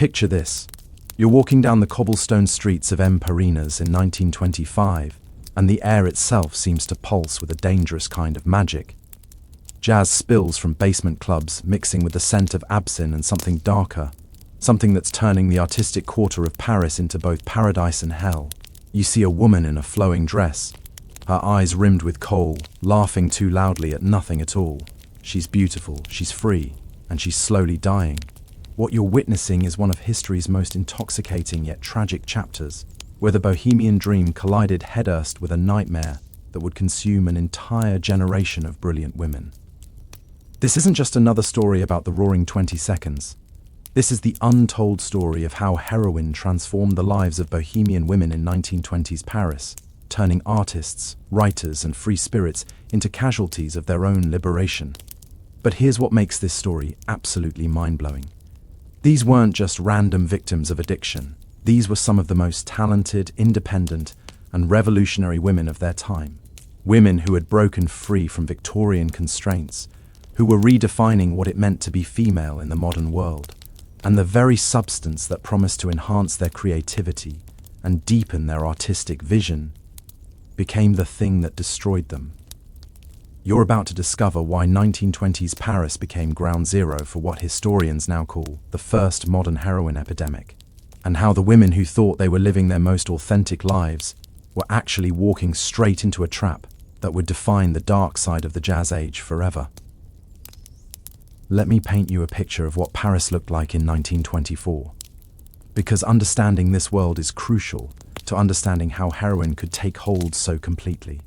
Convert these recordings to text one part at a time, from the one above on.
Picture this. You're walking down the cobblestone streets of Parinas in 1925, and the air itself seems to pulse with a dangerous kind of magic. Jazz spills from basement clubs, mixing with the scent of absinthe and something darker, something that's turning the artistic quarter of Paris into both paradise and hell. You see a woman in a flowing dress, her eyes rimmed with kohl, laughing too loudly at nothing at all. She's beautiful, she's free, and she's slowly dying. What you're witnessing is one of history's most intoxicating yet tragic chapters, where the Bohemian dream collided headfirst with a nightmare that would consume an entire generation of brilliant women. This isn't just another story about the Roaring 20 Seconds. This is the untold story of how heroin transformed the lives of Bohemian women in 1920s Paris, turning artists, writers, and free spirits into casualties of their own liberation. But here's what makes this story absolutely mind-blowing. These weren't just random victims of addiction. These were some of the most talented, independent, and revolutionary women of their time. Women who had broken free from Victorian constraints, who were redefining what it meant to be female in the modern world. And the very substance that promised to enhance their creativity and deepen their artistic vision became the thing that destroyed them. You're about to discover why 1920s Paris became ground zero for what historians now call the first modern heroin epidemic, and how the women who thought they were living their most authentic lives were actually walking straight into a trap that would define the dark side of the jazz age forever. Let me paint you a picture of what Paris looked like in 1924. Because understanding this world is crucial to understanding how heroin could take hold so completely.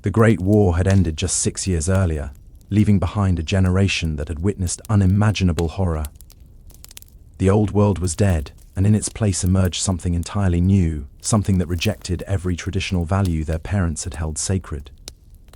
The Great War had ended just 6 years earlier, leaving behind a generation that had witnessed unimaginable horror. The old world was dead, and in its place emerged something entirely new, something that rejected every traditional value their parents had held sacred.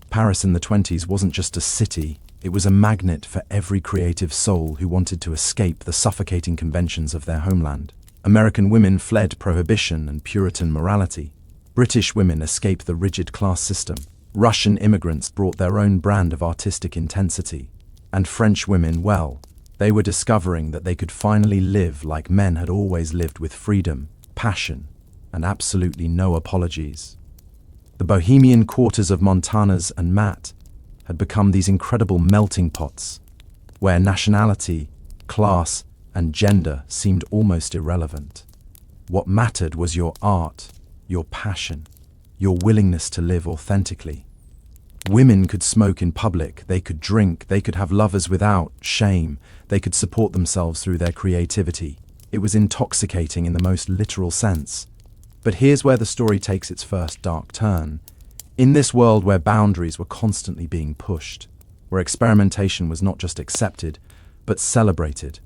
Paris in the 20s wasn't just a city, it was a magnet for every creative soul who wanted to escape the suffocating conventions of their homeland. American women fled prohibition and Puritan morality. British women escaped the rigid class system. Russian immigrants brought their own brand of artistic intensity. And French women, well, they were discovering that they could finally live like men had always lived, with freedom, passion, and absolutely no apologies. The Bohemian quarters of Montparnasse and Mat had become these incredible melting pots, where nationality, class, and gender seemed almost irrelevant. What mattered was your art, your passion, your willingness to live authentically. Women could smoke in public, they could drink, they could have lovers without shame, they could support themselves through their creativity. It was intoxicating in the most literal sense. But here's where the story takes its first dark turn. In this world where boundaries were constantly being pushed, where experimentation was not just accepted, but celebrated,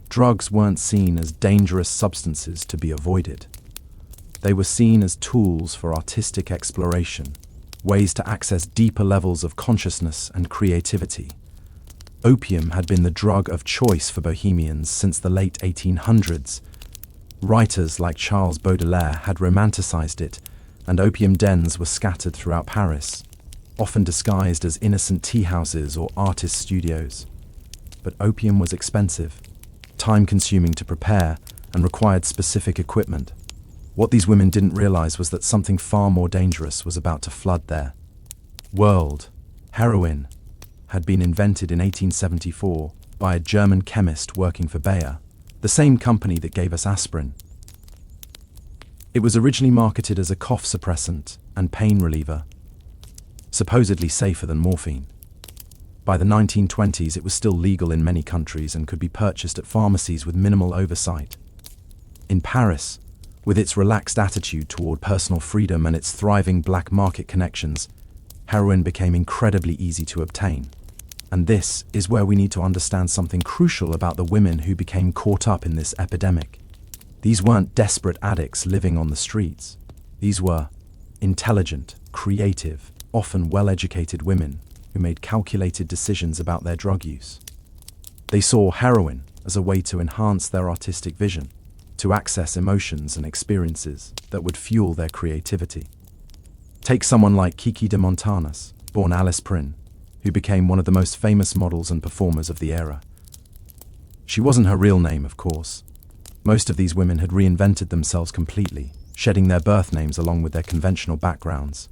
drugs weren't seen as dangerous substances to be avoided. They were seen as tools for artistic exploration, ways to access deeper levels of consciousness and creativity. Opium had been the drug of choice for Bohemians since the late 1800s. Writers like Charles Baudelaire had romanticized it, and opium dens were scattered throughout Paris, often disguised as innocent tea houses or artist studios. But opium was expensive, time-consuming to prepare, and required specific equipment. What these women didn't realize was that something far more dangerous was about to flood their world. Heroin had been invented in 1874 by a German chemist working for Bayer, the same company that gave us aspirin. It was originally marketed as a cough suppressant and pain reliever, supposedly safer than morphine. By the 1920s, it was still legal in many countries and could be purchased at pharmacies with minimal oversight. In Paris, with its relaxed attitude toward personal freedom and its thriving black market connections, heroin became incredibly easy to obtain. And this is where we need to understand something crucial about the women who became caught up in this epidemic. These weren't desperate addicts living on the streets. These were intelligent, creative, often well-educated women who made calculated decisions about their drug use. They saw heroin as a way to enhance their artistic vision, to access emotions and experiences that would fuel their creativity. Take someone like Kiki de Montparnasse, born Alice Prin, who became one of the most famous models and performers of the era. She wasn't her real name, of course. Most of these women had reinvented themselves completely, shedding their birth names along with their conventional backgrounds.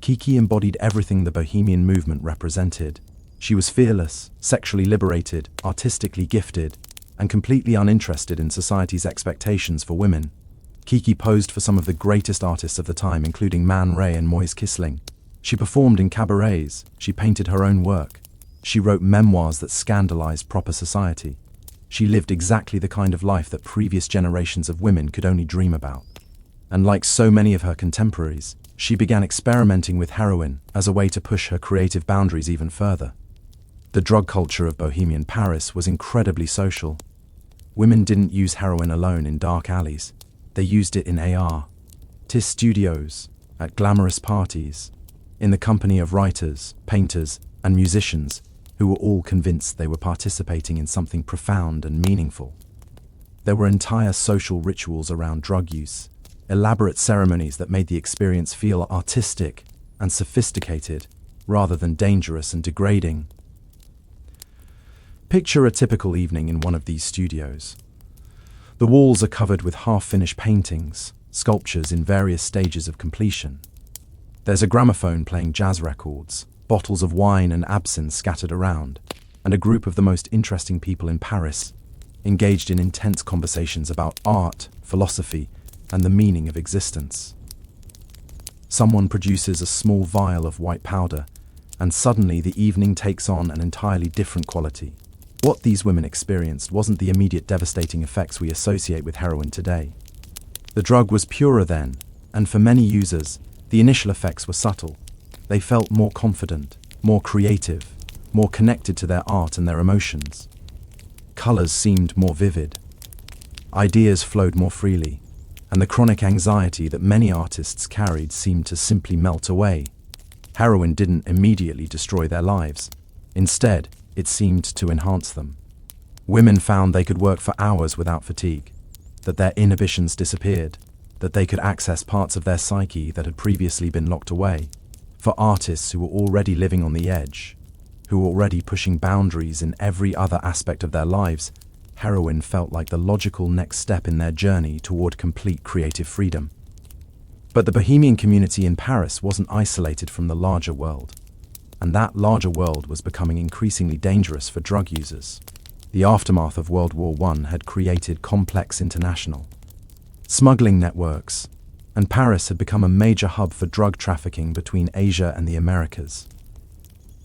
Kiki embodied everything the Bohemian movement represented. She was fearless, sexually liberated, artistically gifted, and completely uninterested in society's expectations for women. Kiki posed for some of the greatest artists of the time, including Man Ray and Moise Kissling. She performed in cabarets, she painted her own work. She wrote memoirs that scandalized proper society. She lived exactly the kind of life that previous generations of women could only dream about. And like so many of her contemporaries, she began experimenting with heroin as a way to push her creative boundaries even further. The drug culture of Bohemian Paris was incredibly social. Women didn't use heroin alone in dark alleys. They used it in artist studios, at glamorous parties, in the company of writers, painters, and musicians who were all convinced they were participating in something profound and meaningful. There were entire social rituals around drug use, elaborate ceremonies that made the experience feel artistic and sophisticated, rather than dangerous and degrading. Picture a typical evening in one of these studios. The walls are covered with half-finished paintings, sculptures in various stages of completion. There's a gramophone playing jazz records, bottles of wine and absinthe scattered around, and a group of the most interesting people in Paris, engaged in intense conversations about art, philosophy, and the meaning of existence. Someone produces a small vial of white powder, and suddenly the evening takes on an entirely different quality. What these women experienced wasn't the immediate devastating effects we associate with heroin today. The drug was purer then, and for many users, the initial effects were subtle. They felt more confident, more creative, more connected to their art and their emotions. Colors seemed more vivid. Ideas flowed more freely, and the chronic anxiety that many artists carried seemed to simply melt away. Heroin didn't immediately destroy their lives. Instead, it seemed to enhance them. Women found they could work for hours without fatigue, that their inhibitions disappeared, that they could access parts of their psyche that had previously been locked away. For artists who were already living on the edge, who were already pushing boundaries in every other aspect of their lives, heroin felt like the logical next step in their journey toward complete creative freedom. But the Bohemian community in Paris wasn't isolated from the larger world, and that larger world was becoming increasingly dangerous for drug users. The aftermath of World War I had created complex international smuggling networks, and Paris had become a major hub for drug trafficking between Asia and the Americas.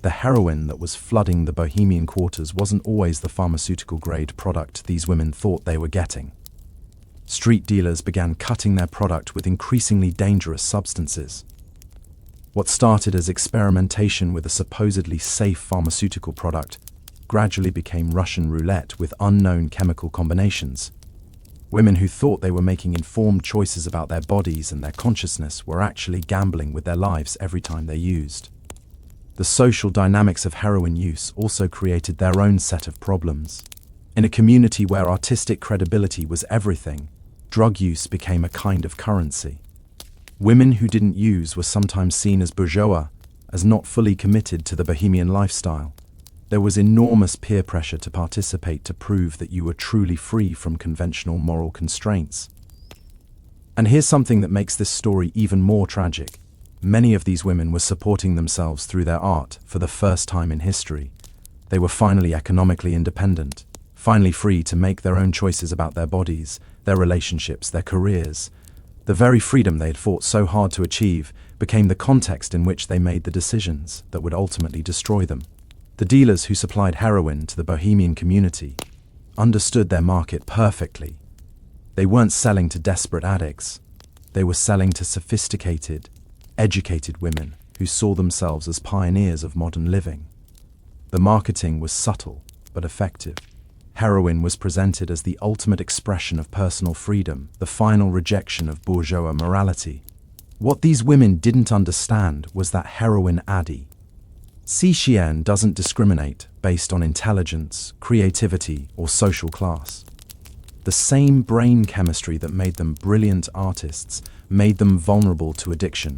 The heroin that was flooding the Bohemian quarters wasn't always the pharmaceutical-grade product these women thought they were getting. Street dealers began cutting their product with increasingly dangerous substances. What started as experimentation with a supposedly safe pharmaceutical product gradually became Russian roulette with unknown chemical combinations. Women who thought they were making informed choices about their bodies and their consciousness were actually gambling with their lives every time they used. The social dynamics of heroin use also created their own set of problems. In a community where artistic credibility was everything, drug use became a kind of currency. Women who didn't use were sometimes seen as bourgeois, as not fully committed to the Bohemian lifestyle. There was enormous peer pressure to participate to prove that you were truly free from conventional moral constraints. And here's something that makes this story even more tragic. Many of these women were supporting themselves through their art for the first time in history. They were finally economically independent, finally free to make their own choices about their bodies, their relationships, their careers. The very freedom they had fought so hard to achieve became the context in which they made the decisions that would ultimately destroy them. The dealers who supplied heroin to the Bohemian community understood their market perfectly. They weren't selling to desperate addicts. They were selling to sophisticated, educated women who saw themselves as pioneers of modern living. The marketing was subtle but effective. Heroin was presented as the ultimate expression of personal freedom, the final rejection of bourgeois morality. What these women didn't understand was that heroin doesn't discriminate based on intelligence, creativity, or social class. The same brain chemistry that made them brilliant artists made them vulnerable to addiction.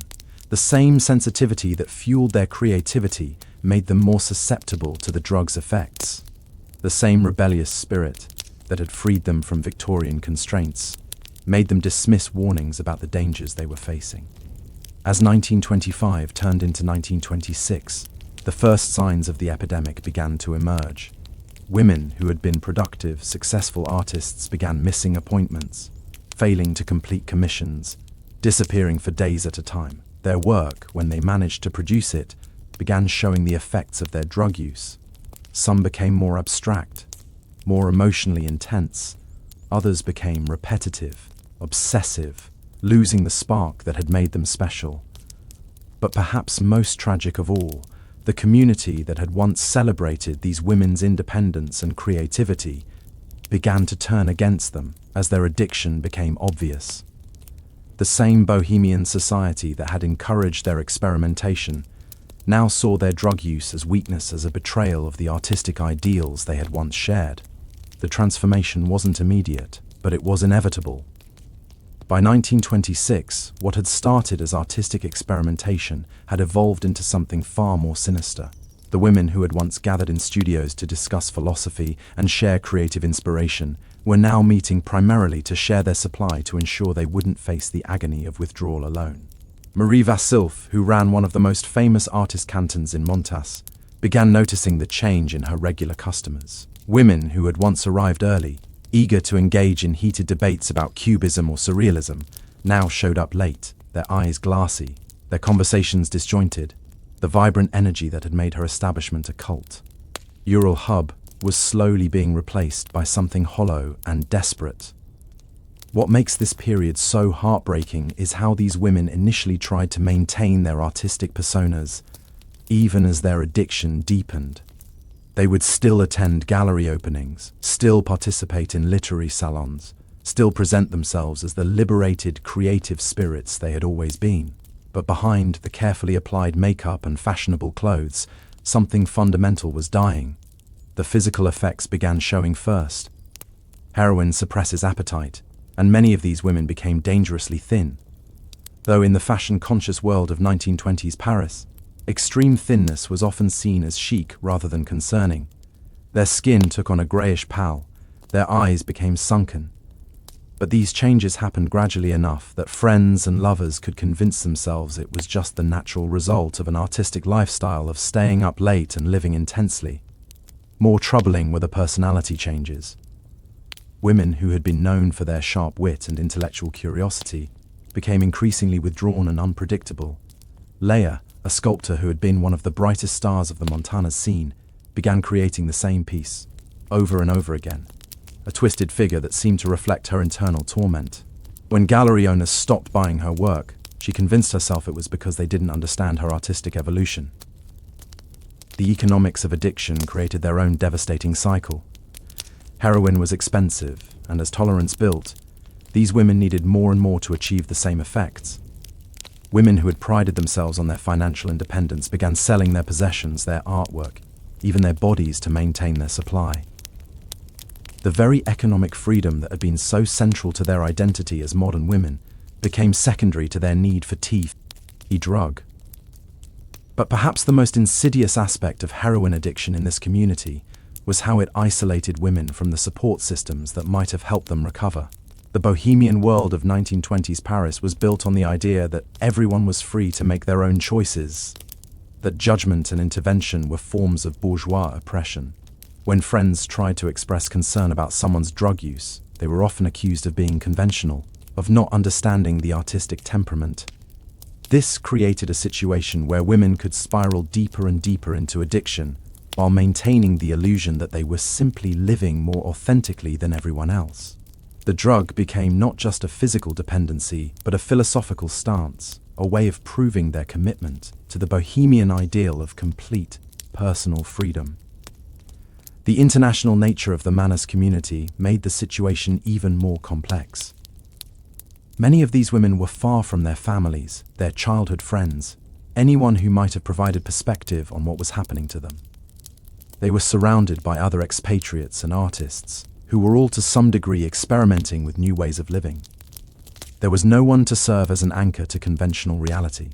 The same sensitivity that fueled their creativity made them more susceptible to the drug's effects. The same rebellious spirit, that had freed them from Victorian constraints, made them dismiss warnings about the dangers they were facing. As 1925 turned into 1926, the first signs of the epidemic began to emerge. Women who had been productive, successful artists began missing appointments, failing to complete commissions, disappearing for days at a time. Their work, when they managed to produce it, began showing the effects of their drug use. Some became more abstract, more emotionally intense. Others became repetitive, obsessive, losing the spark that had made them special. But perhaps most tragic of all, the community that had once celebrated these women's independence and creativity began to turn against them as their addiction became obvious. The same Bohemian society that had encouraged their experimentation now saw their drug use as weakness, as a betrayal of the artistic ideals they had once shared. The transformation wasn't immediate, but it was inevitable. By 1926, what had started as artistic experimentation had evolved into something far more sinister. The women who had once gathered in studios to discuss philosophy and share creative inspiration were now meeting primarily to share their supply to ensure they wouldn't face the agony of withdrawal alone. Marie Vassilf, who ran one of the most famous artist cantons in Montas, began noticing the change in her regular customers. Women who had once arrived early, eager to engage in heated debates about cubism or surrealism, now showed up late, their eyes glassy, their conversations disjointed, the vibrant energy that had made her establishment a cult. Ural Hub was slowly being replaced by something hollow and desperate. What makes this period so heartbreaking is how these women initially tried to maintain their artistic personas, even as their addiction deepened. They would still attend gallery openings, still participate in literary salons, still present themselves as the liberated, creative spirits they had always been. But behind the carefully applied makeup and fashionable clothes, something fundamental was dying. The physical effects began showing first. Heroin suppresses appetite, and many of these women became dangerously thin. Though in the fashion-conscious world of 1920s Paris, extreme thinness was often seen as chic rather than concerning. Their skin took on a greyish pallor, their eyes became sunken. But these changes happened gradually enough that friends and lovers could convince themselves it was just the natural result of an artistic lifestyle of staying up late and living intensely. More troubling were the personality changes. Women who had been known for their sharp wit and intellectual curiosity became increasingly withdrawn and unpredictable. Leia, a sculptor who had been one of the brightest stars of the Montana's scene, began creating the same piece, over and over again, a twisted figure that seemed to reflect her internal torment. When gallery owners stopped buying her work, she convinced herself it was because they didn't understand her artistic evolution. The economics of addiction created their own devastating cycle. Heroin was expensive, and as tolerance built, these women needed more and more to achieve the same effects. Women who had prided themselves on their financial independence began selling their possessions, their artwork, even their bodies to maintain their supply. The very economic freedom that had been so central to their identity as modern women became secondary to their need for tea, drug. But perhaps the most insidious aspect of heroin addiction in this community was how it isolated women from the support systems that might have helped them recover. The Bohemian world of 1920s Paris was built on the idea that everyone was free to make their own choices, that judgment and intervention were forms of bourgeois oppression. When friends tried to express concern about someone's drug use, they were often accused of being conventional, of not understanding the artistic temperament. This created a situation where women could spiral deeper and deeper into addiction, while maintaining the illusion that they were simply living more authentically than everyone else. The drug became not just a physical dependency, but a philosophical stance, a way of proving their commitment to the Bohemian ideal of complete personal freedom. The international nature of the Manus community made the situation even more complex. Many of these women were far from their families, their childhood friends, anyone who might have provided perspective on what was happening to them. They were surrounded by other expatriates and artists, who were all to some degree experimenting with new ways of living. There was no one to serve as an anchor to conventional reality.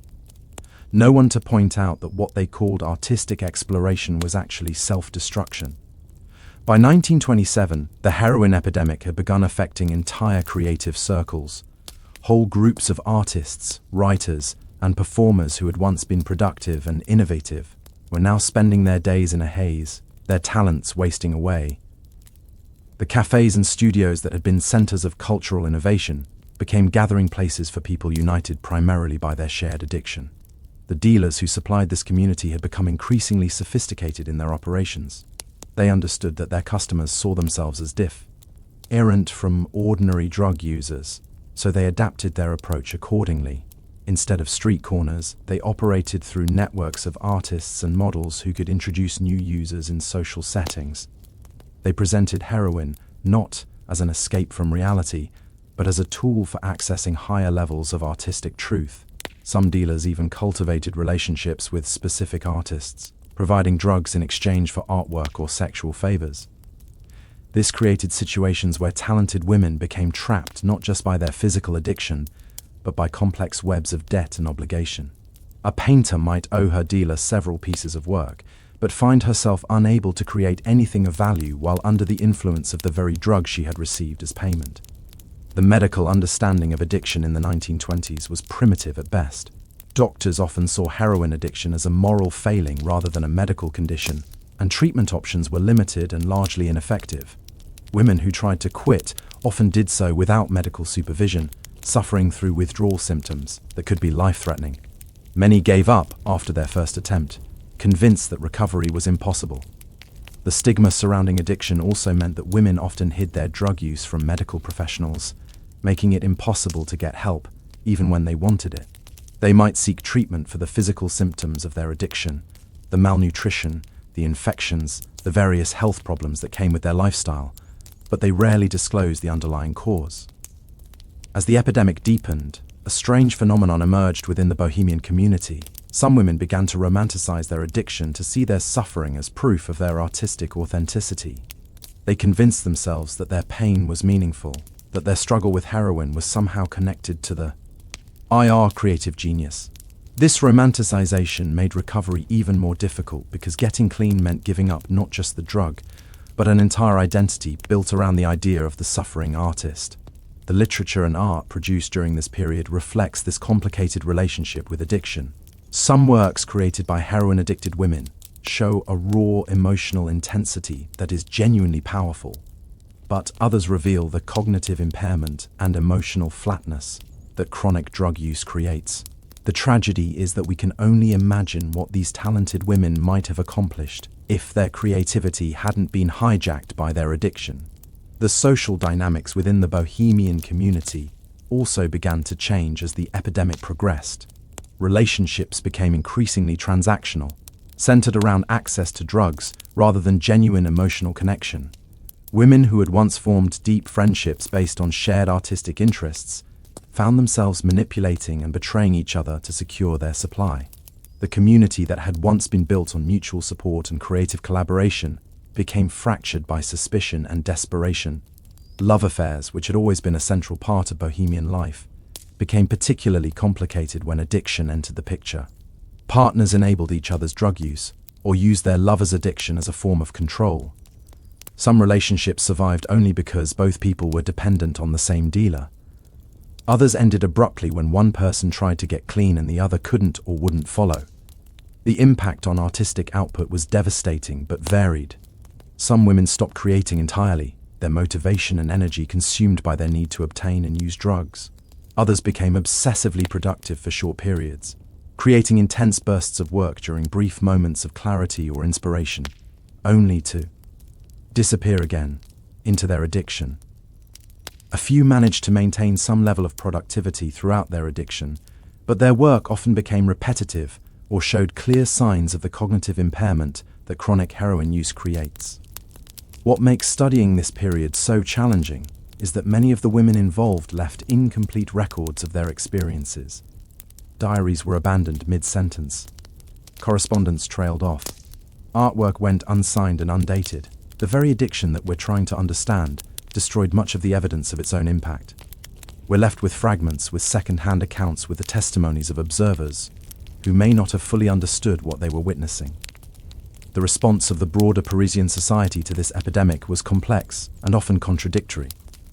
No one to point out that what they called artistic exploration was actually self-destruction. By 1927, the heroin epidemic had begun affecting entire creative circles. Whole groups of artists, writers, and performers who had once been productive and innovative were now spending their days in a haze, their talents wasting away. The cafes and studios that had been centers of cultural innovation became gathering places for people united primarily by their shared addiction. The dealers who supplied this community had become increasingly sophisticated in their operations. They understood that their customers saw themselves as different from ordinary drug users, so they adapted their approach accordingly. Instead of street corners, they operated through networks of artists and models who could introduce new users in social settings. They presented heroin not as an escape from reality, but as a tool for accessing higher levels of artistic truth. Some dealers even cultivated relationships with specific artists, providing drugs in exchange for artwork or sexual favors. This created situations where talented women became trapped not just by their physical addiction, but by complex webs of debt and obligation. A painter might owe her dealer several pieces of work, but find herself unable to create anything of value while under the influence of the very drug she had received as payment. The medical understanding of addiction in the 1920s was primitive at best. Doctors often saw heroin addiction as a moral failing rather than a medical condition, and treatment options were limited and largely ineffective. Women who tried to quit often did so without medical supervision, suffering through withdrawal symptoms that could be life-threatening. Many gave up after their first attempt, convinced that recovery was impossible. The stigma surrounding addiction also meant that women often hid their drug use from medical professionals, making it impossible to get help, even when they wanted it. They might seek treatment for the physical symptoms of their addiction, the malnutrition, the infections, the various health problems that came with their lifestyle, but they rarely disclosed the underlying cause. As the epidemic deepened, a strange phenomenon emerged within the Bohemian community. Some women began to romanticize their addiction to see their suffering as proof of their artistic authenticity. They convinced themselves that their pain was meaningful, that their struggle with heroin was somehow connected to the creative genius. This romanticization made recovery even more difficult because getting clean meant giving up not just the drug, but an entire identity built around the idea of the suffering artist. The literature and art produced during this period reflects this complicated relationship with addiction. Some works created by heroin-addicted women show a raw emotional intensity that is genuinely powerful, but others reveal the cognitive impairment and emotional flatness that chronic drug use creates. The tragedy is that we can only imagine what these talented women might have accomplished if their creativity hadn't been hijacked by their addiction. The social dynamics within the Bohemian community also began to change as the epidemic progressed. Relationships became increasingly transactional, centered around access to drugs rather than genuine emotional connection. Women who had once formed deep friendships based on shared artistic interests found themselves manipulating and betraying each other to secure their supply. The community that had once been built on mutual support and creative collaboration became fractured by suspicion and desperation. Love affairs, which had always been a central part of Bohemian life, became particularly complicated when addiction entered the picture. Partners enabled each other's drug use or used their lover's addiction as a form of control. Some relationships survived only because both people were dependent on the same dealer. Others ended abruptly when one person tried to get clean and the other couldn't or wouldn't follow. The impact on artistic output was devastating but varied. Some women stopped creating entirely, their motivation and energy consumed by their need to obtain and use drugs. Others became obsessively productive for short periods, creating intense bursts of work during brief moments of clarity or inspiration, only to disappear again into their addiction. A few managed to maintain some level of productivity throughout their addiction, but their work often became repetitive or showed clear signs of the cognitive impairment that chronic heroin use creates. What makes studying this period so challenging is that many of the women involved left incomplete records of their experiences. Diaries were abandoned mid-sentence. Correspondence trailed off. Artwork went unsigned and undated. The very addiction that we're trying to understand destroyed much of the evidence of its own impact. We're left with fragments, with second-hand accounts, with the testimonies of observers who may not have fully understood what they were witnessing. The response of the broader Parisian society to this epidemic was complex and often contradictory.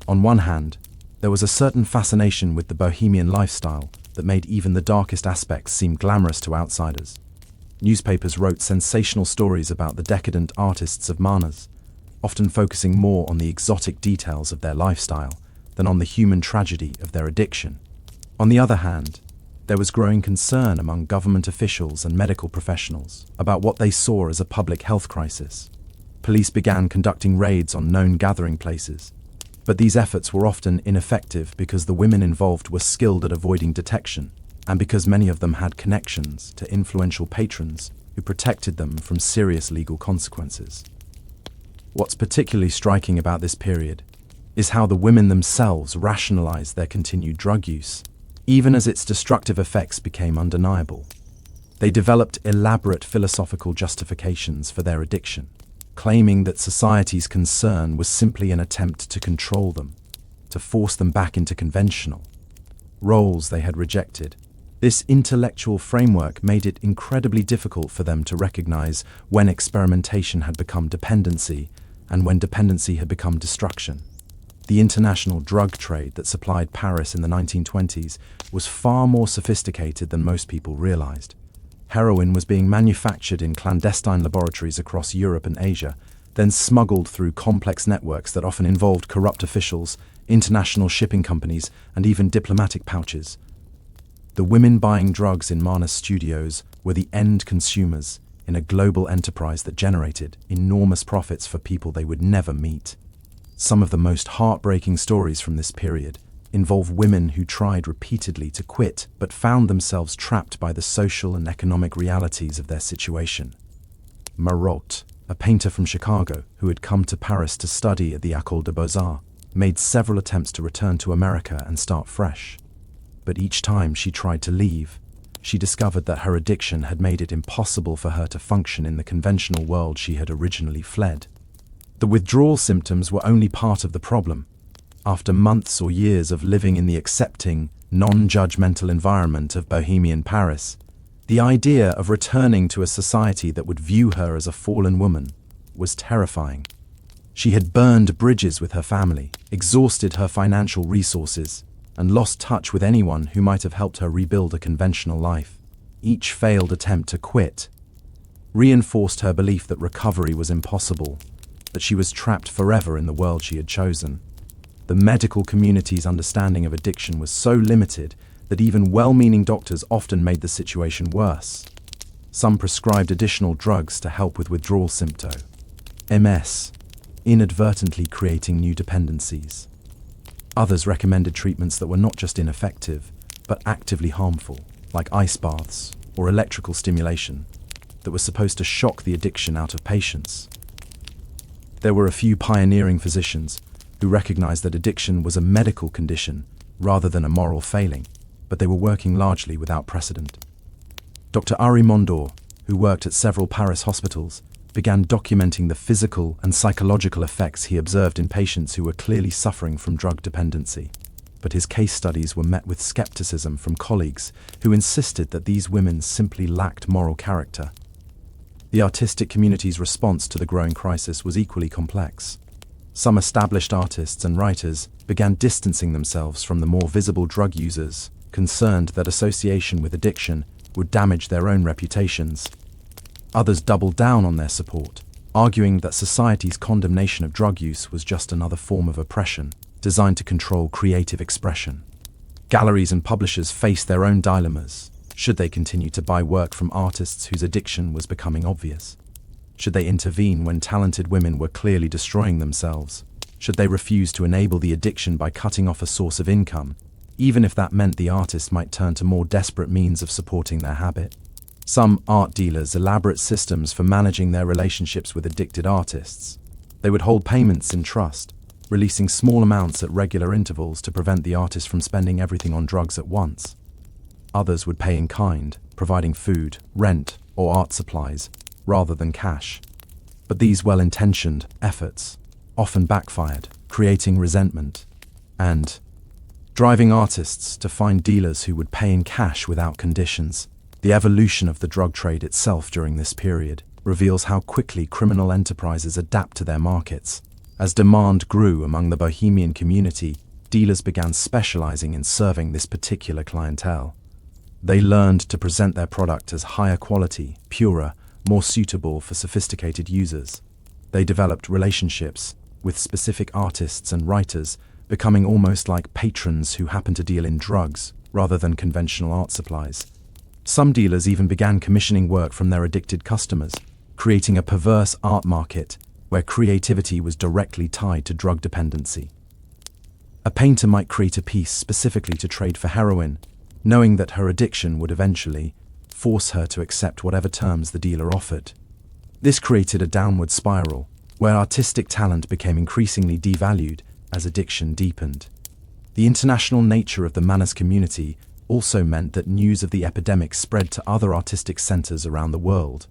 On one hand, there was a certain fascination with the Bohemian lifestyle that made even the darkest aspects seem glamorous to outsiders. Newspapers wrote sensational stories about the decadent artists of Mars, often focusing more on the exotic details of their lifestyle than on the human tragedy of their addiction. On the other hand, there was growing concern among government officials and medical professionals about what they saw as a public health crisis. Police began conducting raids on known gathering places, but these efforts were often ineffective because the women involved were skilled at avoiding detection, and because many of them had connections to influential patrons who protected them from serious legal consequences. What's particularly striking about this period is how the women themselves rationalized their continued drug use, even as its destructive effects became undeniable. They developed elaborate philosophical justifications for their addiction, claiming that society's concern was simply an attempt to control them, to force them back into conventional roles they had rejected. This intellectual framework made it incredibly difficult for them to recognize when experimentation had become dependency and when dependency had become destruction. The international drug trade that supplied Paris in the 1920s was far more sophisticated than most people realized. Heroin was being manufactured in clandestine laboratories across Europe and Asia, then smuggled through complex networks that often involved corrupt officials, international shipping companies, and even diplomatic pouches. The women buying drugs in Marna's studios were the end consumers in a global enterprise that generated enormous profits for people they would never meet. Some of the most heartbreaking stories from this period involve women who tried repeatedly to quit but found themselves trapped by the social and economic realities of their situation. Marot, a painter from Chicago who had come to Paris to study at the École des Beaux-Arts, made several attempts to return to America and start fresh. But each time she tried to leave, she discovered that her addiction had made it impossible for her to function in the conventional world she had originally fled. The withdrawal symptoms were only part of the problem. After months or years of living in the accepting, non-judgmental environment of Bohemian Paris, the idea of returning to a society that would view her as a fallen woman was terrifying. She had burned bridges with her family, exhausted her financial resources, and lost touch with anyone who might have helped her rebuild a conventional life. Each failed attempt to quit reinforced her belief that recovery was impossible, that she was trapped forever in the world she had chosen. The medical community's understanding of addiction was so limited that even well-meaning doctors often made the situation worse. Some prescribed additional drugs to help with withdrawal symptoms, MS, inadvertently creating new dependencies. Others recommended treatments that were not just ineffective, but actively harmful, like ice baths or electrical stimulation, that were supposed to shock the addiction out of patients. There were a few pioneering physicians who recognized that addiction was a medical condition rather than a moral failing, but they were working largely without precedent. Dr. Ari Mondor, who worked at several Paris hospitals, began documenting the physical and psychological effects he observed in patients who were clearly suffering from drug dependency. But his case studies were met with skepticism from colleagues who insisted that these women simply lacked moral character. The artistic community's response to the growing crisis was equally complex. Some established artists and writers began distancing themselves from the more visible drug users, concerned that association with addiction would damage their own reputations. Others doubled down on their support, arguing that society's condemnation of drug use was just another form of oppression, designed to control creative expression. Galleries and publishers faced their own dilemmas. Should they continue to buy work from artists whose addiction was becoming obvious? Should they intervene when talented women were clearly destroying themselves? Should they refuse to enable the addiction by cutting off a source of income, even if that meant the artist might turn to more desperate means of supporting their habit? Some art dealers elaborate systems for managing their relationships with addicted artists. They would hold payments in trust, releasing small amounts at regular intervals to prevent the artist from spending everything on drugs at once. Others would pay in kind, providing food, rent, or art supplies, rather than cash. But these well-intentioned efforts often backfired, creating resentment and driving artists to find dealers who would pay in cash without conditions. The evolution of the drug trade itself during this period reveals how quickly criminal enterprises adapt to their markets. As demand grew among the Bohemian community, dealers began specializing in serving this particular clientele. They learned to present their product as higher quality, purer, more suitable for sophisticated users. They developed relationships with specific artists and writers, becoming almost like patrons who happen to deal in drugs rather than conventional art supplies. Some dealers even began commissioning work from their addicted customers, creating a perverse art market where creativity was directly tied to drug dependency. A painter might create a piece specifically to trade for heroin, knowing that her addiction would eventually force her to accept whatever terms the dealer offered. This created a downward spiral, where artistic talent became increasingly devalued as addiction deepened. The international nature of the Manas community also meant that news of the epidemic spread to other artistic centers around the world.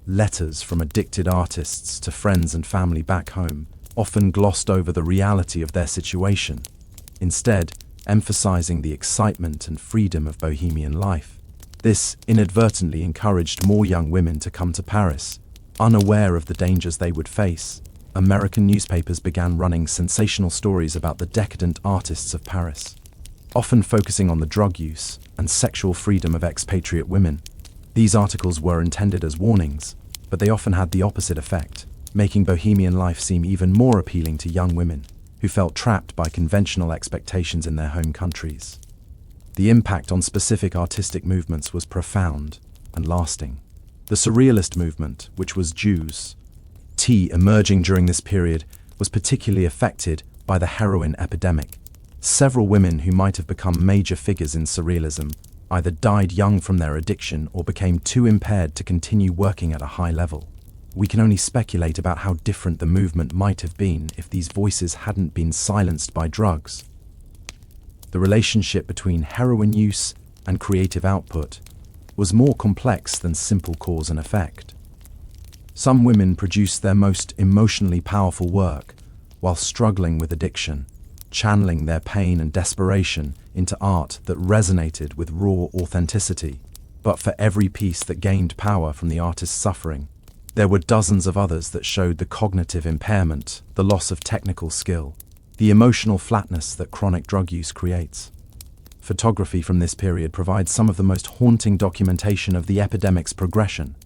Letters from addicted artists to friends and family back home often glossed over the reality of their situation, instead emphasizing the excitement and freedom of bohemian life. This inadvertently encouraged more young women to come to Paris, unaware of the dangers they would face. American newspapers began running sensational stories about the decadent artists of Paris, often focusing on the drug use and sexual freedom of expatriate women. These articles were intended as warnings, but they often had the opposite effect, making bohemian life seem even more appealing to young women who felt trapped by conventional expectations in their home countries. The impact on specific artistic movements was profound and lasting. The Surrealist movement, which was Jews' emerging during this period, was particularly affected by the heroin epidemic. Several women who might have become major figures in Surrealism either died young from their addiction or became too impaired to continue working at a high level. We can only speculate about how different the movement might have been if these voices hadn't been silenced by drugs. The relationship between heroin use and creative output was more complex than simple cause and effect. Some women produced their most emotionally powerful work while struggling with addiction, channeling their pain and desperation into art that resonated with raw authenticity. But for every piece that gained power from the artist's suffering, there were dozens of others that showed the cognitive impairment, the loss of technical skill, the emotional flatness that chronic drug use creates. Photography from this period provides some of the most haunting documentation of the epidemic's progression.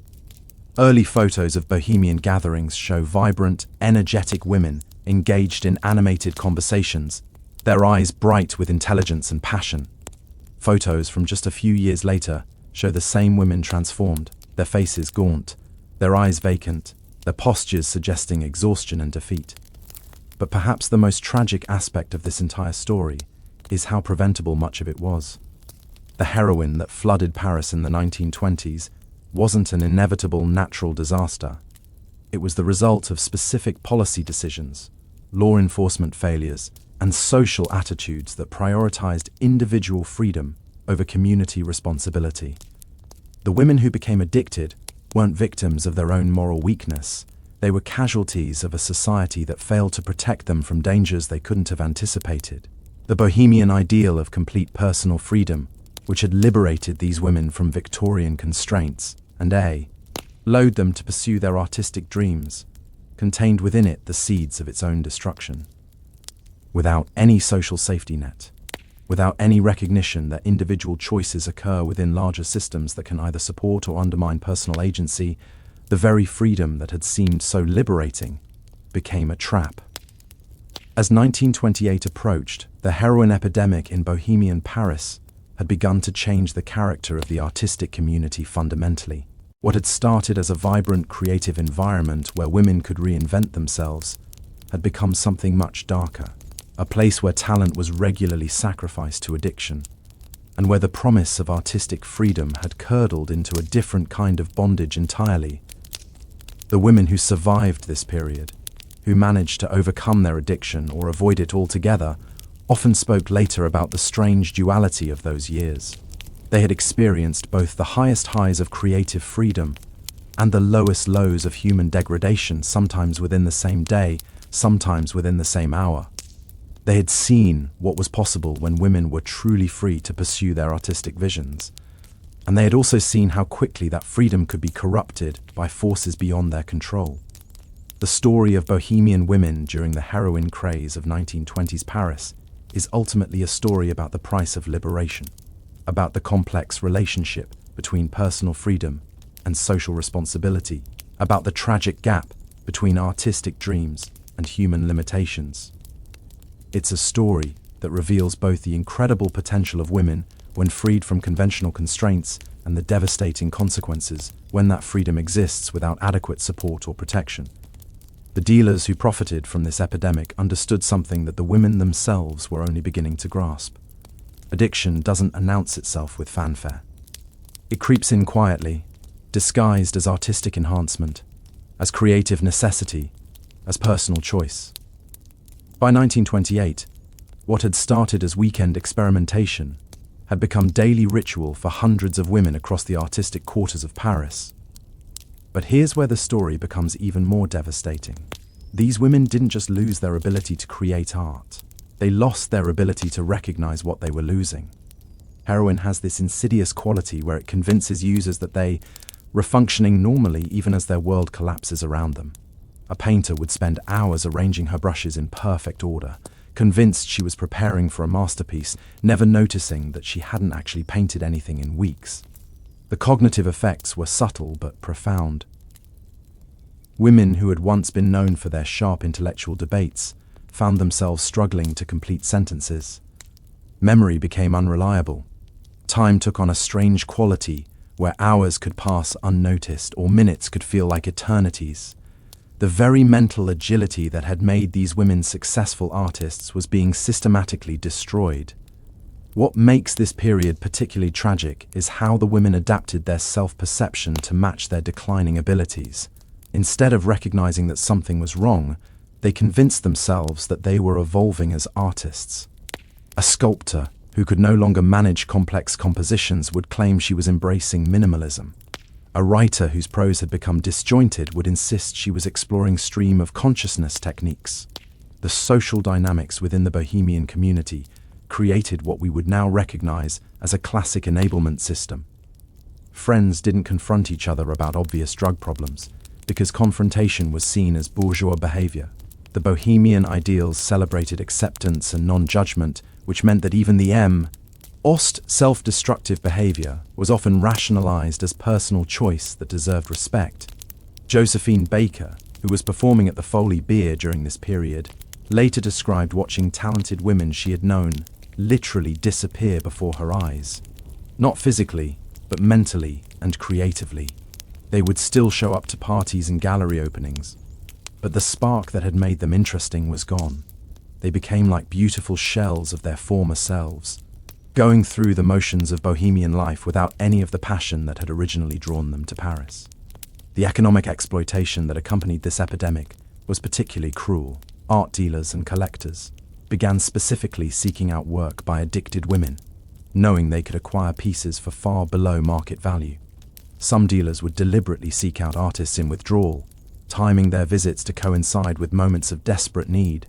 Early photos of bohemian gatherings show vibrant, energetic women engaged in animated conversations, their eyes bright with intelligence and passion. Photos from just a few years later show the same women transformed, their faces gaunt, their eyes vacant, their postures suggesting exhaustion and defeat. But perhaps the most tragic aspect of this entire story is how preventable much of it was. The heroin that flooded Paris in the 1920s wasn't an inevitable natural disaster. It was the result of specific policy decisions, law enforcement failures, and social attitudes that prioritized individual freedom over community responsibility. The women who became addicted weren't victims of their own moral weakness. They were casualties of a society that failed to protect them from dangers they couldn't have anticipated. The bohemian ideal of complete personal freedom, which had liberated these women from Victorian constraints and allowed them to pursue their artistic dreams, contained within it the seeds of its own destruction. Without any social safety net, without any recognition that individual choices occur within larger systems that can either support or undermine personal agency, the very freedom that had seemed so liberating became a trap. As 1928 approached, the heroin epidemic in Bohemian Paris had begun to change the character of the artistic community fundamentally. What had started as a vibrant, creative environment where women could reinvent themselves had become something much darker, a place where talent was regularly sacrificed to addiction, and where the promise of artistic freedom had curdled into a different kind of bondage entirely. The women who survived this period, who managed to overcome their addiction or avoid it altogether, often spoke later about the strange duality of those years. They had experienced both the highest highs of creative freedom and the lowest lows of human degradation, sometimes within the same day, sometimes within the same hour. They had seen what was possible when women were truly free to pursue their artistic visions. And they had also seen how quickly that freedom could be corrupted by forces beyond their control. The story of Bohemian women during the heroin craze of 1920s Paris is ultimately a story about the price of liberation, about the complex relationship between personal freedom and social responsibility, about the tragic gap between artistic dreams and human limitations. It's a story that reveals both the incredible potential of women when freed from conventional constraints and the devastating consequences when that freedom exists without adequate support or protection. The dealers who profited from this epidemic understood something that the women themselves were only beginning to grasp. Addiction doesn't announce itself with fanfare. It creeps in quietly, disguised as artistic enhancement, as creative necessity, as personal choice. By 1928, what had started as weekend experimentation had become daily ritual for hundreds of women across the artistic quarters of Paris. But here's where the story becomes even more devastating. These women didn't just lose their ability to create art. They lost their ability to recognize what they were losing. Heroin has this insidious quality where it convinces users that they were functioning normally even as their world collapses around them. A painter would spend hours arranging her brushes in perfect order, convinced she was preparing for a masterpiece, never noticing that she hadn't actually painted anything in weeks. The cognitive effects were subtle but profound. Women who had once been known for their sharp intellectual debates found themselves struggling to complete sentences. Memory became unreliable. Time took on a strange quality where hours could pass unnoticed or minutes could feel like eternities. The very mental agility that had made these women successful artists was being systematically destroyed. What makes this period particularly tragic is how the women adapted their self-perception to match their declining abilities. Instead of recognizing that something was wrong, they convinced themselves that they were evolving as artists. A sculptor who could no longer manage complex compositions would claim she was embracing minimalism. A writer whose prose had become disjointed would insist she was exploring stream of consciousness techniques. The social dynamics within the Bohemian community created what we would now recognize as a classic enablement system. Friends didn't confront each other about obvious drug problems because confrontation was seen as bourgeois behavior. The Bohemian ideals celebrated acceptance and non-judgment, which meant that even the self-destructive behavior was often rationalized as personal choice that deserved respect. Josephine Baker, who was performing at the Folly Beer during this period, later described watching talented women she had known literally disappear before her eyes. Not physically, but mentally and creatively. They would still show up to parties and gallery openings, but the spark that had made them interesting was gone. They became like beautiful shells of their former selves, going through the motions of bohemian life without any of the passion that had originally drawn them to Paris. The economic exploitation that accompanied this epidemic was particularly cruel. Art dealers and collectors began specifically seeking out work by addicted women, knowing they could acquire pieces for far below market value. Some dealers would deliberately seek out artists in withdrawal, timing their visits to coincide with moments of desperate need.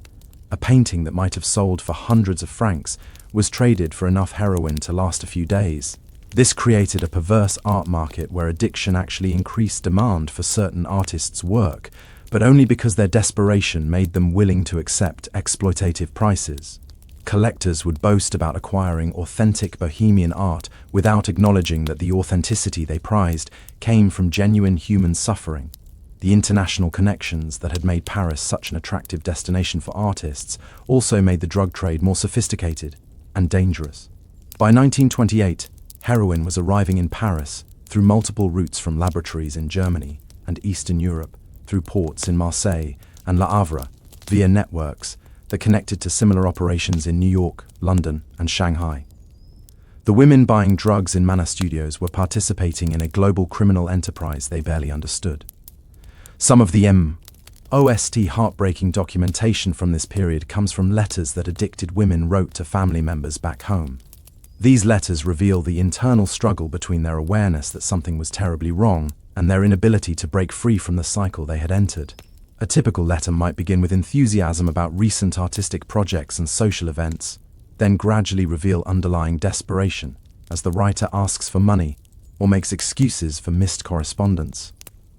A painting that might have sold for hundreds of francs was traded for enough heroin to last a few days. This created a perverse art market where addiction actually increased demand for certain artists' work, but only because their desperation made them willing to accept exploitative prices. Collectors would boast about acquiring authentic bohemian art without acknowledging that the authenticity they prized came from genuine human suffering. The international connections that had made Paris such an attractive destination for artists also made the drug trade more sophisticated and dangerous. By 1928, heroin was arriving in Paris through multiple routes from laboratories in Germany and Eastern Europe, through ports in Marseille and Le Havre, via networks that connected to similar operations in New York, London, and Shanghai. The women buying drugs in Manor Studios were participating in a global criminal enterprise they barely understood. Some of the most heartbreaking documentation from this period comes from letters that addicted women wrote to family members back home. These letters reveal the internal struggle between their awareness that something was terribly wrong and their inability to break free from the cycle they had entered. A typical letter might begin with enthusiasm about recent artistic projects and social events, then gradually reveal underlying desperation as the writer asks for money, or makes excuses for missed correspondence.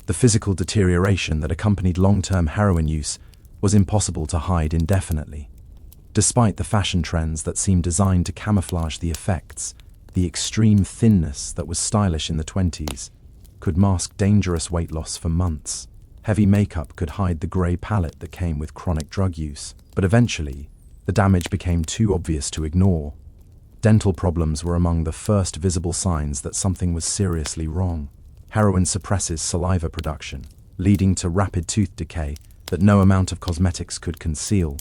The physical deterioration that accompanied long-term heroin use was impossible to hide indefinitely. Despite the fashion trends that seemed designed to camouflage the effects, the extreme thinness that was stylish in the 20s could mask dangerous weight loss for months. Heavy makeup could hide the grey palette that came with chronic drug use, but eventually, the damage became too obvious to ignore. Dental problems were among the first visible signs that something was seriously wrong. Heroin suppresses saliva production, leading to rapid tooth decay that no amount of cosmetics could conceal.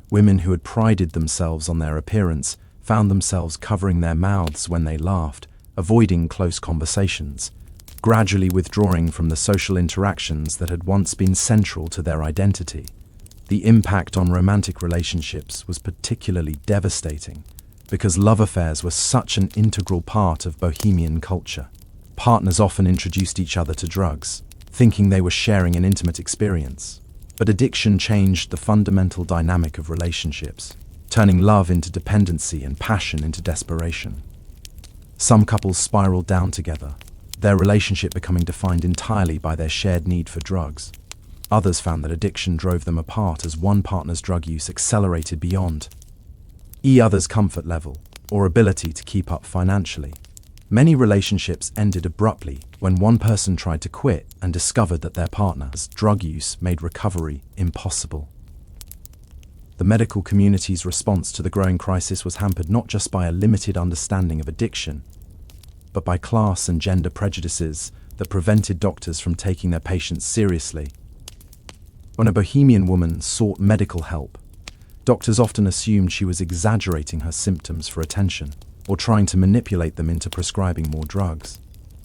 Women who had prided themselves on their appearance found themselves covering their mouths when they laughed, avoiding close conversations, gradually withdrawing from the social interactions that had once been central to their identity. The impact on romantic relationships was particularly devastating because love affairs were such an integral part of Bohemian culture. Partners often introduced each other to drugs, thinking they were sharing an intimate experience. But addiction changed the fundamental dynamic of relationships, turning love into dependency and passion into desperation. Some couples spiraled down together, their relationship becoming defined entirely by their shared need for drugs. Others found that addiction drove them apart as one partner's drug use accelerated beyond others' comfort level or ability to keep up financially. Many relationships ended abruptly when one person tried to quit and discovered that their partner's drug use made recovery impossible. The medical community's response to the growing crisis was hampered not just by a limited understanding of addiction, but by class and gender prejudices that prevented doctors from taking their patients seriously. When a Bohemian woman sought medical help, doctors often assumed she was exaggerating her symptoms for attention, or trying to manipulate them into prescribing more drugs.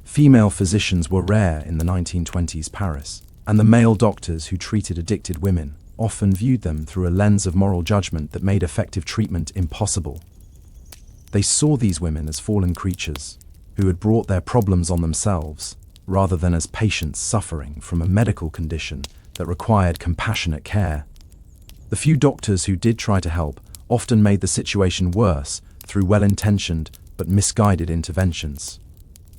Female physicians were rare in the 1920s Paris, and the male doctors who treated addicted women often viewed them through a lens of moral judgment that made effective treatment impossible. They saw these women as fallen creatures who had brought their problems on themselves, rather than as patients suffering from a medical condition that required compassionate care. The few doctors who did try to help often made the situation worse through well-intentioned but misguided interventions.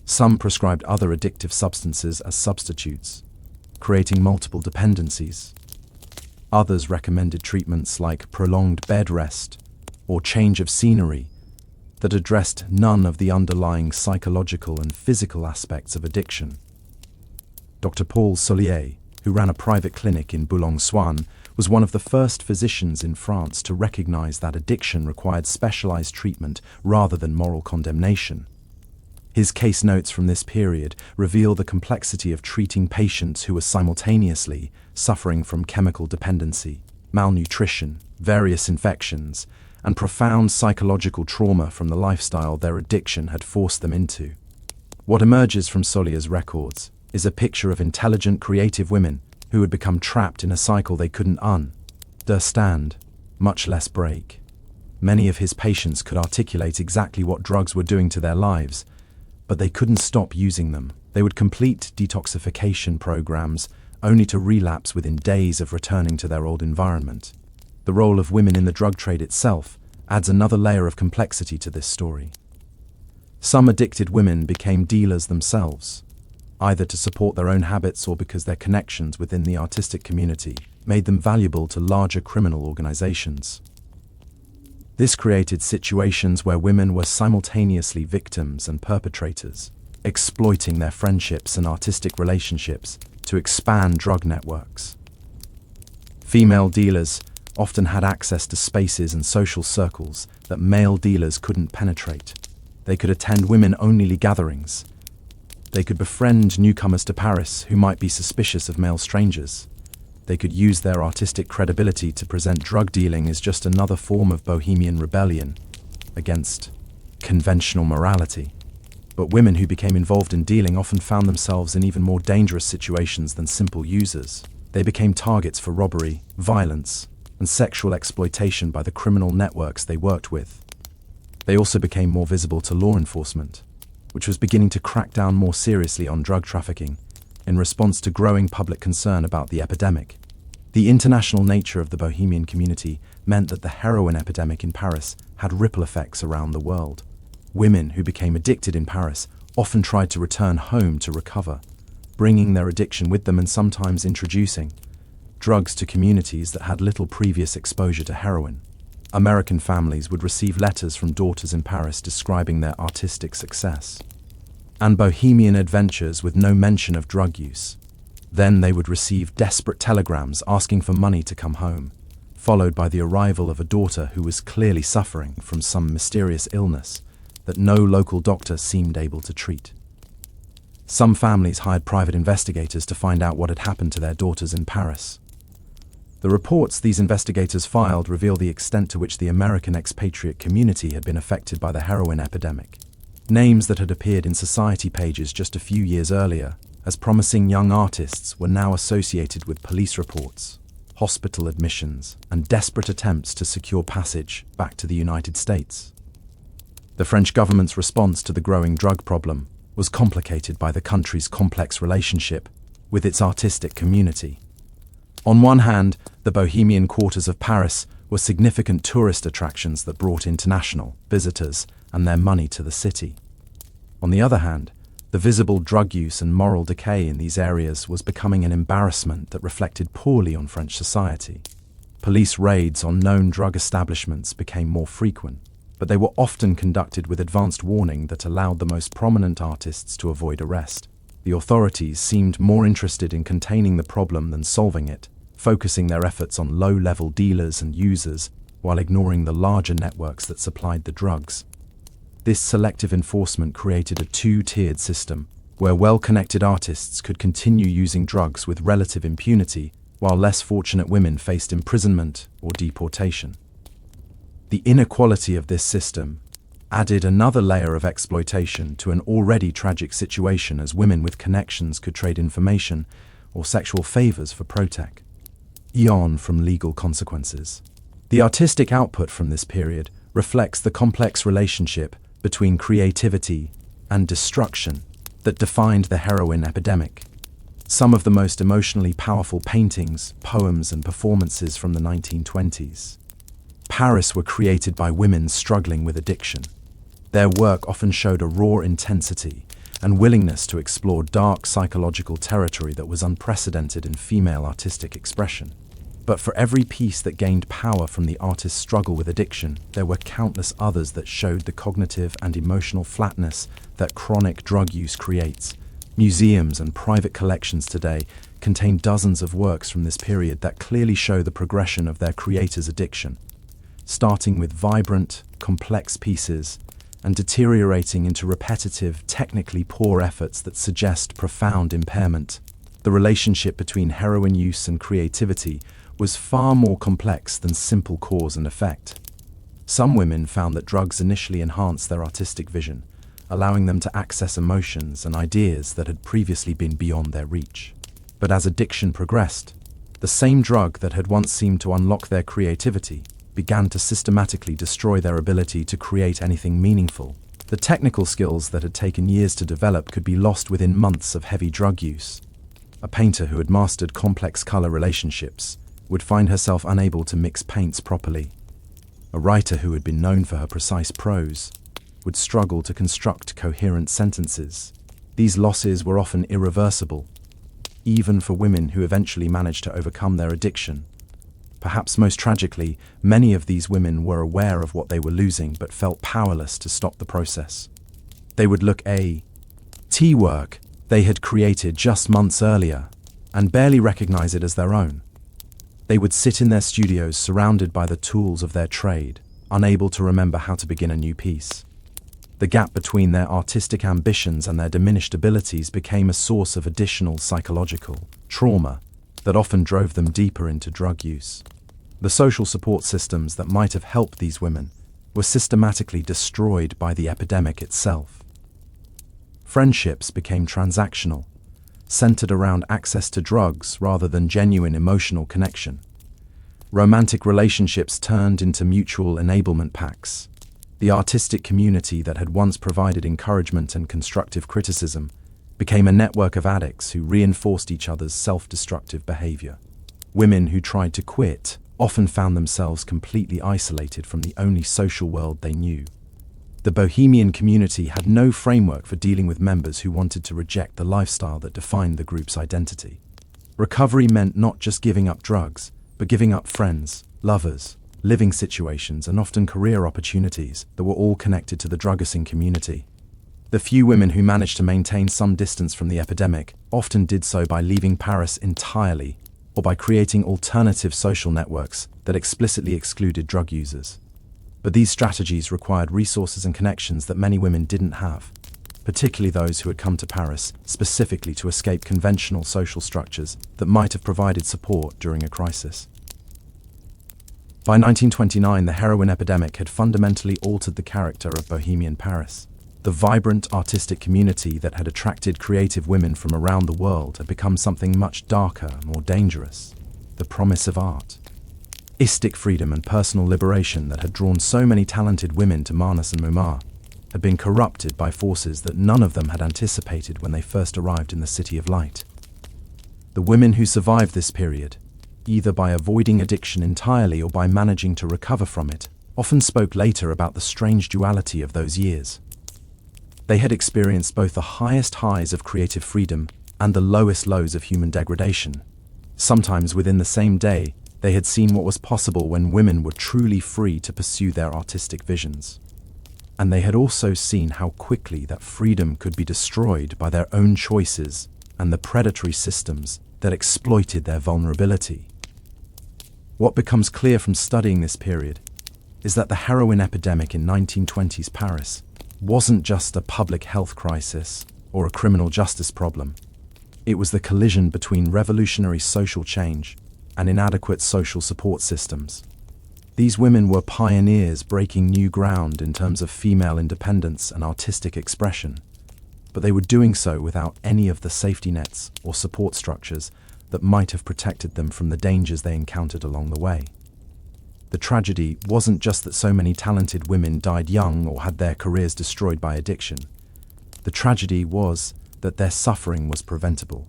Some prescribed other addictive substances as substitutes, creating multiple dependencies. Others recommended treatments like prolonged bed rest or change of scenery that addressed none of the underlying psychological and physical aspects of addiction. Dr. Paul Solier, who ran a private clinic in Boulogne-Swan, was one of the first physicians in France to recognize that addiction required specialized treatment rather than moral condemnation. His case notes from this period reveal the complexity of treating patients who were simultaneously suffering from chemical dependency, malnutrition, various infections, and profound psychological trauma from the lifestyle their addiction had forced them into. What emerges from Solier's records is a picture of intelligent, creative women who had become trapped in a cycle they couldn't understand, much less break. Many of his patients could articulate exactly what drugs were doing to their lives, but they couldn't stop using them. They would complete detoxification programs only to relapse within days of returning to their old environment. The role of women in the drug trade itself adds another layer of complexity to this story. Some addicted women became dealers themselves, either to support their own habits or because their connections within the artistic community made them valuable to larger criminal organizations. This created situations where women were simultaneously victims and perpetrators, exploiting their friendships and artistic relationships to expand drug networks. Female dealers often had access to spaces and social circles that male dealers couldn't penetrate. They could attend women-only gatherings. They could befriend newcomers to Paris who might be suspicious of male strangers. They could use their artistic credibility to present drug dealing as just another form of bohemian rebellion against conventional morality. But women who became involved in dealing often found themselves in even more dangerous situations than simple users. They became targets for robbery, violence, and sexual exploitation by the criminal networks they worked with. They also became more visible to law enforcement, which was beginning to crack down more seriously on drug trafficking in response to growing public concern about the epidemic. The international nature of the Bohemian community meant that the heroin epidemic in Paris had ripple effects around the world. Women who became addicted in Paris often tried to return home to recover, bringing their addiction with them and sometimes introducing drugs to communities that had little previous exposure to heroin. American families would receive letters from daughters in Paris describing their artistic success and bohemian adventures with no mention of drug use. Then they would receive desperate telegrams asking for money to come home, followed by the arrival of a daughter who was clearly suffering from some mysterious illness that no local doctor seemed able to treat. Some families hired private investigators to find out what had happened to their daughters in Paris. The reports these investigators filed reveal the extent to which the American expatriate community had been affected by the heroin epidemic. Names that had appeared in society pages just a few years earlier as promising young artists were now associated with police reports, hospital admissions, and desperate attempts to secure passage back to the United States. The French government's response to the growing drug problem was complicated by the country's complex relationship with its artistic community. On one hand, the Bohemian quarters of Paris were significant tourist attractions that brought international visitors and their money to the city. On the other hand, the visible drug use and moral decay in these areas was becoming an embarrassment that reflected poorly on French society. Police raids on known drug establishments became more frequent, but they were often conducted with advanced warning that allowed the most prominent artists to avoid arrest. The authorities seemed more interested in containing the problem than solving it, focusing their efforts on low-level dealers and users while ignoring the larger networks that supplied the drugs. This selective enforcement created a two-tiered system, where well-connected artists could continue using drugs with relative impunity, while less fortunate women faced imprisonment or deportation. The inequality of this system added another layer of exploitation to an already tragic situation, as women with connections could trade information or sexual favors for protect from legal consequences. The artistic output from this period reflects the complex relationship between creativity and destruction that defined the heroin epidemic. Some of the most emotionally powerful paintings, poems, and performances from the 1920s Paris were created by women struggling with addiction. Their work often showed a raw intensity and willingness to explore dark psychological territory that was unprecedented in female artistic expression. But for every piece that gained power from the artist's struggle with addiction, there were countless others that showed the cognitive and emotional flatness that chronic drug use creates. Museums and private collections today contain dozens of works from this period that clearly show the progression of their creators' addiction, starting with vibrant, complex pieces and deteriorating into repetitive, technically poor efforts that suggest profound impairment. The relationship between heroin use and creativity was far more complex than simple cause and effect. Some women found that drugs initially enhanced their artistic vision, allowing them to access emotions and ideas that had previously been beyond their reach. But as addiction progressed, the same drug that had once seemed to unlock their creativity began to systematically destroy their ability to create anything meaningful. The technical skills that had taken years to develop could be lost within months of heavy drug use. A painter who had mastered complex color relationships would find herself unable to mix paints properly. A writer who had been known for her precise prose would struggle to construct coherent sentences. These losses were often irreversible, even for women who eventually managed to overcome their addiction. Perhaps most tragically, many of these women were aware of what they were losing but felt powerless to stop the process. They would look at work they had created just months earlier and barely recognize it as their own. They would sit in their studios surrounded by the tools of their trade, unable to remember how to begin a new piece. The gap between their artistic ambitions and their diminished abilities became a source of additional psychological trauma that often drove them deeper into drug use. The social support systems that might have helped these women were systematically destroyed by the epidemic itself. Friendships became transactional, centered around access to drugs rather than genuine emotional connection. Romantic relationships turned into mutual enablement pacts. The artistic community that had once provided encouragement and constructive criticism became a network of addicts who reinforced each other's self-destructive behavior. Women who tried to quit often found themselves completely isolated from the only social world they knew. The Bohemian community had no framework for dealing with members who wanted to reject the lifestyle that defined the group's identity. Recovery meant not just giving up drugs, but giving up friends, lovers, living situations, and often career opportunities that were all connected to the drug-using community. The few women who managed to maintain some distance from the epidemic often did so by leaving Paris entirely or by creating alternative social networks that explicitly excluded drug users. But these strategies required resources and connections that many women didn't have, particularly those who had come to Paris specifically to escape conventional social structures that might have provided support during a crisis. By 1929, the heroin epidemic had fundamentally altered the character of Bohemian Paris. The vibrant artistic community that had attracted creative women from around the world had become something much darker, more dangerous: the promise of art. Artistic freedom and personal liberation that had drawn so many talented women to Marnas and Montmartre had been corrupted by forces that none of them had anticipated when they first arrived in the City of Light. The women who survived this period, either by avoiding addiction entirely or by managing to recover from it, often spoke later about the strange duality of those years. They had experienced both the highest highs of creative freedom and the lowest lows of human degradation. Sometimes within the same day, they had seen what was possible when women were truly free to pursue their artistic visions. And they had also seen how quickly that freedom could be destroyed by their own choices and the predatory systems that exploited their vulnerability. What becomes clear from studying this period is that the heroin epidemic in 1920s Paris wasn't just a public health crisis or a criminal justice problem. It was the collision between revolutionary social change and inadequate social support systems. These women were pioneers breaking new ground in terms of female independence and artistic expression, but they were doing so without any of the safety nets or support structures that might have protected them from the dangers they encountered along the way. The tragedy wasn't just that so many talented women died young or had their careers destroyed by addiction. The tragedy was that their suffering was preventable.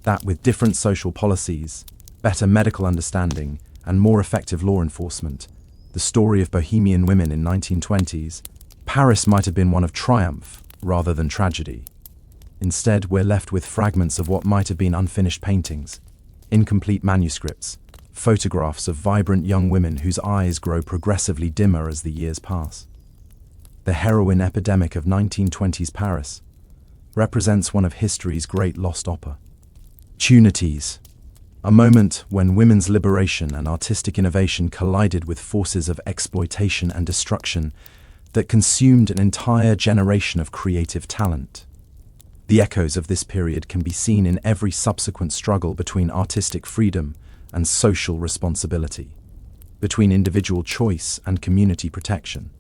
That with different social policies, better medical understanding, and more effective law enforcement, the story of Bohemian women in 1920s, Paris might have been one of triumph rather than tragedy. Instead, we're left with fragments of what might have been unfinished paintings, incomplete manuscripts, photographs of vibrant young women whose eyes grow progressively dimmer as the years pass. The heroin epidemic of 1920s Paris represents one of history's great lost opportunities, a moment when women's liberation and artistic innovation collided with forces of exploitation and destruction that consumed an entire generation of creative talent. The echoes of this period can be seen in every subsequent struggle between artistic freedom and social responsibility, between individual choice and community protection.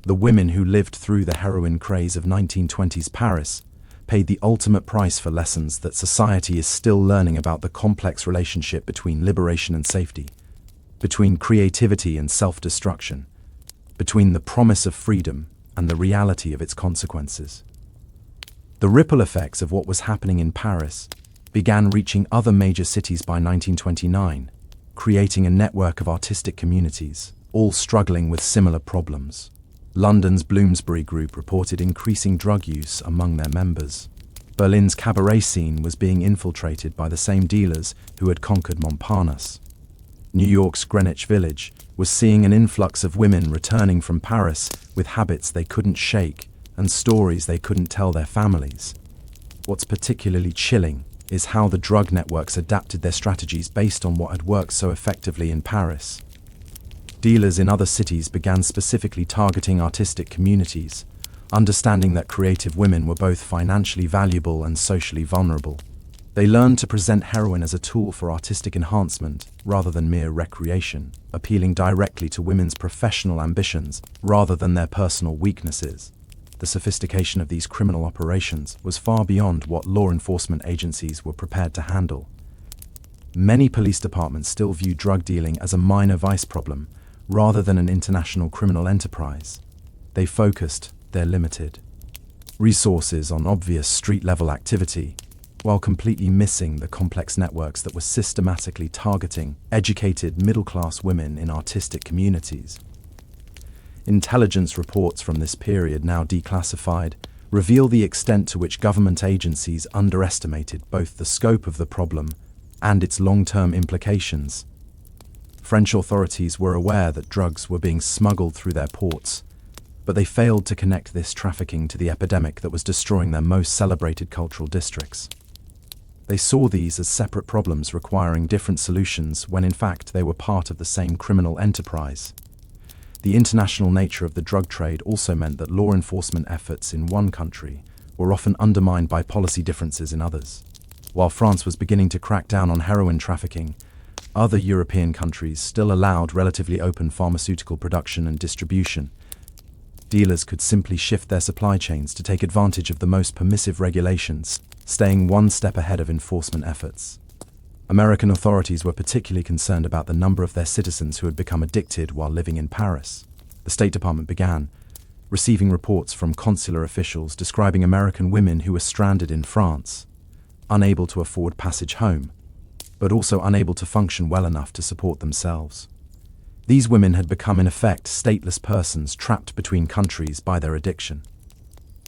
The women who lived through the heroin craze of 1920s Paris paid the ultimate price for lessons that society is still learning about the complex relationship between liberation and safety, between creativity and self-destruction, between the promise of freedom and the reality of its consequences. The ripple effects of what was happening in Paris began reaching other major cities by 1929, creating a network of artistic communities, all struggling with similar problems. London's Bloomsbury Group reported increasing drug use among their members. Berlin's cabaret scene was being infiltrated by the same dealers who had conquered Montparnasse. New York's Greenwich Village was seeing an influx of women returning from Paris with habits they couldn't shake and stories they couldn't tell their families. What's particularly chilling is how the drug networks adapted their strategies based on what had worked so effectively in Paris. Dealers in other cities began specifically targeting artistic communities, understanding that creative women were both financially valuable and socially vulnerable. They learned to present heroin as a tool for artistic enhancement rather than mere recreation, appealing directly to women's professional ambitions rather than their personal weaknesses. The sophistication of these criminal operations was far beyond what law enforcement agencies were prepared to handle. Many police departments still view drug dealing as a minor vice problem rather than an international criminal enterprise. They focused their limited resources on obvious street-level activity, while completely missing the complex networks that were systematically targeting educated middle-class women in artistic communities. Intelligence reports from this period, now declassified, reveal the extent to which government agencies underestimated both the scope of the problem and its long-term implications. French authorities were aware that drugs were being smuggled through their ports, but they failed to connect this trafficking to the epidemic that was destroying their most celebrated cultural districts. They saw these as separate problems requiring different solutions when in fact they were part of the same criminal enterprise. The international nature of the drug trade also meant that law enforcement efforts in one country were often undermined by policy differences in others. While France was beginning to crack down on heroin trafficking, other European countries still allowed relatively open pharmaceutical production and distribution. Dealers could simply shift their supply chains to take advantage of the most permissive regulations, staying one step ahead of enforcement efforts. American authorities were particularly concerned about the number of their citizens who had become addicted while living in Paris. The State Department began receiving reports from consular officials describing American women who were stranded in France, unable to afford passage home, but also unable to function well enough to support themselves. These women had become in effect stateless persons trapped between countries by their addiction.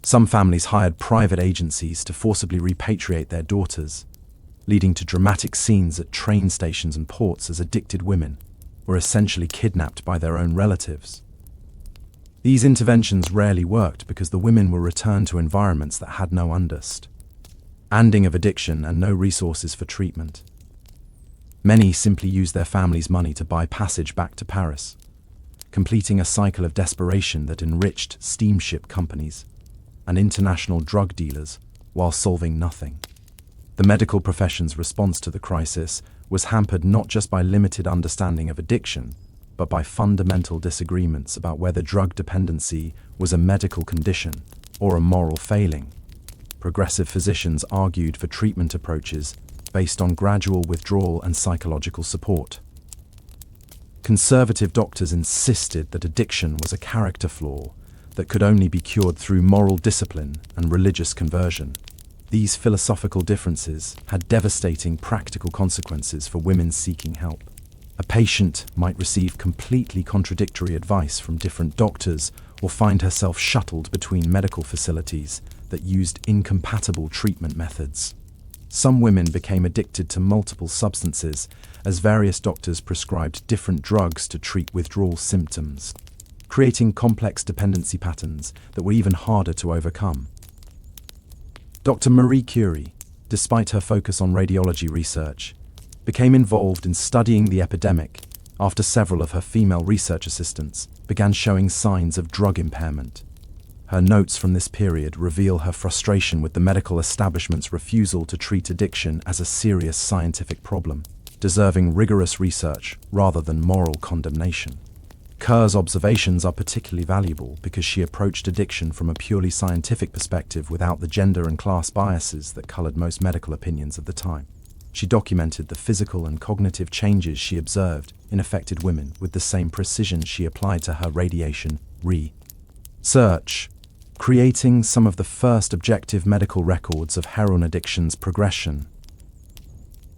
Some families hired private agencies to forcibly repatriate their daughters, leading to dramatic scenes at train stations and ports as addicted women were essentially kidnapped by their own relatives. These interventions rarely worked because the women were returned to environments that had no understanding of addiction and no resources for treatment. Many simply used their family's money to buy passage back to Paris, completing a cycle of desperation that enriched steamship companies and international drug dealers while solving nothing. The medical profession's response to the crisis was hampered not just by limited understanding of addiction, but by fundamental disagreements about whether drug dependency was a medical condition or a moral failing. Progressive physicians argued for treatment approaches based on gradual withdrawal and psychological support. Conservative doctors insisted that addiction was a character flaw that could only be cured through moral discipline and religious conversion. These philosophical differences had devastating practical consequences for women seeking help. A patient might receive completely contradictory advice from different doctors or find herself shuttled between medical facilities that used incompatible treatment methods. Some women became addicted to multiple substances as various doctors prescribed different drugs to treat withdrawal symptoms, creating complex dependency patterns that were even harder to overcome. Dr. Marie Curie, despite her focus on radiology research, became involved in studying the epidemic after several of her female research assistants began showing signs of drug impairment. Her notes from this period reveal her frustration with the medical establishment's refusal to treat addiction as a serious scientific problem, deserving rigorous research rather than moral condemnation. Kerr's observations are particularly valuable because she approached addiction from a purely scientific perspective without the gender and class biases that colored most medical opinions of the time. She documented the physical and cognitive changes she observed in affected women with the same precision she applied to her radiation research, creating some of the first objective medical records of heroin addiction's progression.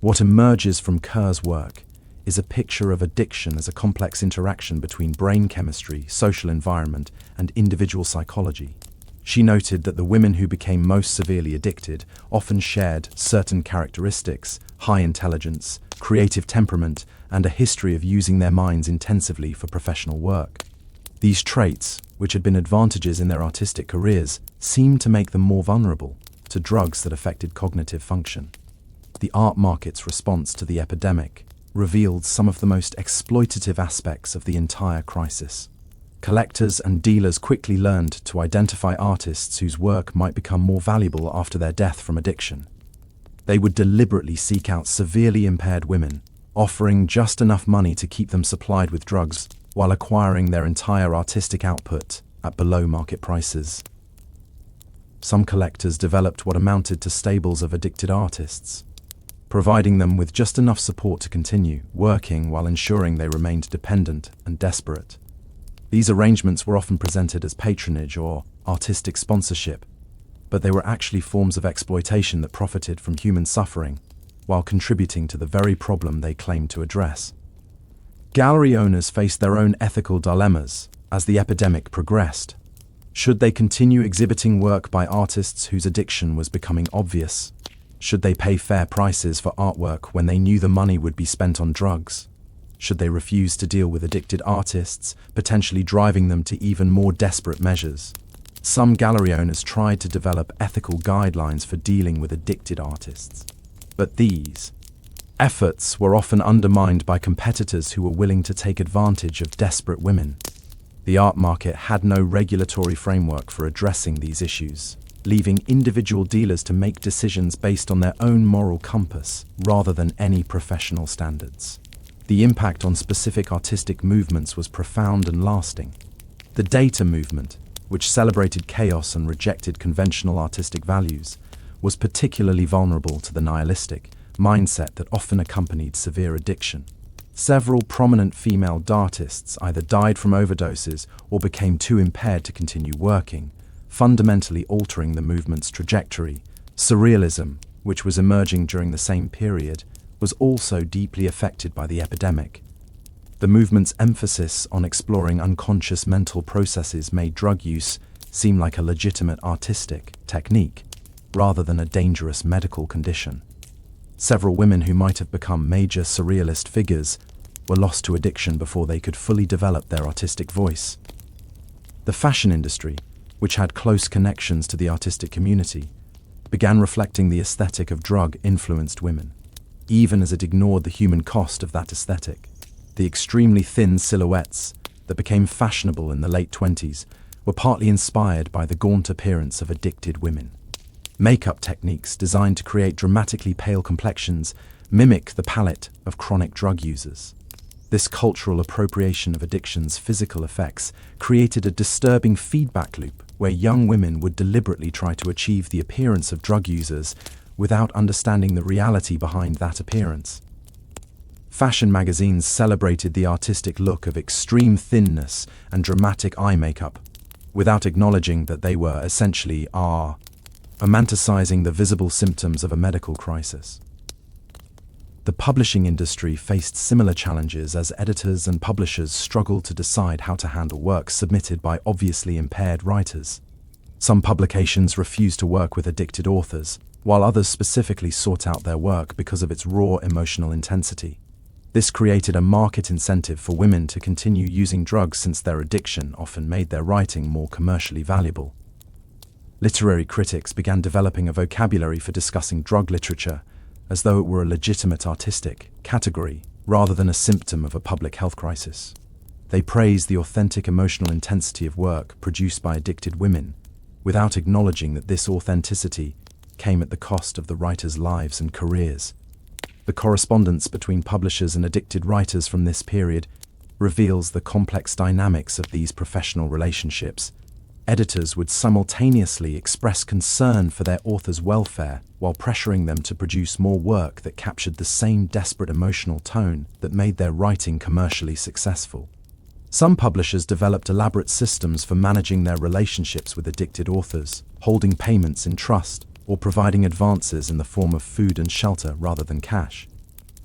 What emerges from Kerr's work is a picture of addiction as a complex interaction between brain chemistry, social environment, and individual psychology. She noted that the women who became most severely addicted often shared certain characteristics: high intelligence, creative temperament, and a history of using their minds intensively for professional work. These traits, which had been advantages in their artistic careers, seemed to make them more vulnerable to drugs that affected cognitive function. The art market's response to the epidemic revealed some of the most exploitative aspects of the entire crisis. Collectors and dealers quickly learned to identify artists whose work might become more valuable after their death from addiction. They would deliberately seek out severely impaired women, offering just enough money to keep them supplied with drugs while acquiring their entire artistic output at below market prices. Some collectors developed what amounted to stables of addicted artists, providing them with just enough support to continue working while ensuring they remained dependent and desperate. These arrangements were often presented as patronage or artistic sponsorship, but they were actually forms of exploitation that profited from human suffering while contributing to the very problem they claimed to address. Gallery owners faced their own ethical dilemmas as the epidemic progressed. Should they continue exhibiting work by artists whose addiction was becoming obvious? Should they pay fair prices for artwork when they knew the money would be spent on drugs? Should they refuse to deal with addicted artists, potentially driving them to even more desperate measures? Some gallery owners tried to develop ethical guidelines for dealing with addicted artists. But these efforts were often undermined by competitors who were willing to take advantage of desperate women. The art market had no regulatory framework for addressing these issues, leaving individual dealers to make decisions based on their own moral compass rather than any professional standards. The impact on specific artistic movements was profound and lasting. The data movement, which celebrated chaos and rejected conventional artistic values, was particularly vulnerable to the nihilistic mindset that often accompanied severe addiction. Several prominent female artists either died from overdoses or became too impaired to continue working, fundamentally altering the movement's trajectory. Surrealism, which was emerging during the same period, was also deeply affected by the epidemic. The movement's emphasis on exploring unconscious mental processes made drug use seem like a legitimate artistic technique, rather than a dangerous medical condition. Several women who might have become major surrealist figures were lost to addiction before they could fully develop their artistic voice. The fashion industry, which had close connections to the artistic community, began reflecting the aesthetic of drug-influenced women, even as it ignored the human cost of that aesthetic. The extremely thin silhouettes that became fashionable in the late 20s were partly inspired by the gaunt appearance of addicted women. Makeup techniques designed to create dramatically pale complexions mimic the palette of chronic drug users. This cultural appropriation of addiction's physical effects created a disturbing feedback loop where young women would deliberately try to achieve the appearance of drug users without understanding the reality behind that appearance. Fashion magazines celebrated the artistic look of extreme thinness and dramatic eye makeup, without acknowledging that they were essentially romanticizing the visible symptoms of a medical crisis. The publishing industry faced similar challenges as editors and publishers struggled to decide how to handle work submitted by obviously impaired writers. Some publications refused to work with addicted authors, while others specifically sought out their work because of its raw emotional intensity. This created a market incentive for women to continue using drugs since their addiction often made their writing more commercially valuable. Literary critics began developing a vocabulary for discussing drug literature as though it were a legitimate artistic category rather than a symptom of a public health crisis. They praised the authentic emotional intensity of work produced by addicted women, without acknowledging that this authenticity came at the cost of the writers' lives and careers. The correspondence between publishers and addicted writers from this period reveals the complex dynamics of these professional relationships. Editors would simultaneously express concern for their authors' welfare while pressuring them to produce more work that captured the same desperate emotional tone that made their writing commercially successful. Some publishers developed elaborate systems for managing their relationships with addicted authors, holding payments in trust, or providing advances in the form of food and shelter rather than cash.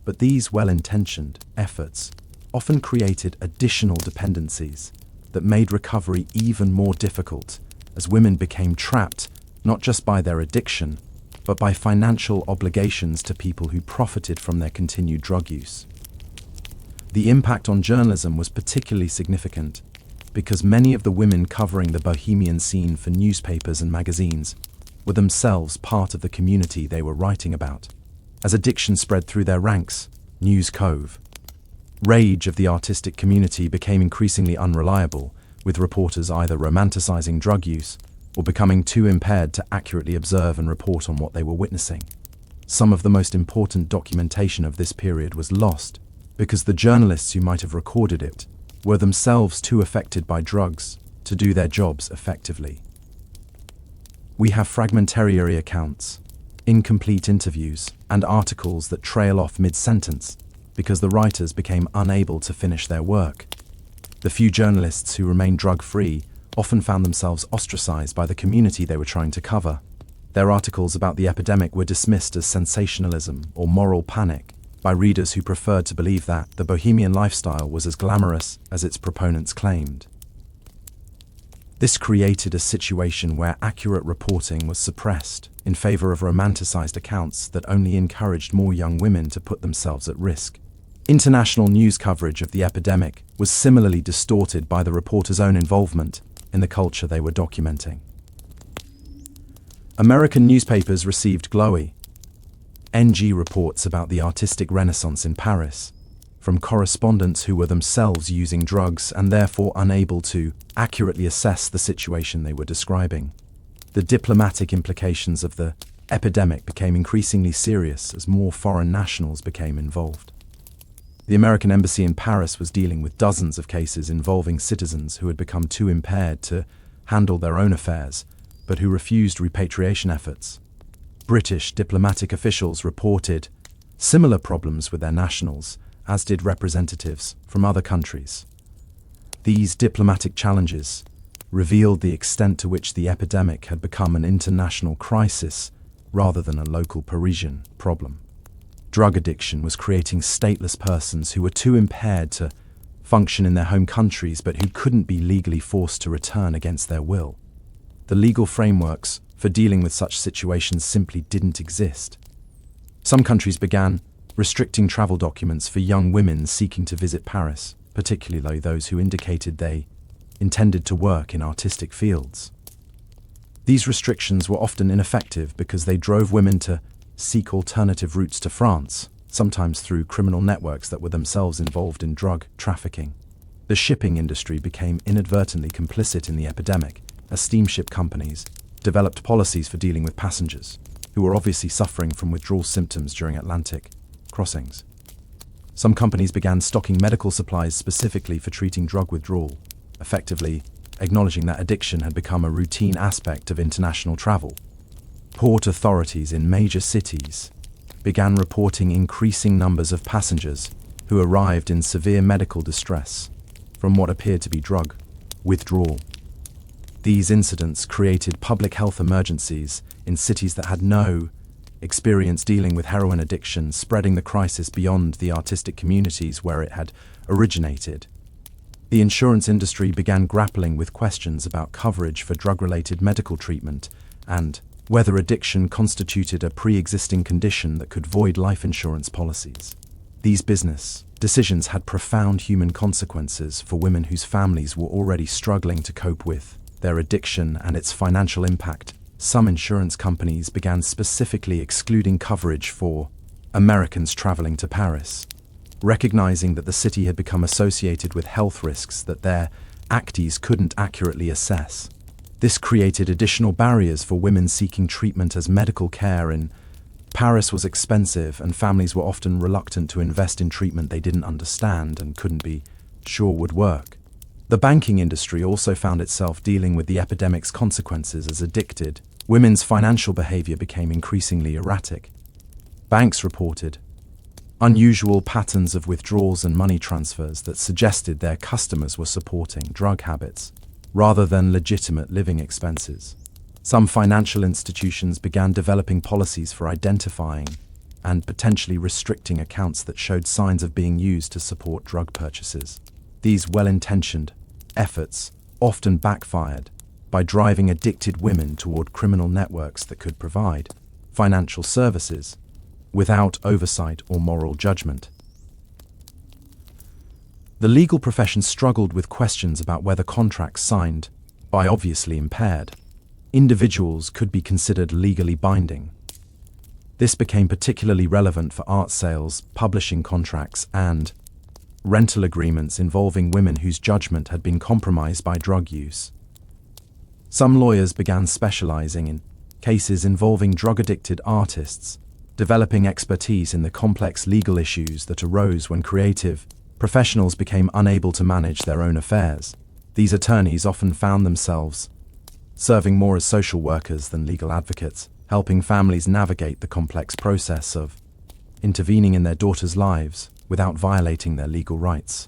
But these well-intentioned efforts often created additional dependencies that made recovery even more difficult, as women became trapped not just by their addiction, but by financial obligations to people who profited from their continued drug use. The impact on journalism was particularly significant because many of the women covering the Bohemian scene for newspapers and magazines were themselves part of the community they were writing about. As addiction spread through their ranks, rage of the artistic community became increasingly unreliable, with reporters either romanticizing drug use or becoming too impaired to accurately observe and report on what they were witnessing. Some of the most important documentation of this period was lost because the journalists who might have recorded it were themselves too affected by drugs to do their jobs effectively. We have fragmentary accounts, incomplete interviews, and articles that trail off mid-sentence because the writers became unable to finish their work. The few journalists who remained drug-free often found themselves ostracized by the community they were trying to cover. Their articles about the epidemic were dismissed as sensationalism or moral panic by readers who preferred to believe that the Bohemian lifestyle was as glamorous as its proponents claimed. This created a situation where accurate reporting was suppressed in favor of romanticized accounts that only encouraged more young women to put themselves at risk. International news coverage of the epidemic was similarly distorted by the reporters' own involvement in the culture they were documenting. American newspapers received glowy NG reports about the artistic renaissance in Paris from correspondents who were themselves using drugs and therefore unable to accurately assess the situation they were describing. The diplomatic implications of the epidemic became increasingly serious as more foreign nationals became involved. The American embassy in Paris was dealing with dozens of cases involving citizens who had become too impaired to handle their own affairs, but who refused repatriation efforts. British diplomatic officials reported similar problems with their nationals, as did representatives from other countries. These diplomatic challenges revealed the extent to which the epidemic had become an international crisis rather than a local Parisian problem. Drug addiction was creating stateless persons who were too impaired to function in their home countries but who couldn't be legally forced to return against their will. The legal frameworks for dealing with such situations simply didn't exist. Some countries began restricting travel documents for young women seeking to visit Paris, particularly those who indicated they intended to work in artistic fields. These restrictions were often ineffective because they drove women to seek alternative routes to France, sometimes through criminal networks that were themselves involved in drug trafficking. The shipping industry became inadvertently complicit in the epidemic, as steamship companies developed policies for dealing with passengers who were obviously suffering from withdrawal symptoms during Atlantic crossings. Some companies began stocking medical supplies specifically for treating drug withdrawal, effectively acknowledging that addiction had become a routine aspect of international travel. Port authorities in major cities began reporting increasing numbers of passengers who arrived in severe medical distress from what appeared to be drug withdrawal. These incidents created public health emergencies in cities that had no experience dealing with heroin addiction, spreading the crisis beyond the artistic communities where it had originated. The insurance industry began grappling with questions about coverage for drug-related medical treatment and whether addiction constituted a pre-existing condition that could void life insurance policies. These business decisions had profound human consequences for women whose families were already struggling to cope with their addiction and its financial impact. Some insurance companies began specifically excluding coverage for Americans traveling to Paris, recognizing that the city had become associated with health risks that their acties couldn't accurately assess. This created additional barriers for women seeking treatment as medical care in Paris was expensive and families were often reluctant to invest in treatment they didn't understand and couldn't be sure would work. The banking industry also found itself dealing with the epidemic's consequences as addicted women's financial behavior became increasingly erratic. Banks reported unusual patterns of withdrawals and money transfers that suggested their customers were supporting drug habits rather than legitimate living expenses. Some financial institutions began developing policies for identifying and potentially restricting accounts that showed signs of being used to support drug purchases. These well-intentioned efforts often backfired by driving addicted women toward criminal networks that could provide financial services without oversight or moral judgment. The legal profession struggled with questions about whether contracts signed by obviously impaired individuals could be considered legally binding. This became particularly relevant for art sales, publishing contracts, and rental agreements involving women whose judgment had been compromised by drug use. Some lawyers began specializing in cases involving drug-addicted artists, developing expertise in the complex legal issues that arose when creative professionals became unable to manage their own affairs. These attorneys often found themselves serving more as social workers than legal advocates, helping families navigate the complex process of intervening in their daughters' lives without violating their legal rights.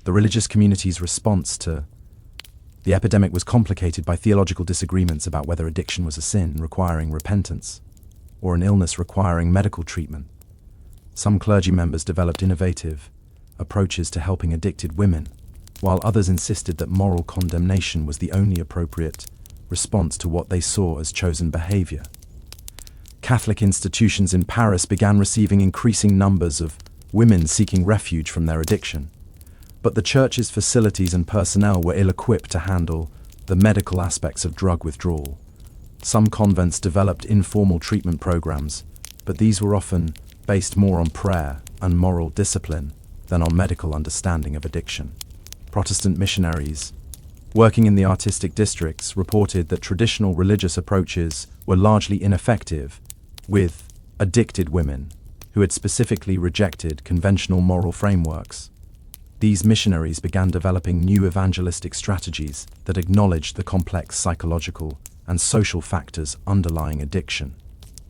The religious community's response to the epidemic was complicated by theological disagreements about whether addiction was a sin requiring repentance or an illness requiring medical treatment. Some clergy members developed innovative approaches to helping addicted women, while others insisted that moral condemnation was the only appropriate response to what they saw as chosen behavior. Catholic institutions in Paris began receiving increasing numbers of women seeking refuge from their addiction, but the church's facilities and personnel were ill-equipped to handle the medical aspects of drug withdrawal. Some convents developed informal treatment programs, but these were often based more on prayer and moral discipline than on medical understanding of addiction. Protestant missionaries working in the artistic districts reported that traditional religious approaches were largely ineffective with addicted women who had specifically rejected conventional moral frameworks. These missionaries began developing new evangelistic strategies that acknowledged the complex psychological and social factors underlying addiction.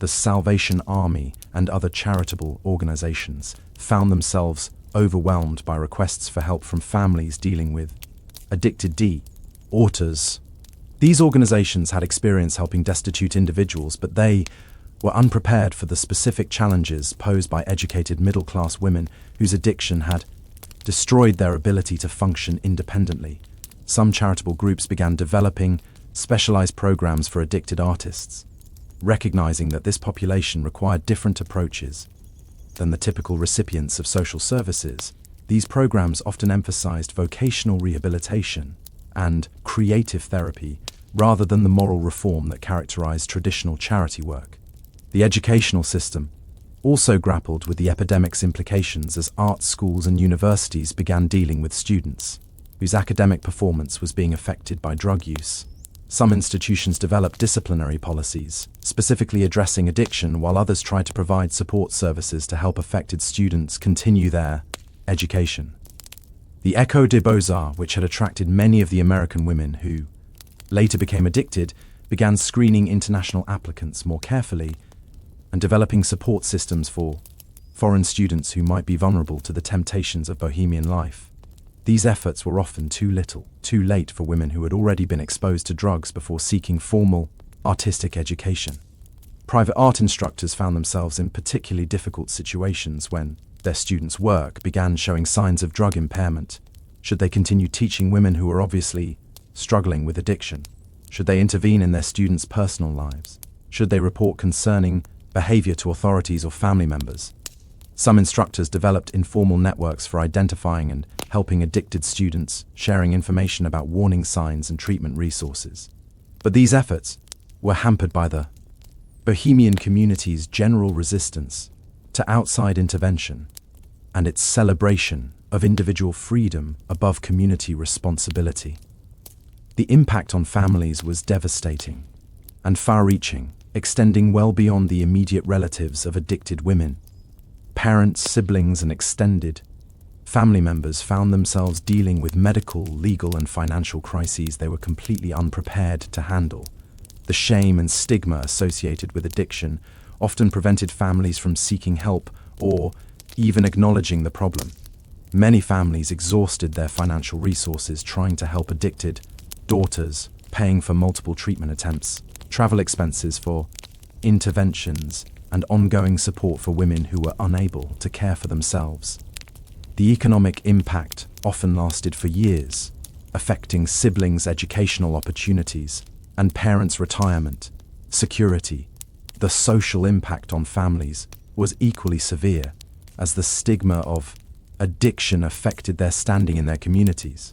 The Salvation Army and other charitable organizations found themselves overwhelmed by requests for help from families dealing with addicted daughters. These organizations had experience helping destitute individuals, but they were unprepared for the specific challenges posed by educated middle-class women whose addiction had destroyed their ability to function independently. Some charitable groups began developing specialized programs for addicted artists, recognizing that this population required different approaches than the typical recipients of social services. These programs often emphasized vocational rehabilitation and creative therapy rather than the moral reform that characterized traditional charity work. The educational system also grappled with the epidemic's implications as art schools and universities began dealing with students whose academic performance was being affected by drug use. Some institutions developed disciplinary policies, specifically addressing addiction, while others tried to provide support services to help affected students continue their education. The École des Beaux-Arts, which had attracted many of the American women who later became addicted, began screening international applicants more carefully and developing support systems for foreign students who might be vulnerable to the temptations of Bohemian life. These efforts were often too little, too late for women who had already been exposed to drugs before seeking formal artistic education. Private art instructors found themselves in particularly difficult situations when their students' work began showing signs of drug impairment. Should they continue teaching women who were obviously struggling with addiction? Should they intervene in their students' personal lives? Should they report concerning behavior to authorities or family members? Some instructors developed informal networks for identifying and helping addicted students, sharing information about warning signs and treatment resources. But these efforts were hampered by the Bohemian community's general resistance to outside intervention and its celebration of individual freedom above community responsibility. The impact on families was devastating and far-reaching, extending well beyond the immediate relatives of addicted women. Parents, siblings, and extended family members found themselves dealing with medical, legal, and financial crises they were completely unprepared to handle. The shame and stigma associated with addiction often prevented families from seeking help or even acknowledging the problem. Many families exhausted their financial resources trying to help addicted daughters, paying for multiple treatment attempts, travel expenses for interventions, and ongoing support for women who were unable to care for themselves. The economic impact often lasted for years, affecting siblings' educational opportunities and parents' retirement, security. The social impact on families was equally severe, as the stigma of addiction affected their standing in their communities.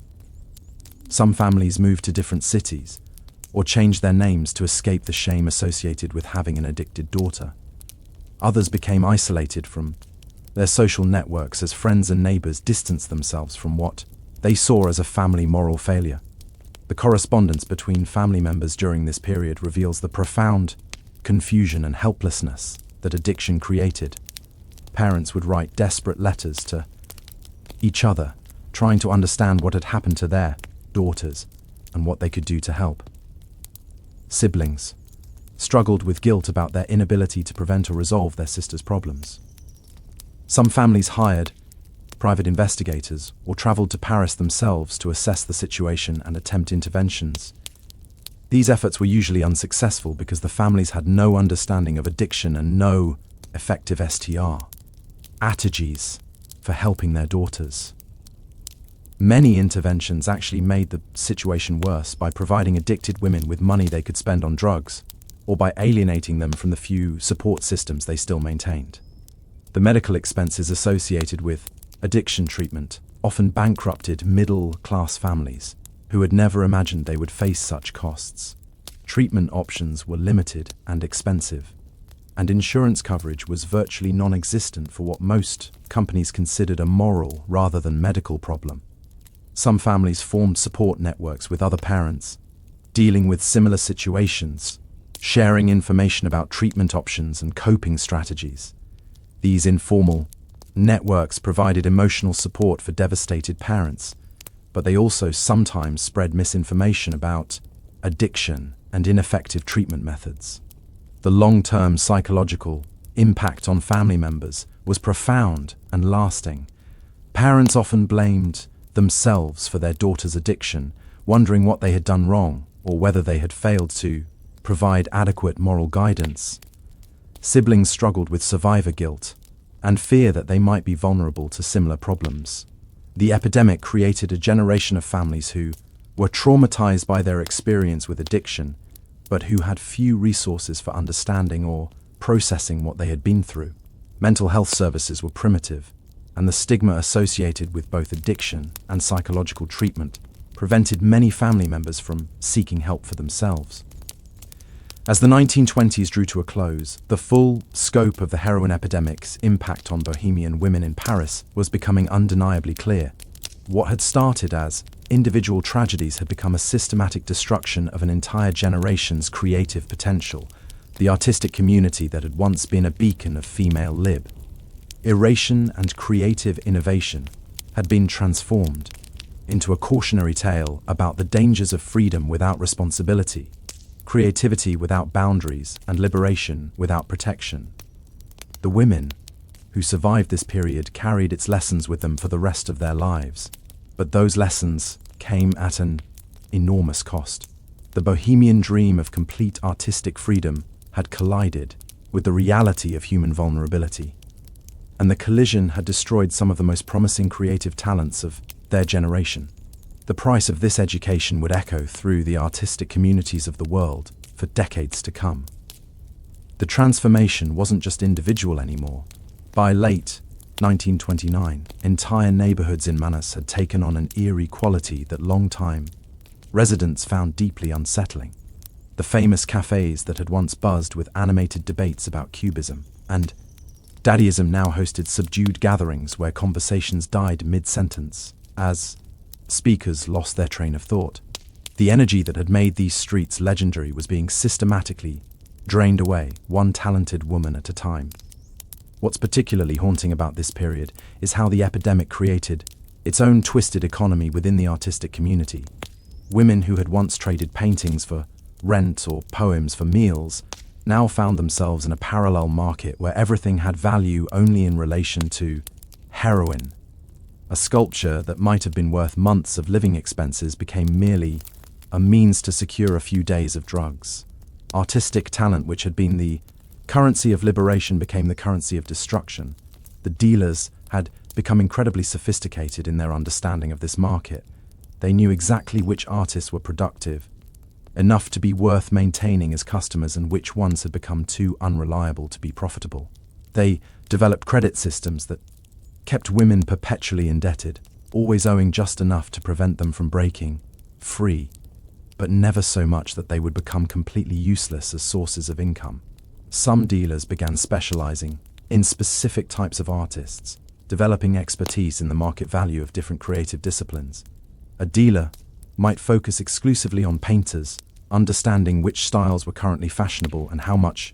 Some families moved to different cities or changed their names to escape the shame associated with having an addicted daughter. Others became isolated from their social networks as friends and neighbors distanced themselves from what they saw as a family moral failure. The correspondence between family members during this period reveals the profound confusion and helplessness that addiction created. Parents would write desperate letters to each other, trying to understand what had happened to their daughters and what they could do to help. Siblings struggled with guilt about their inability to prevent or resolve their sister's problems. Some families hired private investigators or traveled to Paris themselves to assess the situation and attempt interventions. These efforts were usually unsuccessful because the families had no understanding of addiction and no effective STR strategies for helping their daughters. Many interventions actually made the situation worse by providing addicted women with money they could spend on drugs, or by alienating them from the few support systems they still maintained. The medical expenses associated with addiction treatment often bankrupted middle-class families who had never imagined they would face such costs. Treatment options were limited and expensive, and insurance coverage was virtually non-existent for what most companies considered a moral rather than medical problem. Some families formed support networks with other parents, dealing with similar situations, sharing information about treatment options and coping strategies. These informal networks provided emotional support for devastated parents, but they also sometimes spread misinformation about addiction and ineffective treatment methods. The long-term psychological impact on family members was profound and lasting. Parents often blamed themselves for their daughter's addiction, wondering what they had done wrong or whether they had failed to provide adequate moral guidance. Siblings struggled with survivor guilt and fear that they might be vulnerable to similar problems. The epidemic created a generation of families who were traumatized by their experience with addiction, but who had few resources for understanding or processing what they had been through. Mental health services were primitive, and the stigma associated with both addiction and psychological treatment prevented many family members from seeking help for themselves. As the 1920s drew to a close, the full scope of the heroin epidemic's impact on Bohemian women in Paris was becoming undeniably clear. What had started as individual tragedies had become a systematic destruction of an entire generation's creative potential, the artistic community that had once been a beacon of female lib. Erasure and creative innovation had been transformed into a cautionary tale about the dangers of freedom without responsibility, creativity without boundaries, and liberation without protection. The women who survived this period carried its lessons with them for the rest of their lives. But those lessons came at an enormous cost. The Bohemian dream of complete artistic freedom had collided with the reality of human vulnerability, and the collision had destroyed some of the most promising creative talents of their generation. The price of this education would echo through the artistic communities of the world for decades to come. The transformation wasn't just individual anymore. By late 1929, entire neighborhoods in Manus had taken on an eerie quality that long-time residents found deeply unsettling. The famous cafes that had once buzzed with animated debates about cubism and daddyism now hosted subdued gatherings where conversations died mid-sentence as speakers lost their train of thought. The energy that had made these streets legendary was being systematically drained away, one talented woman at a time. What's particularly haunting about this period is how the epidemic created its own twisted economy within the artistic community. Women who had once traded paintings for rent or poems for meals now found themselves in a parallel market where everything had value only in relation to heroin. A sculpture that might have been worth months of living expenses became merely a means to secure a few days of drugs. Artistic talent, which had been the currency of liberation, became the currency of destruction. The dealers had become incredibly sophisticated in their understanding of this market. They knew exactly which artists were productive enough to be worth maintaining as customers and which ones had become too unreliable to be profitable. They developed credit systems that kept women perpetually indebted, always owing just enough to prevent them from breaking free, but never so much that they would become completely useless as sources of income. Some dealers began specializing in specific types of artists, developing expertise in the market value of different creative disciplines. A dealer might focus exclusively on painters, understanding which styles were currently fashionable and how much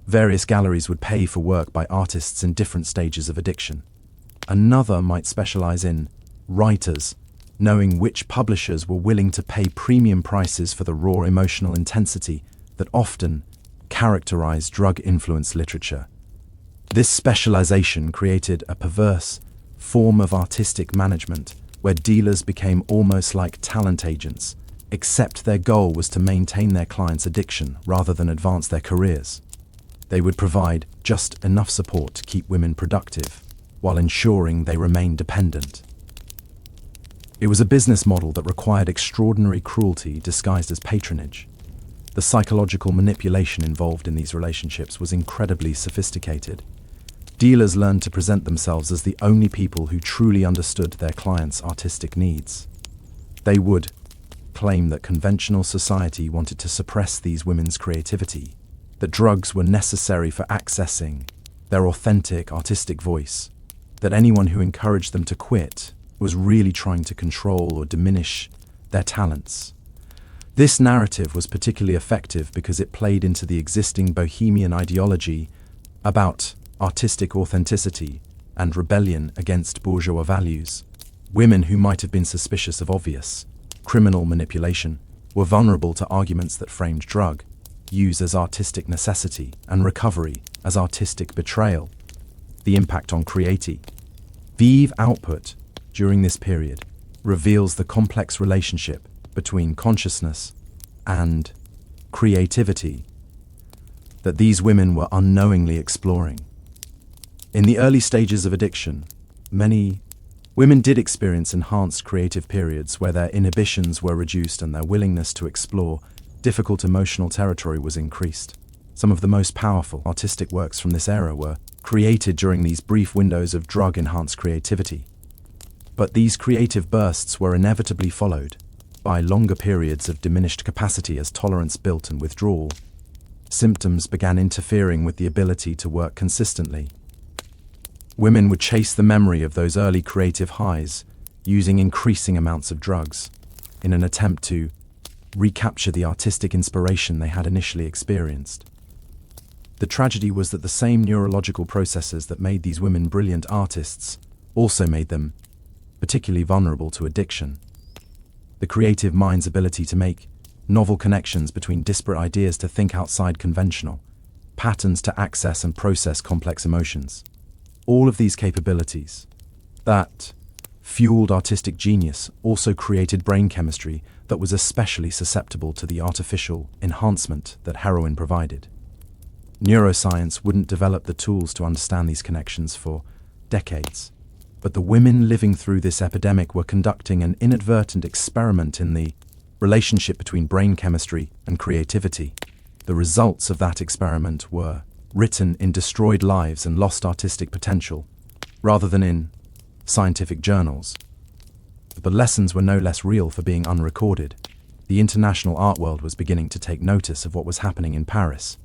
various galleries would pay for work by artists in different stages of addiction. Another might specialize in writers, knowing which publishers were willing to pay premium prices for the raw emotional intensity that often characterized drug-influenced literature. This specialization created a perverse form of artistic management where dealers became almost like talent agents, except their goal was to maintain their clients' addiction rather than advance their careers. They would provide just enough support to keep women productive, while ensuring they remain dependent. It was a business model that required extraordinary cruelty disguised as patronage. The psychological manipulation involved in these relationships was incredibly sophisticated. Dealers learned to present themselves as the only people who truly understood their clients' artistic needs. They would claim that conventional society wanted to suppress these women's creativity, that drugs were necessary for accessing their authentic artistic voice, that anyone who encouraged them to quit was really trying to control or diminish their talents. This narrative was particularly effective because it played into the existing Bohemian ideology about artistic authenticity and rebellion against bourgeois values. Women who might have been suspicious of obvious criminal manipulation were vulnerable to arguments that framed drug use as artistic necessity and recovery as artistic betrayal. The impact on creative output during this period reveals the complex relationship between consciousness and creativity that these women were unknowingly exploring. In the early stages of addiction, many women did experience enhanced creative periods where their inhibitions were reduced and their willingness to explore difficult emotional territory was increased. Some of the most powerful artistic works from this era were created during these brief windows of drug-enhanced creativity. But these creative bursts were inevitably followed by longer periods of diminished capacity as tolerance built and withdrawal. Symptoms began interfering with the ability to work consistently. Women would chase the memory of those early creative highs using increasing amounts of drugs in an attempt to recapture the artistic inspiration they had initially experienced. The tragedy was that the same neurological processes that made these women brilliant artists also made them particularly vulnerable to addiction. The creative mind's ability to make novel connections between disparate ideas, to think outside conventional patterns, to access and process complex emotions. All of these capabilities that fueled artistic genius also created brain chemistry that was especially susceptible to the artificial enhancement that heroin provided. Neuroscience wouldn't develop the tools to understand these connections for decades, but the women living through this epidemic were conducting an inadvertent experiment in the relationship between brain chemistry and creativity. The results of that experiment were written in destroyed lives and lost artistic potential, rather than in scientific journals. The lessons were no less real for being unrecorded. The international art world was beginning to take notice of what was happening in Paris,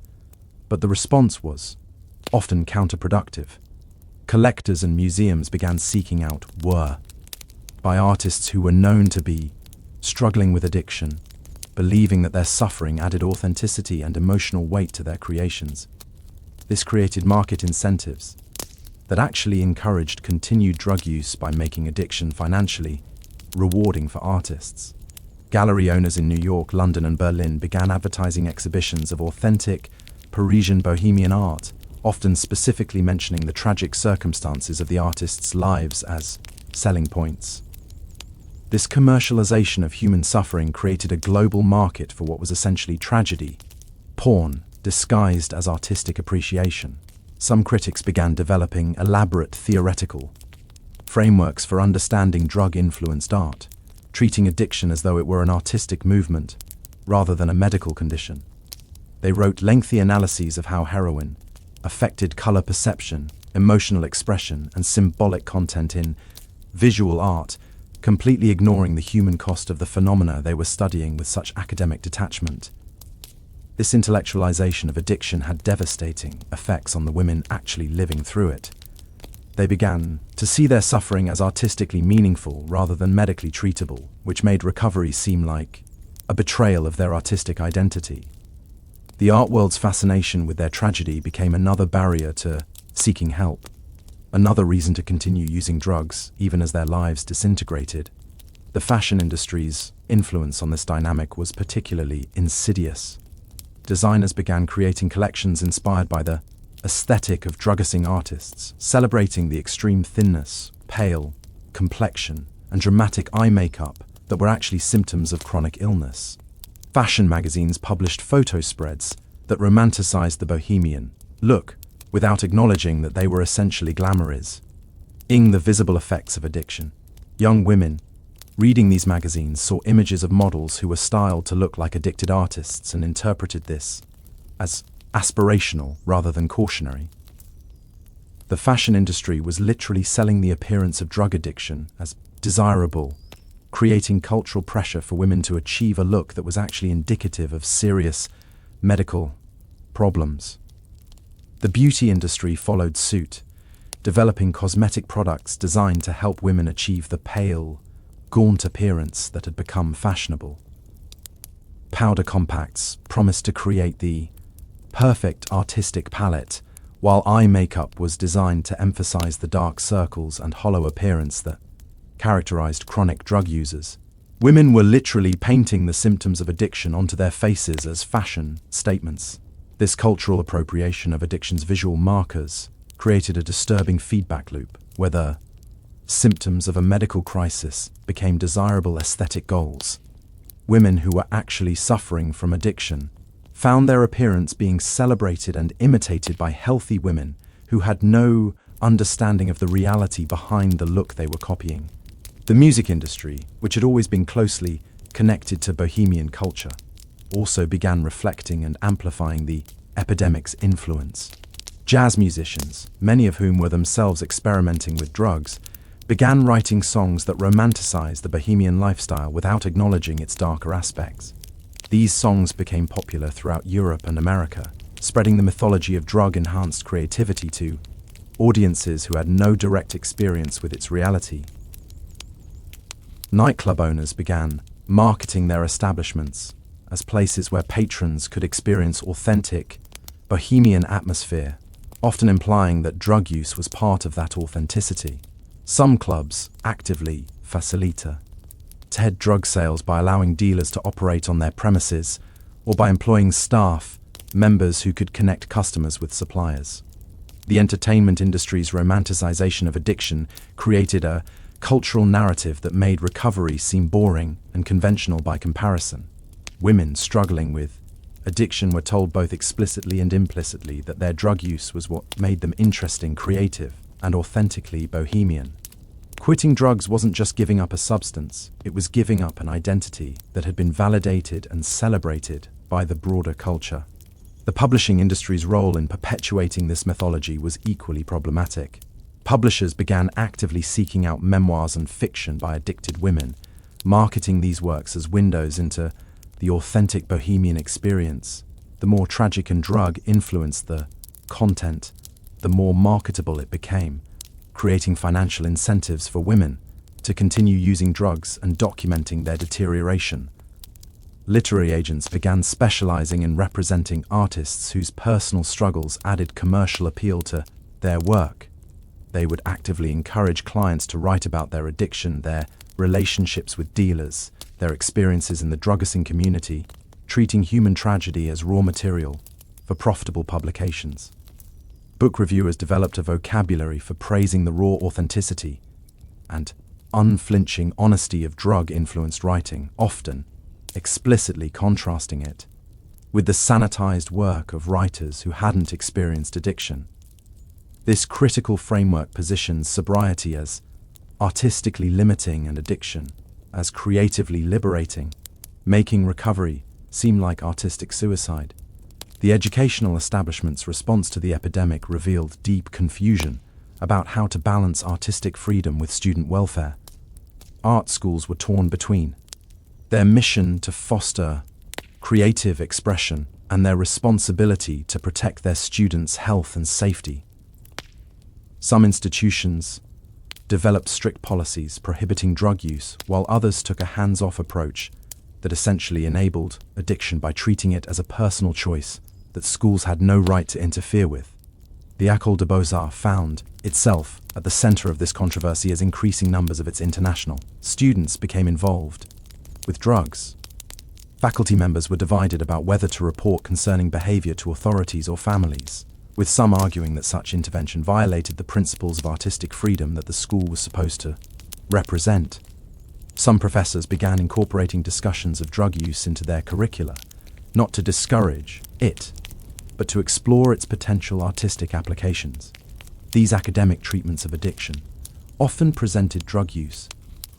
but the response was often counterproductive. Collectors and museums began seeking out work by artists who were known to be struggling with addiction, believing that their suffering added authenticity and emotional weight to their creations. This created market incentives that actually encouraged continued drug use by making addiction financially rewarding for artists. Gallery owners in New York, London, and Berlin began advertising exhibitions of authentic Parisian Bohemian art, often specifically mentioning the tragic circumstances of the artists' lives as selling points. This commercialization of human suffering created a global market for what was essentially tragedy, porn, disguised as artistic appreciation. Some critics began developing elaborate theoretical frameworks for understanding drug-influenced art, treating addiction as though it were an artistic movement rather than a medical condition. They wrote lengthy analyses of how heroin affected color perception, emotional expression, and symbolic content in visual art, completely ignoring the human cost of the phenomena they were studying with such academic detachment. This intellectualization of addiction had devastating effects on the women actually living through it. They began to see their suffering as artistically meaningful rather than medically treatable, which made recovery seem like a betrayal of their artistic identity. The art world's fascination with their tragedy became another barrier to seeking help, another reason to continue using drugs even as their lives disintegrated. The fashion industry's influence on this dynamic was particularly insidious. Designers began creating collections inspired by the aesthetic of drugging artists, celebrating the extreme thinness, pale complexion, and dramatic eye makeup that were actually symptoms of chronic illness. Fashion magazines published photo spreads that romanticized the bohemian look without acknowledging that they were essentially glamorizing the visible effects of addiction. Young women Reading these magazines saw images of models who were styled to look like addicted artists and interpreted this as aspirational rather than cautionary. The fashion industry was literally selling the appearance of drug addiction as desirable, creating cultural pressure for women to achieve a look that was actually indicative of serious medical problems. The beauty industry followed suit, developing cosmetic products designed to help women achieve the pale, gaunt appearance that had become fashionable. Powder compacts promised to create the perfect artistic palette, while eye makeup was designed to emphasize the dark circles and hollow appearance that characterized chronic drug users. Women were literally painting the symptoms of addiction onto their faces as fashion statements. This cultural appropriation of addiction's visual markers created a disturbing feedback loop, where the symptoms of a medical crisis became desirable aesthetic goals. Women who were actually suffering from addiction found their appearance being celebrated and imitated by healthy women who had no understanding of the reality behind the look they were copying. The music industry, which had always been closely connected to Bohemian culture, also began reflecting and amplifying the epidemic's influence. Jazz musicians, many of whom were themselves experimenting with drugs, began writing songs that romanticized the Bohemian lifestyle without acknowledging its darker aspects. These songs became popular throughout Europe and America, spreading the mythology of drug-enhanced creativity to audiences who had no direct experience with its reality. Nightclub owners began marketing their establishments as places where patrons could experience authentic, Bohemian atmosphere, often implying that drug use was part of that authenticity. Some clubs actively facilitated drug sales by allowing dealers to operate on their premises or by employing staff members who could connect customers with suppliers. The entertainment industry's romanticization of addiction created a cultural narrative that made recovery seem boring and conventional by comparison. Women struggling with addiction were told both explicitly and implicitly that their drug use was what made them interesting, creative, and authentically Bohemian. Quitting drugs wasn't just giving up a substance, it was giving up an identity that had been validated and celebrated by the broader culture. The publishing industry's role in perpetuating this mythology was equally problematic. Publishers began actively seeking out memoirs and fiction by addicted women, marketing these works as windows into the authentic Bohemian experience. The more tragic and drug influenced the content, the more marketable it became, creating financial incentives for women to continue using drugs and documenting their deterioration. Literary agents began specializing in representing artists whose personal struggles added commercial appeal to their work. They would actively encourage clients to write about their addiction, their relationships with dealers, their experiences in the drugging community, treating human tragedy as raw material for profitable publications. Book reviewers developed a vocabulary for praising the raw authenticity and unflinching honesty of drug-influenced writing, often explicitly contrasting it with the sanitized work of writers who hadn't experienced addiction. This critical framework positions sobriety as artistically limiting and addiction as creatively liberating, making recovery seem like artistic suicide. The educational establishment's response to the epidemic revealed deep confusion about how to balance artistic freedom with student welfare. Art schools were torn between their mission to foster creative expression and their responsibility to protect their students' health and safety. Some institutions developed strict policies prohibiting drug use, while others took a hands-off approach that essentially enabled addiction by treating it as a personal choice that schools had no right to interfere with. The École des Beaux-Arts found itself at the center of this controversy as increasing numbers of its international students became involved with drugs. Faculty members were divided about whether to report concerning behavior to authorities or families, with some arguing that such intervention violated the principles of artistic freedom that the school was supposed to represent. Some professors began incorporating discussions of drug use into their curricula, not to discourage it, but to explore its potential artistic applications. These academic treatments of addiction often presented drug use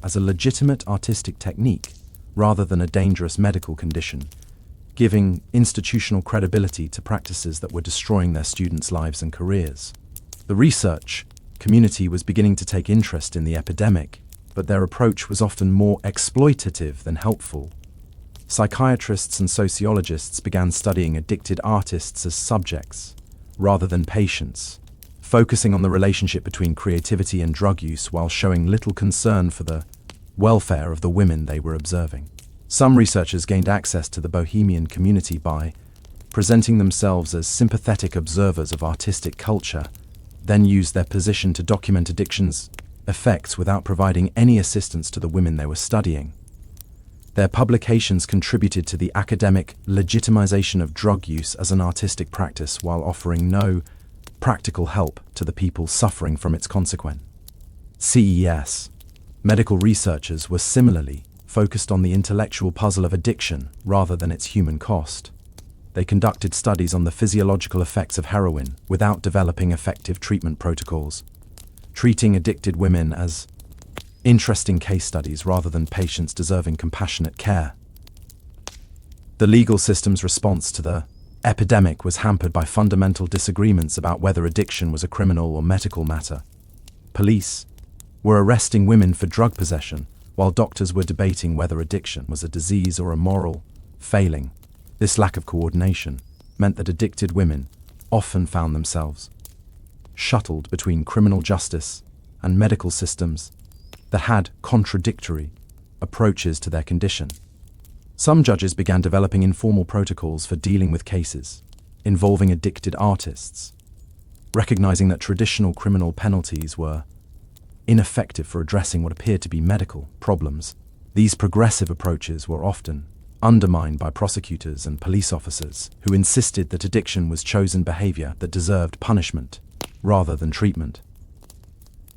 as a legitimate artistic technique rather than a dangerous medical condition, giving institutional credibility to practices that were destroying their students' lives and careers. The research community was beginning to take interest in the epidemic, but their approach was often more exploitative than helpful. Psychiatrists and sociologists began studying addicted artists as subjects, rather than patients, focusing on the relationship between creativity and drug use while showing little concern for the welfare of the women they were observing. Some researchers gained access to the Bohemian community by presenting themselves as sympathetic observers of artistic culture, then used their position to document addiction's effects without providing any assistance to the women they were studying. Their publications contributed to the academic legitimization of drug use as an artistic practice while offering no practical help to the people suffering from its consequence. CES. Medical researchers were similarly focused on the intellectual puzzle of addiction rather than its human cost. They conducted studies on the physiological effects of heroin without developing effective treatment protocols, treating addicted women as interesting case studies rather than patients deserving compassionate care. The legal system's response to the epidemic was hampered by fundamental disagreements about whether addiction was a criminal or medical matter. Police were arresting women for drug possession, while doctors were debating whether addiction was a disease or a moral failing. This lack of coordination meant that addicted women often found themselves shuttled between criminal justice and medical systems that had contradictory approaches to their condition. Some judges began developing informal protocols for dealing with cases involving addicted artists, recognizing that traditional criminal penalties were ineffective for addressing what appeared to be medical problems. These progressive approaches were often undermined by prosecutors and police officers who insisted that addiction was chosen behavior that deserved punishment rather than treatment.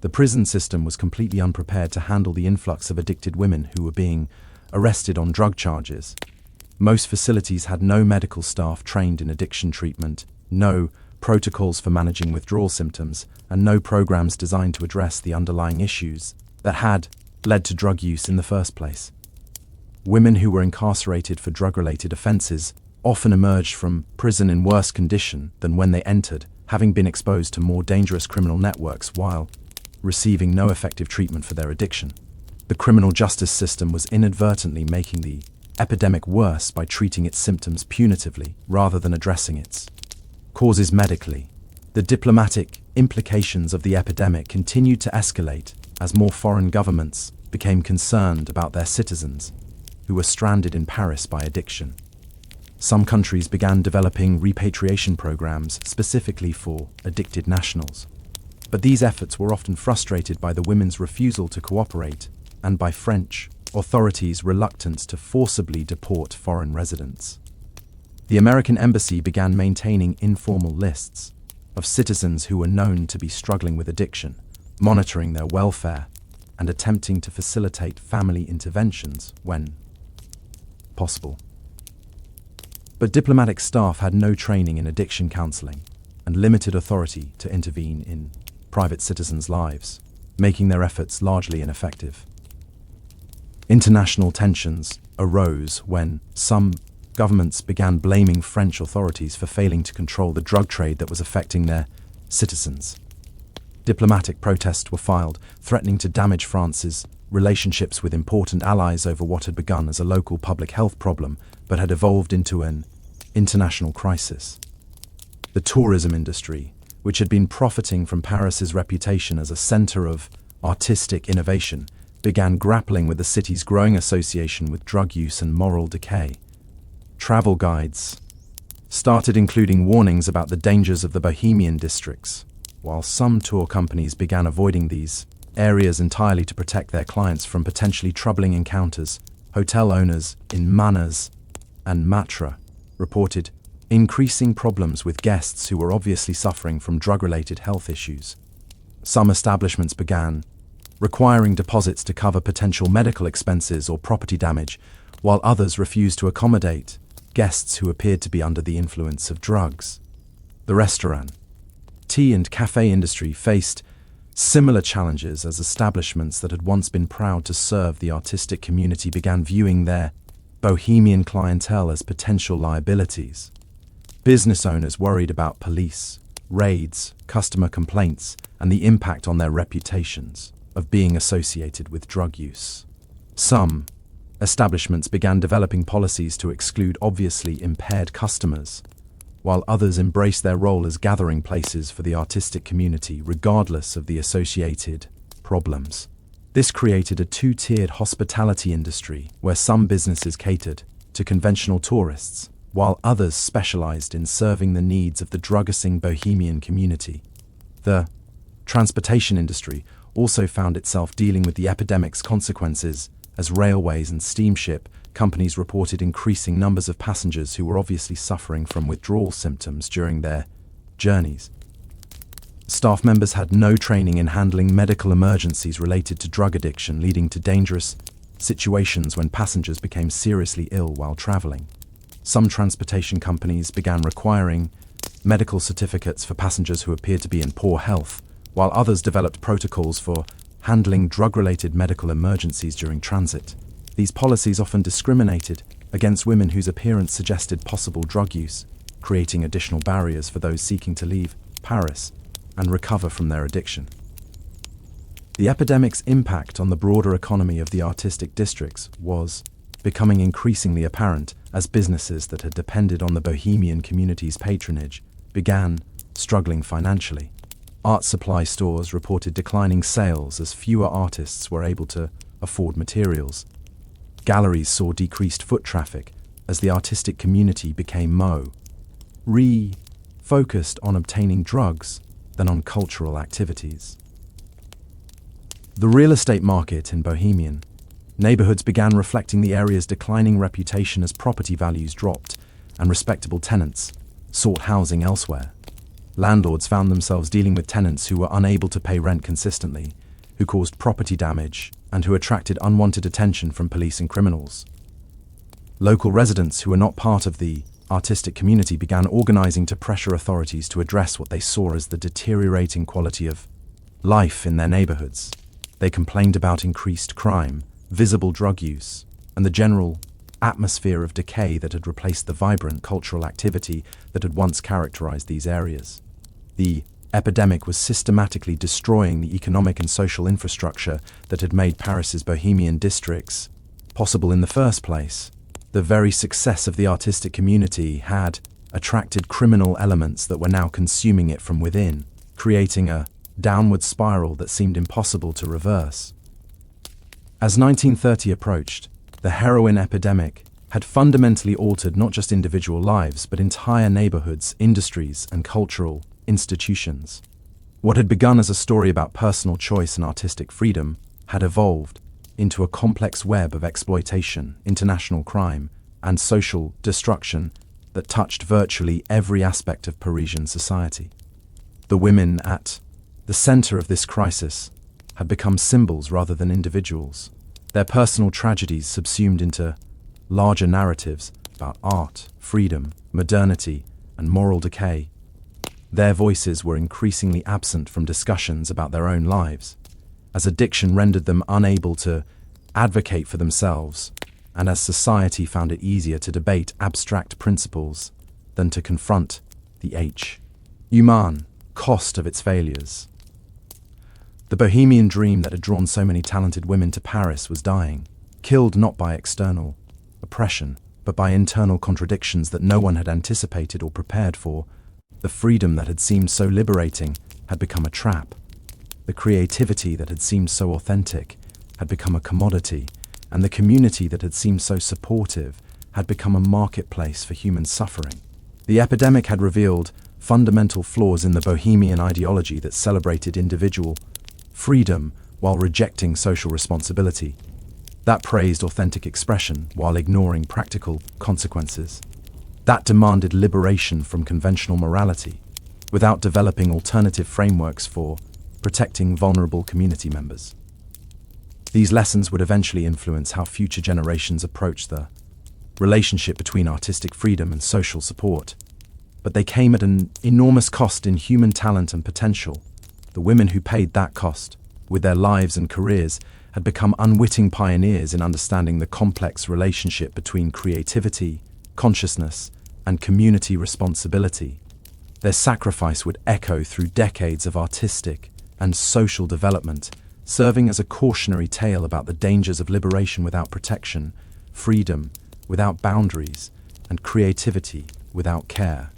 The prison system was completely unprepared to handle the influx of addicted women who were being arrested on drug charges. Most facilities had no medical staff trained in addiction treatment, no protocols for managing withdrawal symptoms, and no programs designed to address the underlying issues that had led to drug use in the first place. Women who were incarcerated for drug-related offenses often emerged from prison in worse condition than when they entered, having been exposed to more dangerous criminal networks while receiving no effective treatment for their addiction. The criminal justice system was inadvertently making the epidemic worse by treating its symptoms punitively rather than addressing its causes medically. The diplomatic implications of the epidemic continued to escalate as more foreign governments became concerned about their citizens who were stranded in Paris by addiction. Some countries began developing repatriation programs specifically for addicted nationals. But these efforts were often frustrated by the women's refusal to cooperate and by French authorities' reluctance to forcibly deport foreign residents. The American embassy began maintaining informal lists of citizens who were known to be struggling with addiction, monitoring their welfare, and attempting to facilitate family interventions when possible. But diplomatic staff had no training in addiction counseling and limited authority to intervene in private citizens' lives, making their efforts largely ineffective. International tensions arose when some governments began blaming French authorities for failing to control the drug trade that was affecting their citizens. Diplomatic protests were filed, threatening to damage France's relationships with important allies over what had begun as a local public health problem but had evolved into an international crisis. The tourism industry, which had been profiting from Paris's reputation as a center of artistic innovation, began grappling with the city's growing association with drug use and moral decay. Travel guides started including warnings about the dangers of the Bohemian districts, while some tour companies began avoiding these areas entirely to protect their clients from potentially troubling encounters. Hotel owners in Manars and Matra reported increasing problems with guests who were obviously suffering from drug-related health issues. Some establishments began requiring deposits to cover potential medical expenses or property damage, while others refused to accommodate guests who appeared to be under the influence of drugs. The restaurant, tea and cafe industry faced Similar challenges as establishments that had once been proud to serve the artistic community began viewing their Bohemian clientele as potential liabilities. Business owners worried about police, raids, customer complaints, and the impact on their reputations of being associated with drug use. Some establishments began developing policies to exclude obviously impaired customers, while others embraced their role as gathering places for the artistic community regardless of the associated problems. This created a two-tiered hospitality industry where some businesses catered to conventional tourists, while others specialized in serving the needs of the drug-using Bohemian community. The transportation industry also found itself dealing with the epidemic's consequences as railways and steamship companies reported increasing numbers of passengers who were obviously suffering from withdrawal symptoms during their journeys. Staff members had no training in handling medical emergencies related to drug addiction, leading to dangerous situations when passengers became seriously ill while traveling. Some transportation companies began requiring medical certificates for passengers who appeared to be in poor health, while others developed protocols for handling drug-related medical emergencies during transit. These policies often discriminated against women whose appearance suggested possible drug use, creating additional barriers for those seeking to leave Paris and recover from their addiction. The epidemic's impact on the broader economy of the artistic districts was becoming increasingly apparent as businesses that had depended on the Bohemian community's patronage began struggling financially. Art supply stores reported declining sales as fewer artists were able to afford materials. Galleries saw decreased foot traffic as the artistic community became more focused on obtaining drugs than on cultural activities. The real estate market in Bohemian neighborhoods began reflecting the area's declining reputation as property values dropped and respectable tenants sought housing elsewhere. Landlords found themselves dealing with tenants who were unable to pay rent consistently, who caused property damage, and who attracted unwanted attention from police and criminals. Local residents who were not part of the artistic community began organizing to pressure authorities to address what they saw as the deteriorating quality of life in their neighborhoods. They complained about increased crime, visible drug use, and the general atmosphere of decay that had replaced the vibrant cultural activity that had once characterized these areas. The epidemic was systematically destroying the economic and social infrastructure that had made Paris's Bohemian districts possible in the first place. The very success of the artistic community had attracted criminal elements that were now consuming it from within, creating a downward spiral that seemed impossible to reverse. As 1930 approached, the heroin epidemic had fundamentally altered not just individual lives, but entire neighborhoods, industries, and cultural institutions. What had begun as a story about personal choice and artistic freedom had evolved into a complex web of exploitation, international crime, and social destruction that touched virtually every aspect of Parisian society. The women at the center of this crisis had become symbols rather than individuals, their personal tragedies subsumed into larger narratives about art, freedom, modernity, and moral decay. Their voices were increasingly absent from discussions about their own lives, as addiction rendered them unable to advocate for themselves, and as society found it easier to debate abstract principles than to confront the human cost of its failures. The Bohemian dream that had drawn so many talented women to Paris was dying, killed not by external oppression, but by internal contradictions that no one had anticipated or prepared for. The freedom that had seemed so liberating had become a trap. The creativity that had seemed so authentic had become a commodity, and the community that had seemed so supportive had become a marketplace for human suffering. The epidemic had revealed fundamental flaws in the Bohemian ideology that celebrated individual freedom while rejecting social responsibility, that praised authentic expression while ignoring practical consequences, that demanded liberation from conventional morality without developing alternative frameworks for protecting vulnerable community members. These lessons would eventually influence how future generations approach the relationship between artistic freedom and social support, but they came at an enormous cost in human talent and potential. The women who paid that cost, with their lives and careers, had become unwitting pioneers in understanding the complex relationship between creativity, consciousness, and community responsibility. Their sacrifice would echo through decades of artistic and social development, serving as a cautionary tale about the dangers of liberation without protection, freedom without boundaries, and creativity without care.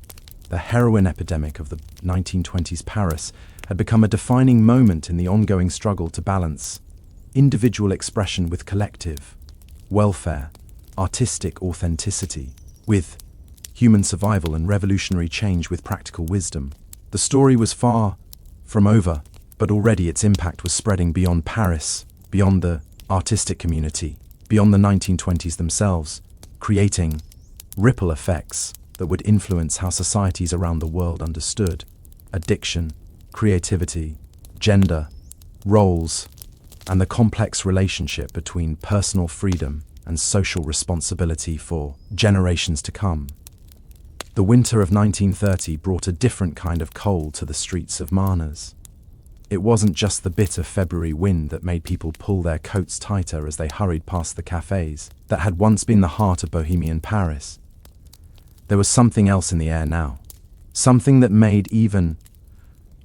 The heroin epidemic of the 1920s Paris had become a defining moment in the ongoing struggle to balance individual expression with collective welfare, artistic authenticity with human survival, and revolutionary change with practical wisdom. The story was far from over, but already its impact was spreading beyond Paris, beyond the artistic community, beyond the 1920s themselves, creating ripple effects that would influence how societies around the world understood addiction, creativity, gender, roles, and the complex relationship between personal freedom and social responsibility for generations to come. The winter of 1930 brought a different kind of cold to the streets of Marnes. It wasn't just the bitter February wind that made people pull their coats tighter as they hurried past the cafes that had once been the heart of Bohemian Paris. There was something else in the air now, something that made even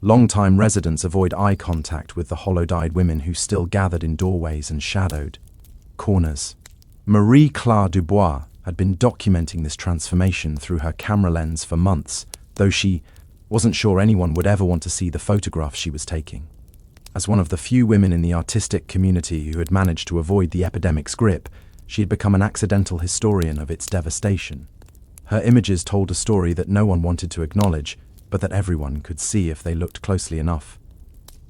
long-time residents avoid eye contact with the hollow-eyed women who still gathered in doorways and shadowed corners. Marie-Claire Dubois had been documenting this transformation through her camera lens for months, though she wasn't sure anyone would ever want to see the photographs she was taking. As one of the few women in the artistic community who had managed to avoid the epidemic's grip, she had become an accidental historian of its devastation. Her images told a story that no one wanted to acknowledge, but that everyone could see if they looked closely enough.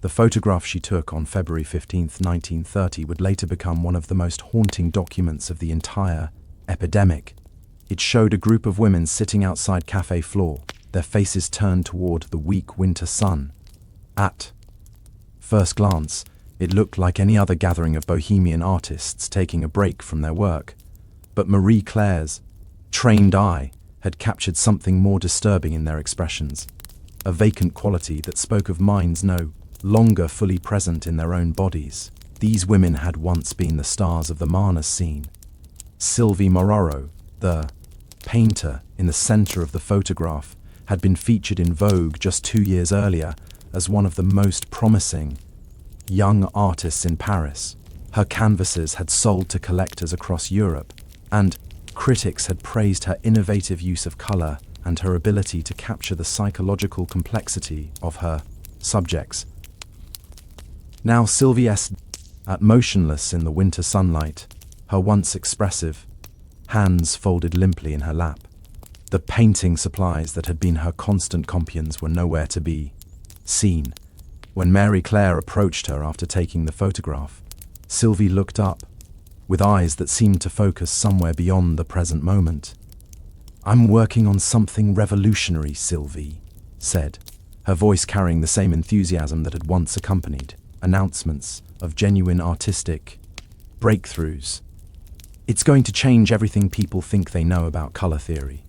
The photograph she took on February 15, 1930 would later become one of the most haunting documents of the entire epidemic. It showed a group of women sitting outside cafe floor, their faces turned toward the weak winter sun. At first glance, it looked like any other gathering of Bohemian artists taking a break from their work. But Marie-Claire's trained eye had captured something more disturbing in their expressions, a vacant quality that spoke of minds no longer fully present in their own bodies. These women had once been the stars of the Marnes scene. Sylvie Mororo, the painter in the center of the photograph, had been featured in Vogue just 2 years earlier as one of the most promising young artists in Paris. Her canvases had sold to collectors across Europe, and critics had praised her innovative use of color and her ability to capture the psychological complexity of her subjects. Now Sylvie sat motionless in the winter sunlight, her once expressive hands folded limply in her lap. The painting supplies that had been her constant companions were nowhere to be seen. When Marie-Claire approached her after taking the photograph, Sylvie looked up, with eyes that seemed to focus somewhere beyond the present moment. "I'm working on something revolutionary," Sylvie said, her voice carrying the same enthusiasm that had once accompanied announcements of genuine artistic breakthroughs. "It's going to change everything people think they know about color theory."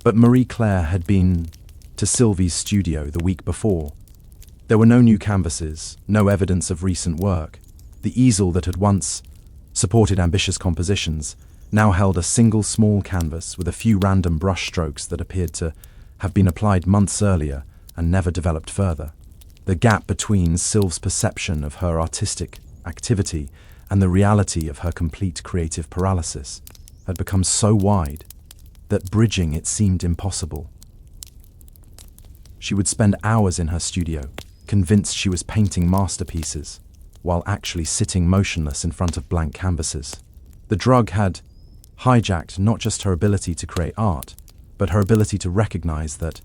But Marie-Claire had been to Sylvie's studio the week before. There were no new canvases, no evidence of recent work. The easel that had once supported ambitious compositions now held a single small canvas with a few random brush strokes that appeared to have been applied months earlier and never developed further. The gap between Sylvie's perception of her artistic activity and the reality of her complete creative paralysis had become so wide that bridging it seemed impossible. She would spend hours in her studio, convinced she was painting masterpieces, while actually sitting motionless in front of blank canvases. The drug had hijacked not just her ability to create art, but her ability to recognize that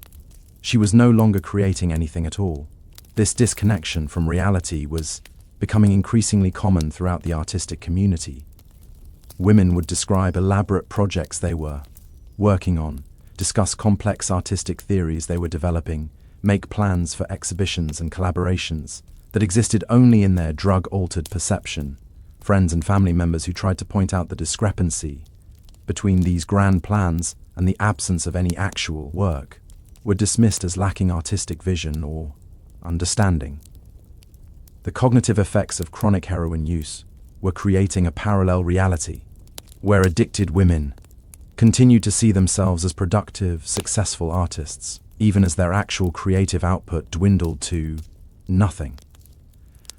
she was no longer creating anything at all. This disconnection from reality was becoming increasingly common throughout the artistic community. Women would describe elaborate projects they were working on, discuss complex artistic theories they were developing, make plans for exhibitions and collaborations that existed only in their drug-altered perception. Friends and family members who tried to point out the discrepancy between these grand plans and the absence of any actual work were dismissed as lacking artistic vision or understanding. The cognitive effects of chronic heroin use were creating a parallel reality, where addicted women continued to see themselves as productive, successful artists, even as their actual creative output dwindled to nothing.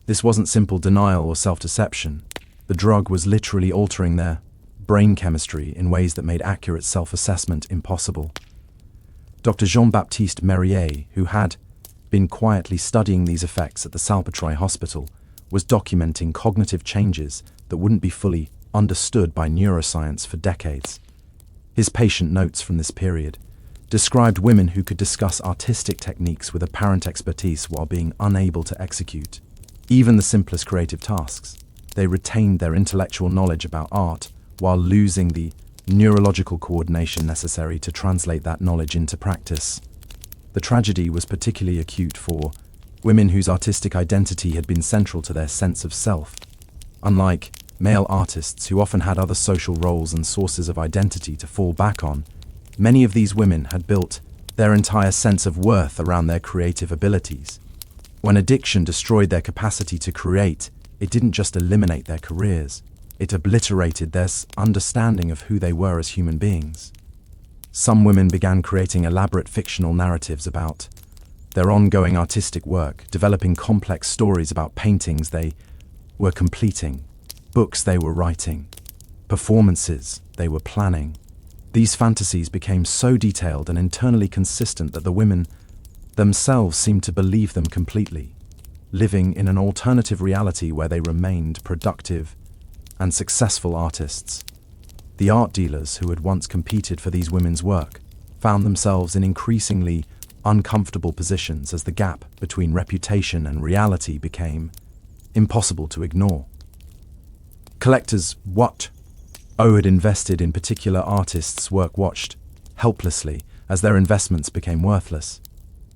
This wasn't simple denial or self-deception. The drug was literally altering their brain chemistry in ways that made accurate self-assessment impossible. Dr. Jean-Baptiste Mérier, who had been quietly studying these effects at the Salpêtrière Hospital, was documenting cognitive changes that wouldn't be fully understood by neuroscience for decades. His patient notes from this period described women who could discuss artistic techniques with apparent expertise while being unable to execute even the simplest creative tasks. They retained their intellectual knowledge about art while losing the neurological coordination necessary to translate that knowledge into practice. The tragedy was particularly acute for women whose artistic identity had been central to their sense of self. Unlike male artists who often had other social roles and sources of identity to fall back on, many of these women had built their entire sense of worth around their creative abilities. When addiction destroyed their capacity to create, it didn't just eliminate their careers, it obliterated their understanding of who they were as human beings. Some women began creating elaborate fictional narratives about their ongoing artistic work, developing complex stories about paintings they were completing, books they were writing, performances they were planning. These fantasies became so detailed and internally consistent that the women themselves seemed to believe them completely, living in an alternative reality where they remained productive and successful artists. The art dealers who had once competed for these women's work found themselves in increasingly uncomfortable positions as the gap between reputation and reality became impossible to ignore. Collectors who had invested in particular artists' work watched helplessly as their investments became worthless,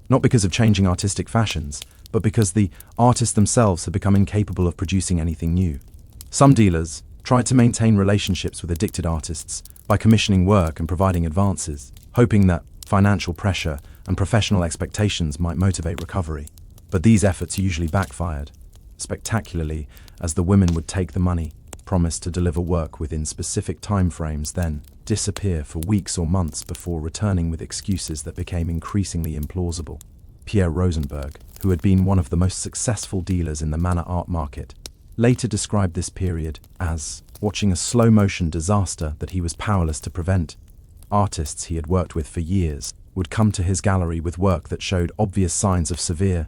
not because of changing artistic fashions, but because the artists themselves had become incapable of producing anything new. Some dealers tried to maintain relationships with addicted artists by commissioning work and providing advances, hoping that financial pressure and professional expectations might motivate recovery. But these efforts usually backfired spectacularly, as the women would take the money, promise to deliver work within specific timeframes, then disappear for weeks or months before returning with excuses that became increasingly implausible. Pierre Rosenberg, who had been one of the most successful dealers in the manor art market, later described this period as watching a slow-motion disaster that he was powerless to prevent. Artists he had worked with for years would come to his gallery with work that showed obvious signs of severe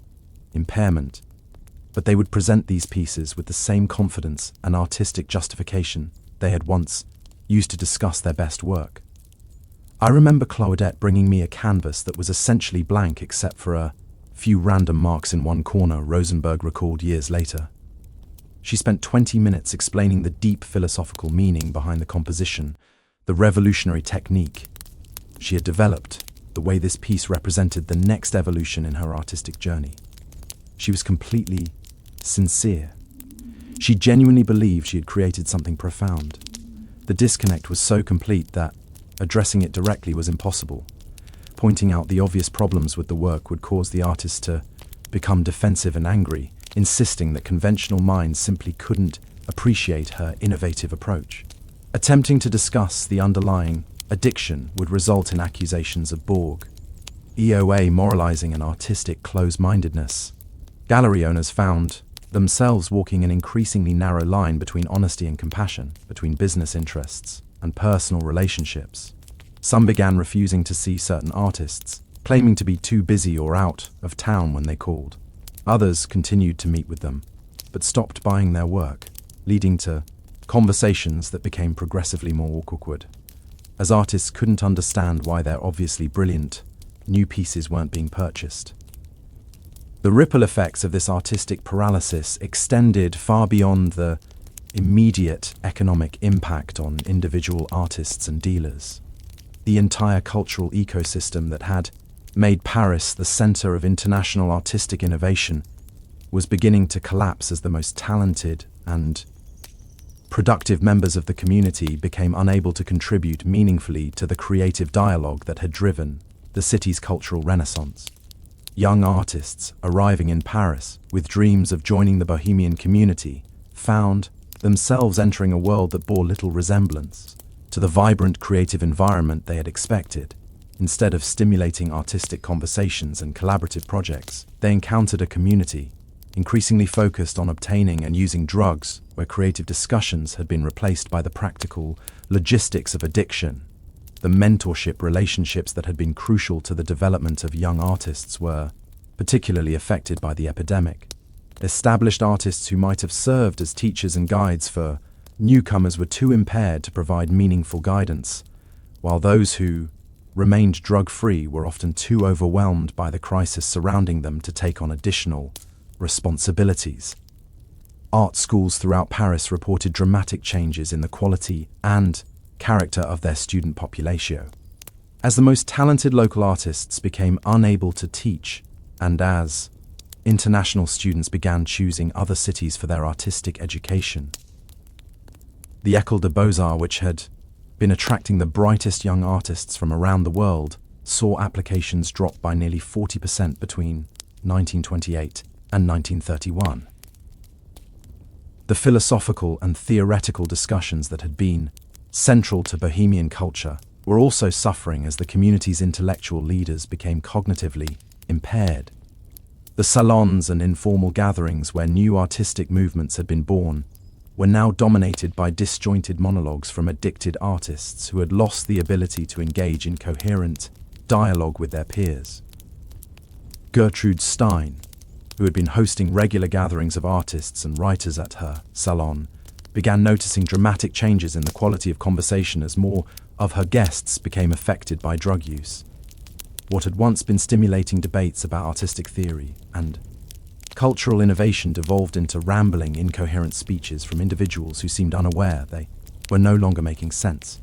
impairment, but they would present these pieces with the same confidence and artistic justification they had once used to discuss their best work. I remember Claudette bringing me a canvas that was essentially blank except for a few random marks in one corner, Rosenberg recalled years later. She spent 20 minutes explaining the deep philosophical meaning behind the composition, the revolutionary technique she had developed, the way this piece represented the next evolution in her artistic journey. She was completely sincere. She genuinely believed she had created something profound. The disconnect was so complete that addressing it directly was impossible. Pointing out the obvious problems with the work would cause the artist to become defensive and angry, insisting that conventional minds simply couldn't appreciate her innovative approach. Attempting to discuss the underlying addiction would result in accusations of Borg, EOA moralizing and artistic close-mindedness. Gallery owners found themselves walking an increasingly narrow line between honesty and compassion, between business interests and personal relationships. Some began refusing to see certain artists, claiming to be too busy or out of town when they called. Others continued to meet with them, but stopped buying their work, leading to conversations that became progressively more awkward, as artists couldn't understand why their obviously brilliant new pieces weren't being purchased. The ripple effects of this artistic paralysis extended far beyond the immediate economic impact on individual artists and dealers. The entire cultural ecosystem that had made Paris the center of international artistic innovation was beginning to collapse as the most talented and productive members of the community became unable to contribute meaningfully to the creative dialogue that had driven the city's cultural renaissance. Young artists arriving in Paris with dreams of joining the Bohemian community found themselves entering a world that bore little resemblance to the vibrant creative environment they had expected. Instead of stimulating artistic conversations and collaborative projects, they encountered a community increasingly focused on obtaining and using drugs, where creative discussions had been replaced by the practical logistics of addiction. The mentorship relationships that had been crucial to the development of young artists were particularly affected by the epidemic. Established artists who might have served as teachers and guides for newcomers were too impaired to provide meaningful guidance, while those who remained drug-free were often too overwhelmed by the crisis surrounding them to take on additional responsibilities. Art schools throughout Paris reported dramatic changes in the quality and character of their student population. As the most talented local artists became unable to teach, and as international students began choosing other cities for their artistic education, the École des Beaux-Arts, which had been attracting the brightest young artists from around the world, saw applications drop by nearly 40% between 1928 and 1931. The philosophical and theoretical discussions that had been central to Bohemian culture were also suffering as the community's intellectual leaders became cognitively impaired. The salons and informal gatherings where new artistic movements had been born were now dominated by disjointed monologues from addicted artists who had lost the ability to engage in coherent dialogue with their peers. Gertrude Stein, who had been hosting regular gatherings of artists and writers at her salon, began noticing dramatic changes in the quality of conversation as more of her guests became affected by drug use. What had once been stimulating debates about artistic theory and cultural innovation devolved into rambling, incoherent speeches from individuals who seemed unaware they were no longer making sense.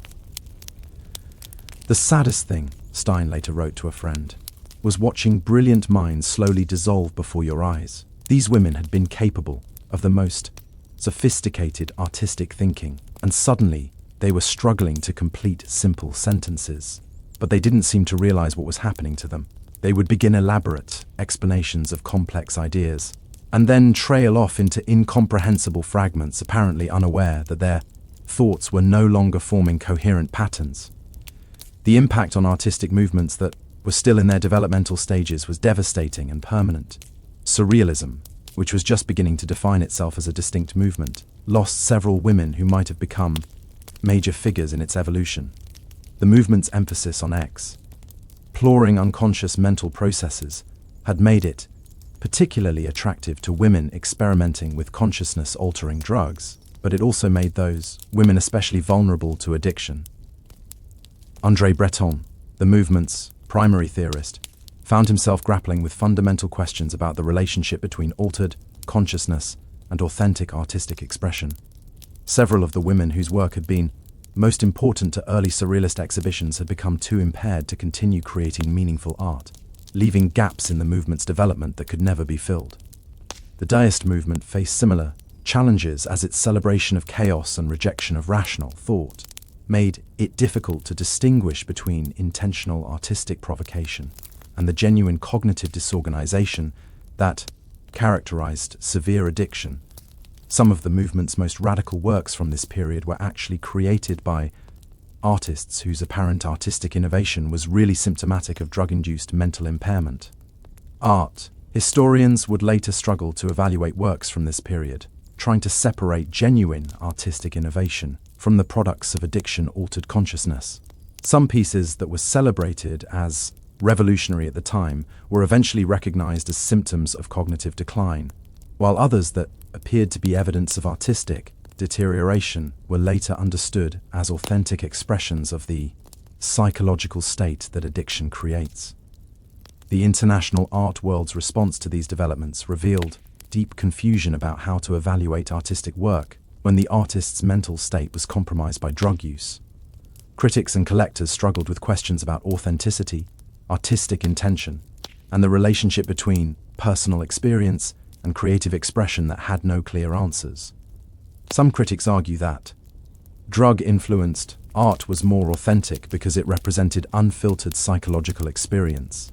The saddest thing, Stein later wrote to a friend, was watching brilliant minds slowly dissolve before your eyes. These women had been capable of the most sophisticated artistic thinking, and suddenly they were struggling to complete simple sentences. But they didn't seem to realize what was happening to them. They would begin elaborate explanations of complex ideas, and then trail off into incomprehensible fragments, apparently unaware that their thoughts were no longer forming coherent patterns. The impact on artistic movements that were still in their developmental stages was devastating and permanent. Surrealism, which was just beginning to define itself as a distinct movement, lost several women who might have become major figures in its evolution. The movement's emphasis on exploring unconscious mental processes had made it particularly attractive to women experimenting with consciousness-altering drugs, but it also made those women especially vulnerable to addiction. André Breton, the movement's primary theorist, found himself grappling with fundamental questions about the relationship between altered consciousness and authentic artistic expression. Several of the women whose work had been most important to early surrealist exhibitions had become too impaired to continue creating meaningful art, leaving gaps in the movement's development that could never be filled. The Dadaist movement faced similar challenges as its celebration of chaos and rejection of rational thought made it difficult to distinguish between intentional artistic provocation and the genuine cognitive disorganization that characterized severe addiction. Some of the movement's most radical works from this period were actually created by artists whose apparent artistic innovation was really symptomatic of drug-induced mental impairment. Art historians would later struggle to evaluate works from this period, trying to separate genuine artistic innovation from the products of addiction-altered consciousness. Some pieces that were celebrated as revolutionary at the time were eventually recognized as symptoms of cognitive decline, while others that appeared to be evidence of artistic deterioration were later understood as authentic expressions of the psychological state that addiction creates. The international art world's response to these developments revealed deep confusion about how to evaluate artistic work when the artist's mental state was compromised by drug use. Critics and collectors struggled with questions about authenticity, artistic intention, and the relationship between personal experience and creative expression that had no clear answers. Some critics argue that drug-influenced art was more authentic because it represented unfiltered psychological experience,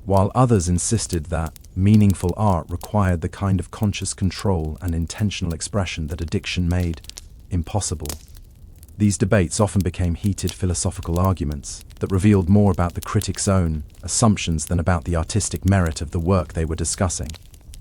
while others insisted that meaningful art required the kind of conscious control and intentional expression that addiction made impossible. These debates often became heated philosophical arguments that revealed more about the critic's own assumptions than about the artistic merit of the work they were discussing.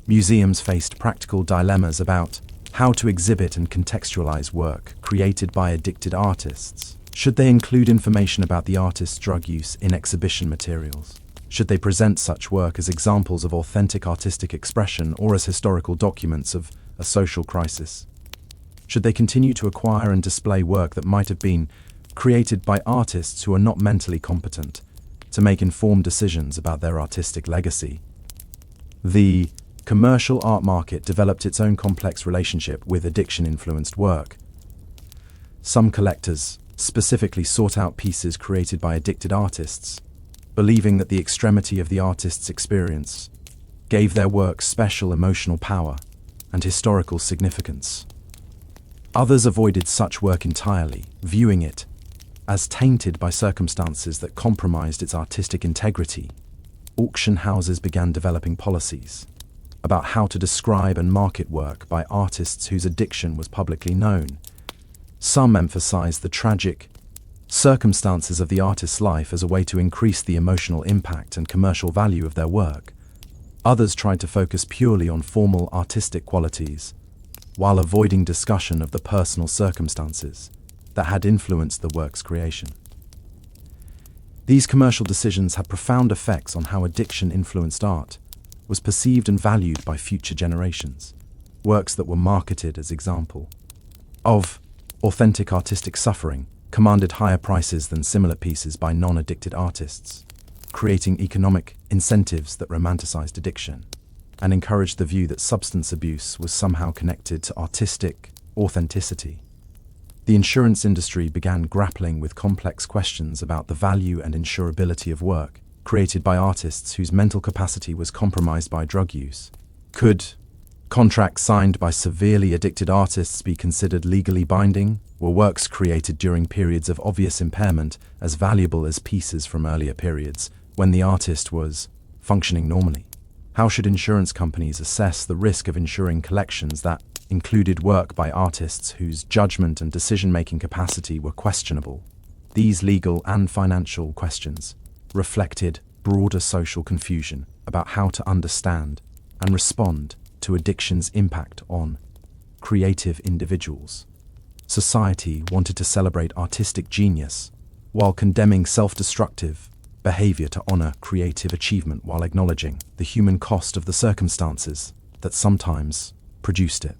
Museums faced practical dilemmas about how to exhibit and contextualize work created by addicted artists. Should they include information about the artist's drug use in exhibition materials? Should they present such work as examples of authentic artistic expression or as historical documents of a social crisis? Should they continue to acquire and display work that might have been created by artists who are not mentally competent to make informed decisions about their artistic legacy? The commercial art market developed its own complex relationship with addiction-influenced work. Some collectors specifically sought out pieces created by addicted artists, believing that the extremity of the artist's experience gave their work special emotional power and historical significance. Others avoided such work entirely, viewing it as tainted by circumstances that compromised its artistic integrity. Auction houses began developing policies about how to describe and market work by artists whose addiction was publicly known. Some emphasized the tragic circumstances of the artist's life as a way to increase the emotional impact and commercial value of their work. Others tried to focus purely on formal artistic qualities, while avoiding discussion of the personal circumstances that had influenced the work's creation. These commercial decisions had profound effects on how addiction-influenced art was perceived and valued by future generations. Works that were marketed as example of authentic artistic suffering commanded higher prices than similar pieces by non-addicted artists, creating economic incentives that romanticized addiction and encouraged the view that substance abuse was somehow connected to artistic authenticity. The insurance industry began grappling with complex questions about the value and insurability of work created by artists whose mental capacity was compromised by drug use. Could contracts signed by severely addicted artists be considered legally binding? Were works created during periods of obvious impairment as valuable as pieces from earlier periods when the artist was functioning normally? How should insurance companies assess the risk of insuring collections that included work by artists whose judgment and decision-making capacity were questionable? These legal and financial questions reflected broader social confusion about how to understand and respond to addiction's impact on creative individuals. Society wanted to celebrate artistic genius while condemning self-destructive behavior to honor creative achievement while acknowledging the human cost of the circumstances that sometimes produced it.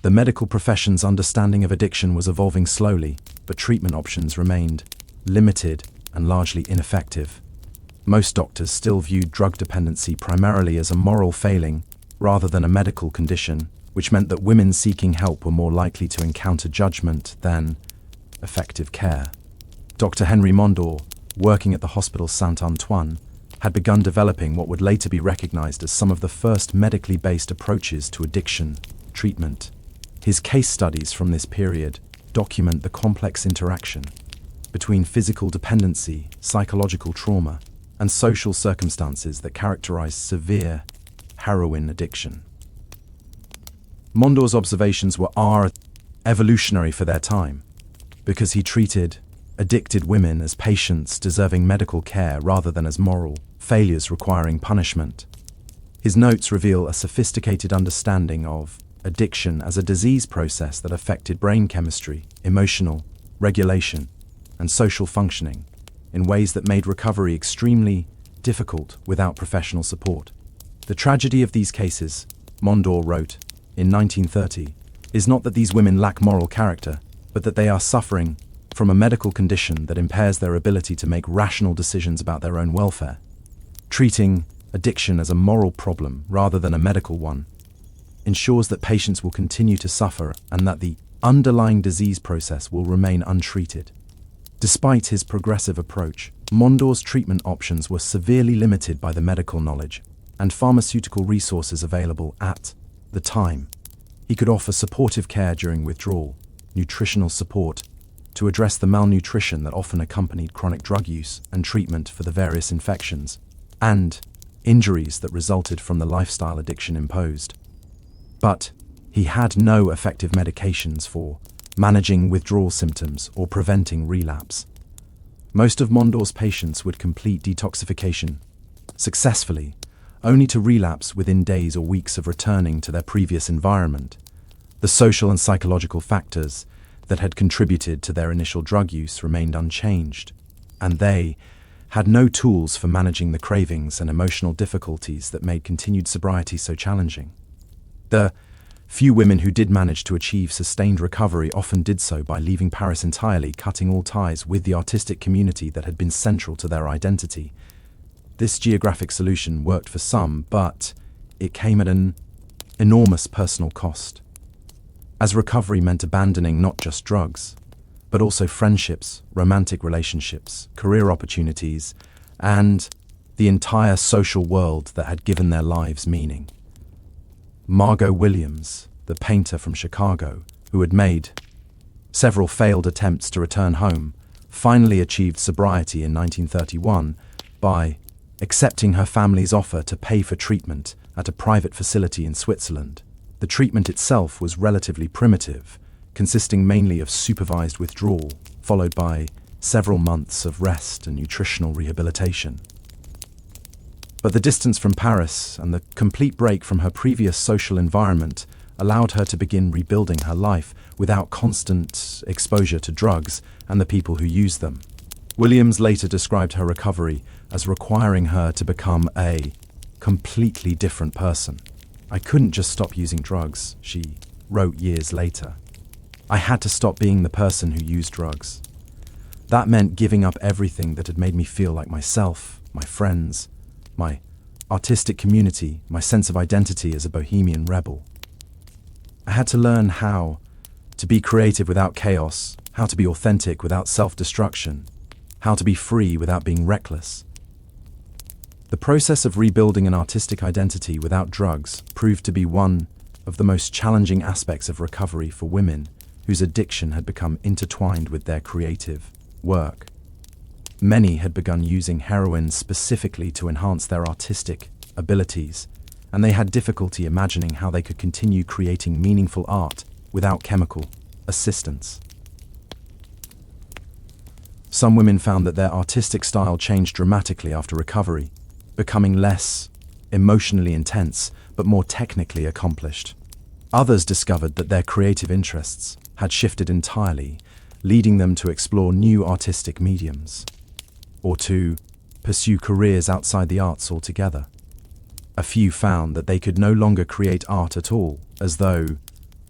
The medical profession's understanding of addiction was evolving slowly, but treatment options remained limited and largely ineffective. Most doctors still viewed drug dependency primarily as a moral failing rather than a medical condition, which meant that women seeking help were more likely to encounter judgment than effective care. Dr. Henry Mondor, working at the Hospital Saint-Antoine, had begun developing what would later be recognized as some of the first medically based approaches to addiction treatment. His case studies from this period document the complex interaction between physical dependency, psychological trauma, and social circumstances that characterize severe heroin addiction. Mondor's observations were evolutionary for their time, because he treated addicted women as patients deserving medical care rather than as moral failures requiring punishment. His notes reveal a sophisticated understanding of addiction as a disease process that affected brain chemistry, emotional regulation, and social functioning in ways that made recovery extremely difficult without professional support. The tragedy of these cases, Mondor wrote in 1930, is not that these women lack moral character, but that they are suffering from a medical condition that impairs their ability to make rational decisions about their own welfare. Treating addiction as a moral problem rather than a medical one ensures that patients will continue to suffer and that the underlying disease process will remain untreated. Despite his progressive approach, Mondor's treatment options were severely limited by the medical knowledge and pharmaceutical resources available at the time. He could offer supportive care during withdrawal, nutritional support to address the malnutrition that often accompanied chronic drug use, and treatment for the various infections and injuries that resulted from the lifestyle addiction imposed. But he had no effective medications for managing withdrawal symptoms or preventing relapse. Most of Mondor's patients would complete detoxification successfully, only to relapse within days or weeks of returning to their previous environment. The social and psychological factors that had contributed to their initial drug use remained unchanged, and they had no tools for managing the cravings and emotional difficulties that made continued sobriety so challenging. The few women who did manage to achieve sustained recovery often did so by leaving Paris entirely, cutting all ties with the artistic community that had been central to their identity. This geographic solution worked for some, but it came at an enormous personal cost, as recovery meant abandoning not just drugs, but also friendships, romantic relationships, career opportunities, and the entire social world that had given their lives meaning. Margot Williams, the painter from Chicago, who had made several failed attempts to return home, finally achieved sobriety in 1931 by accepting her family's offer to pay for treatment at a private facility in Switzerland. The treatment itself was relatively primitive, consisting mainly of supervised withdrawal, followed by several months of rest and nutritional rehabilitation. But the distance from Paris and the complete break from her previous social environment allowed her to begin rebuilding her life without constant exposure to drugs and the people who used them. Williams later described her recovery as requiring her to become a completely different person. "I couldn't just stop using drugs," she wrote years later. "I had to stop being the person who used drugs. That meant giving up everything that had made me feel like myself, my friends, my artistic community, my sense of identity as a bohemian rebel. I had to learn how to be creative without chaos, how to be authentic without self-destruction, how to be free without being reckless." The process of rebuilding an artistic identity without drugs proved to be one of the most challenging aspects of recovery for women whose addiction had become intertwined with their creative work. Many had begun using heroin specifically to enhance their artistic abilities, and they had difficulty imagining how they could continue creating meaningful art without chemical assistance. Some women found that their artistic style changed dramatically after recovery, becoming less emotionally intense but more technically accomplished. Others discovered that their creative interests had shifted entirely, leading them to explore new artistic mediums, or to pursue careers outside the arts altogether. A few found that they could no longer create art at all, as though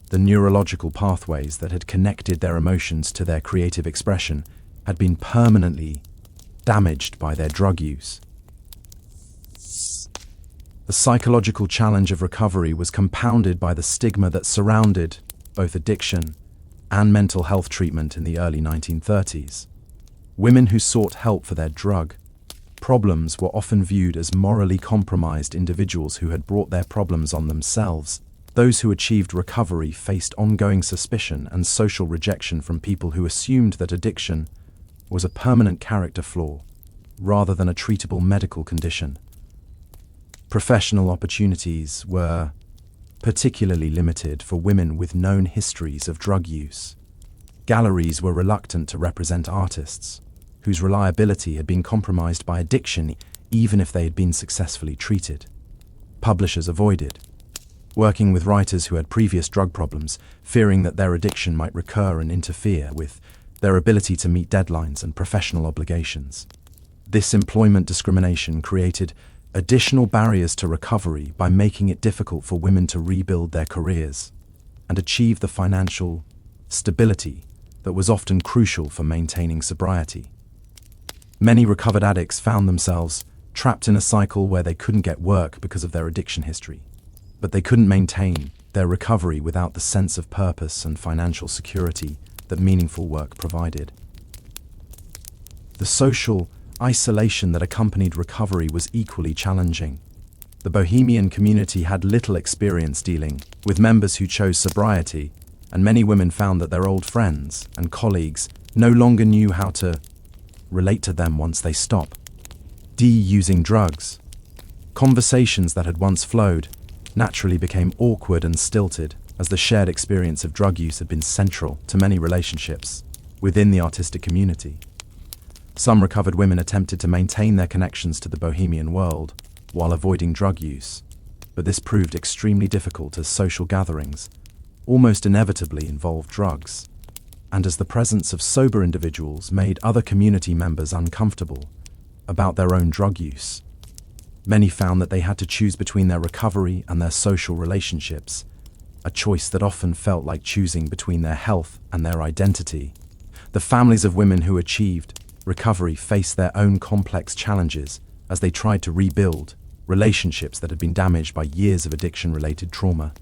the neurological pathways that had connected their emotions to their creative expression had been permanently damaged by their drug use. The psychological challenge of recovery was compounded by the stigma that surrounded both addiction and mental health treatment in the early 1930s. Women who sought help for their drug problems were often viewed as morally compromised individuals who had brought their problems on themselves. Those who achieved recovery faced ongoing suspicion and social rejection from people who assumed that addiction was a permanent character flaw rather than a treatable medical condition. Professional opportunities were particularly limited for women with known histories of drug use. Galleries were reluctant to represent artists whose reliability had been compromised by addiction, even if they had been successfully treated. Publishers avoided working with writers who had previous drug problems, fearing that their addiction might recur and interfere with their ability to meet deadlines and professional obligations. This employment discrimination created additional barriers to recovery by making it difficult for women to rebuild their careers and achieve the financial stability that was often crucial for maintaining sobriety. Many recovered addicts found themselves trapped in a cycle where they couldn't get work because of their addiction history, but they couldn't maintain their recovery without the sense of purpose and financial security that meaningful work provided. The social isolation that accompanied recovery was equally challenging. The Bohemian community had little experience dealing with members who chose sobriety, and many women found that their old friends and colleagues no longer knew how to relate to them once they stopped. using drugs. Conversations that had once flowed naturally became awkward and stilted, as the shared experience of drug use had been central to many relationships within the artistic community. Some recovered women attempted to maintain their connections to the Bohemian world while avoiding drug use, but this proved extremely difficult as social gatherings almost inevitably involved drugs, and as the presence of sober individuals made other community members uncomfortable about their own drug use. Many found that they had to choose between their recovery and their social relationships, a choice that often felt like choosing between their health and their identity. The families of women who achieved recovery faced their own complex challenges as they tried to rebuild relationships that had been damaged by years of addiction-related trauma.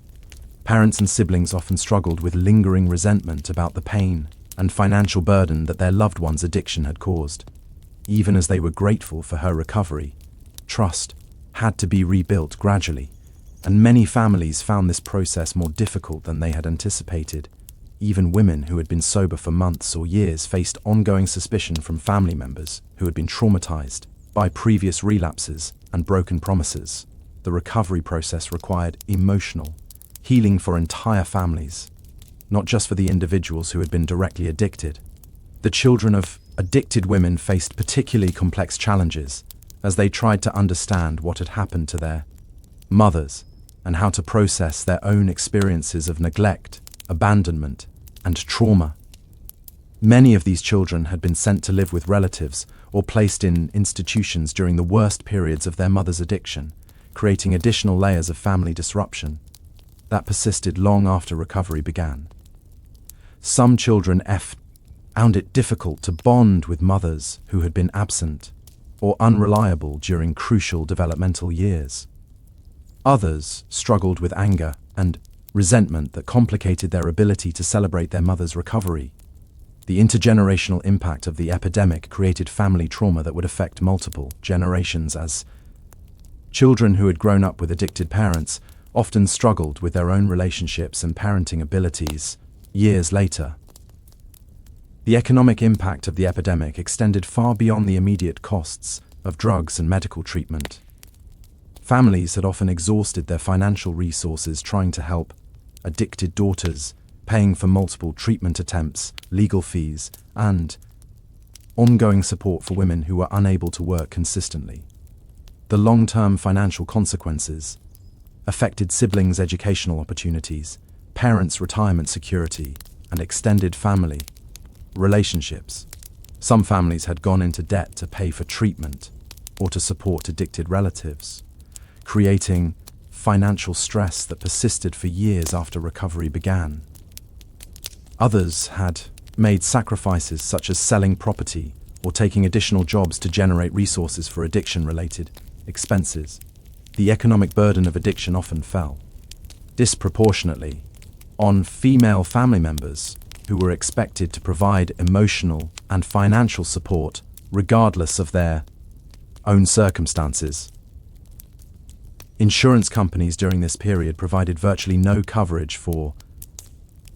Parents and siblings often struggled with lingering resentment about the pain and financial burden that their loved one's addiction had caused. Even as they were grateful for her recovery, trust had to be rebuilt gradually, and many families found this process more difficult than they had anticipated. Even women who had been sober for months or years faced ongoing suspicion from family members who had been traumatized by previous relapses and broken promises. The recovery process required emotional healing for entire families, not just for the individuals who had been directly addicted. The children of addicted women faced particularly complex challenges as they tried to understand what had happened to their mothers and how to process their own experiences of neglect, abandonment, and trauma. Many of these children had been sent to live with relatives or placed in institutions during the worst periods of their mother's addiction, creating additional layers of family disruption that persisted long after recovery began. Some children found it difficult to bond with mothers who had been absent or unreliable during crucial developmental years. Others struggled with anger and resentment that complicated their ability to celebrate their mother's recovery. The intergenerational impact of the epidemic created family trauma that would affect multiple generations, as children who had grown up with addicted parents often struggled with their own relationships and parenting abilities years later. The economic impact of the epidemic extended far beyond the immediate costs of drugs and medical treatment. Families had often exhausted their financial resources trying to help addicted daughters, paying for multiple treatment attempts, legal fees, and ongoing support for women who were unable to work consistently. The long-term financial consequences affected siblings' educational opportunities, parents' retirement security, and extended family relationships. Some families had gone into debt to pay for treatment or to support addicted relatives, creating financial stress that persisted for years after recovery began. Others had made sacrifices such as selling property or taking additional jobs to generate resources for addiction-related expenses. The economic burden of addiction often fell disproportionately on female family members who were expected to provide emotional and financial support regardless of their own circumstances. Insurance companies during this period provided virtually no coverage for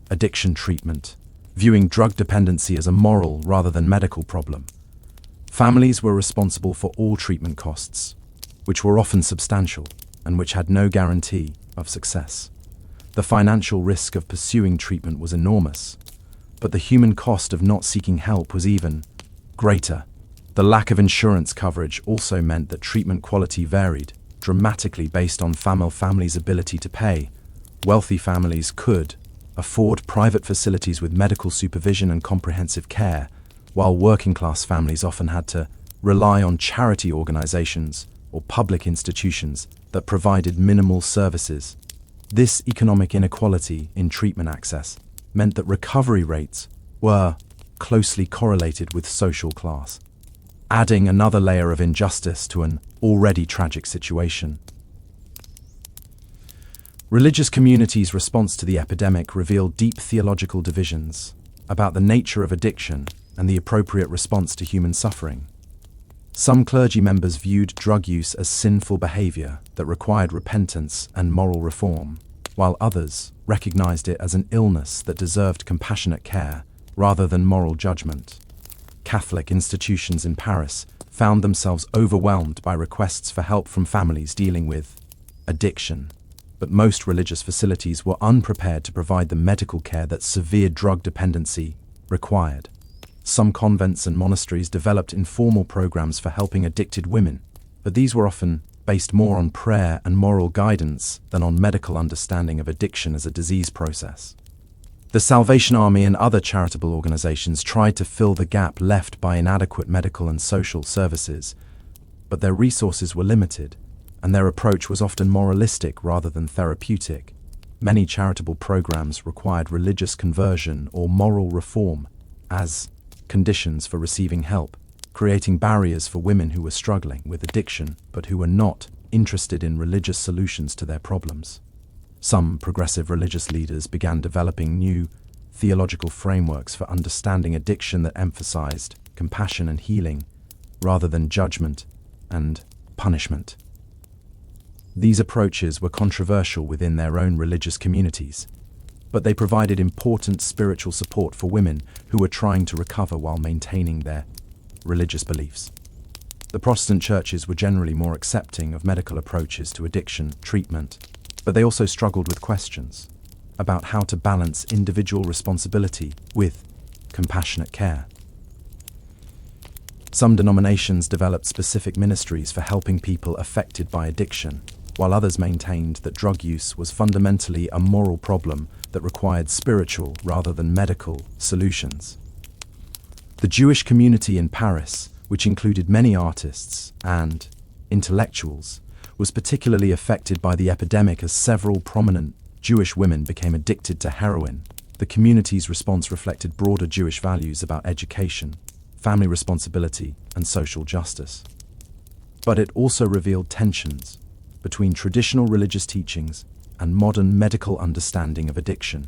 addiction treatment, viewing drug dependency as a moral rather than medical problem. Families were responsible for all treatment costs, which were often substantial and which had no guarantee of success. The financial risk of pursuing treatment was enormous, but the human cost of not seeking help was even greater. The lack of insurance coverage also meant that treatment quality varied dramatically based on families' ability to pay. Wealthy families could afford private facilities with medical supervision and comprehensive care, while working-class families often had to rely on charity organizations or public institutions that provided minimal services. This economic inequality in treatment access meant that recovery rates were closely correlated with social class, adding another layer of injustice to an already tragic situation. Religious communities' response to the epidemic revealed deep theological divisions about the nature of addiction and the appropriate response to human suffering. Some clergy members viewed drug use as sinful behavior that required repentance and moral reform, while others recognized it as an illness that deserved compassionate care rather than moral judgment. Catholic institutions in Paris found themselves overwhelmed by requests for help from families dealing with addiction, but most religious facilities were unprepared to provide the medical care that severe drug dependency required. Some convents and monasteries developed informal programs for helping addicted women, but these were often based more on prayer and moral guidance than on medical understanding of addiction as a disease process. The Salvation Army and other charitable organizations tried to fill the gap left by inadequate medical and social services, but their resources were limited, and their approach was often moralistic rather than therapeutic. Many charitable programs required religious conversion or moral reform as conditions for receiving help, creating barriers for women who were struggling with addiction but who were not interested in religious solutions to their problems. Some progressive religious leaders began developing new theological frameworks for understanding addiction that emphasized compassion and healing rather than judgment and punishment. These approaches were controversial within their own religious communities, but they provided important spiritual support for women who were trying to recover while maintaining their religious beliefs. The Protestant churches were generally more accepting of medical approaches to addiction treatment, but they also struggled with questions about how to balance individual responsibility with compassionate care. Some denominations developed specific ministries for helping people affected by addiction, while others maintained that drug use was fundamentally a moral problem that required spiritual rather than medical solutions. The Jewish community in Paris, which included many artists and intellectuals, was particularly affected by the epidemic as several prominent Jewish women became addicted to heroin. The community's response reflected broader Jewish values about education, family responsibility, and social justice. But it also revealed tensions between traditional religious teachings and modern medical understanding of addiction.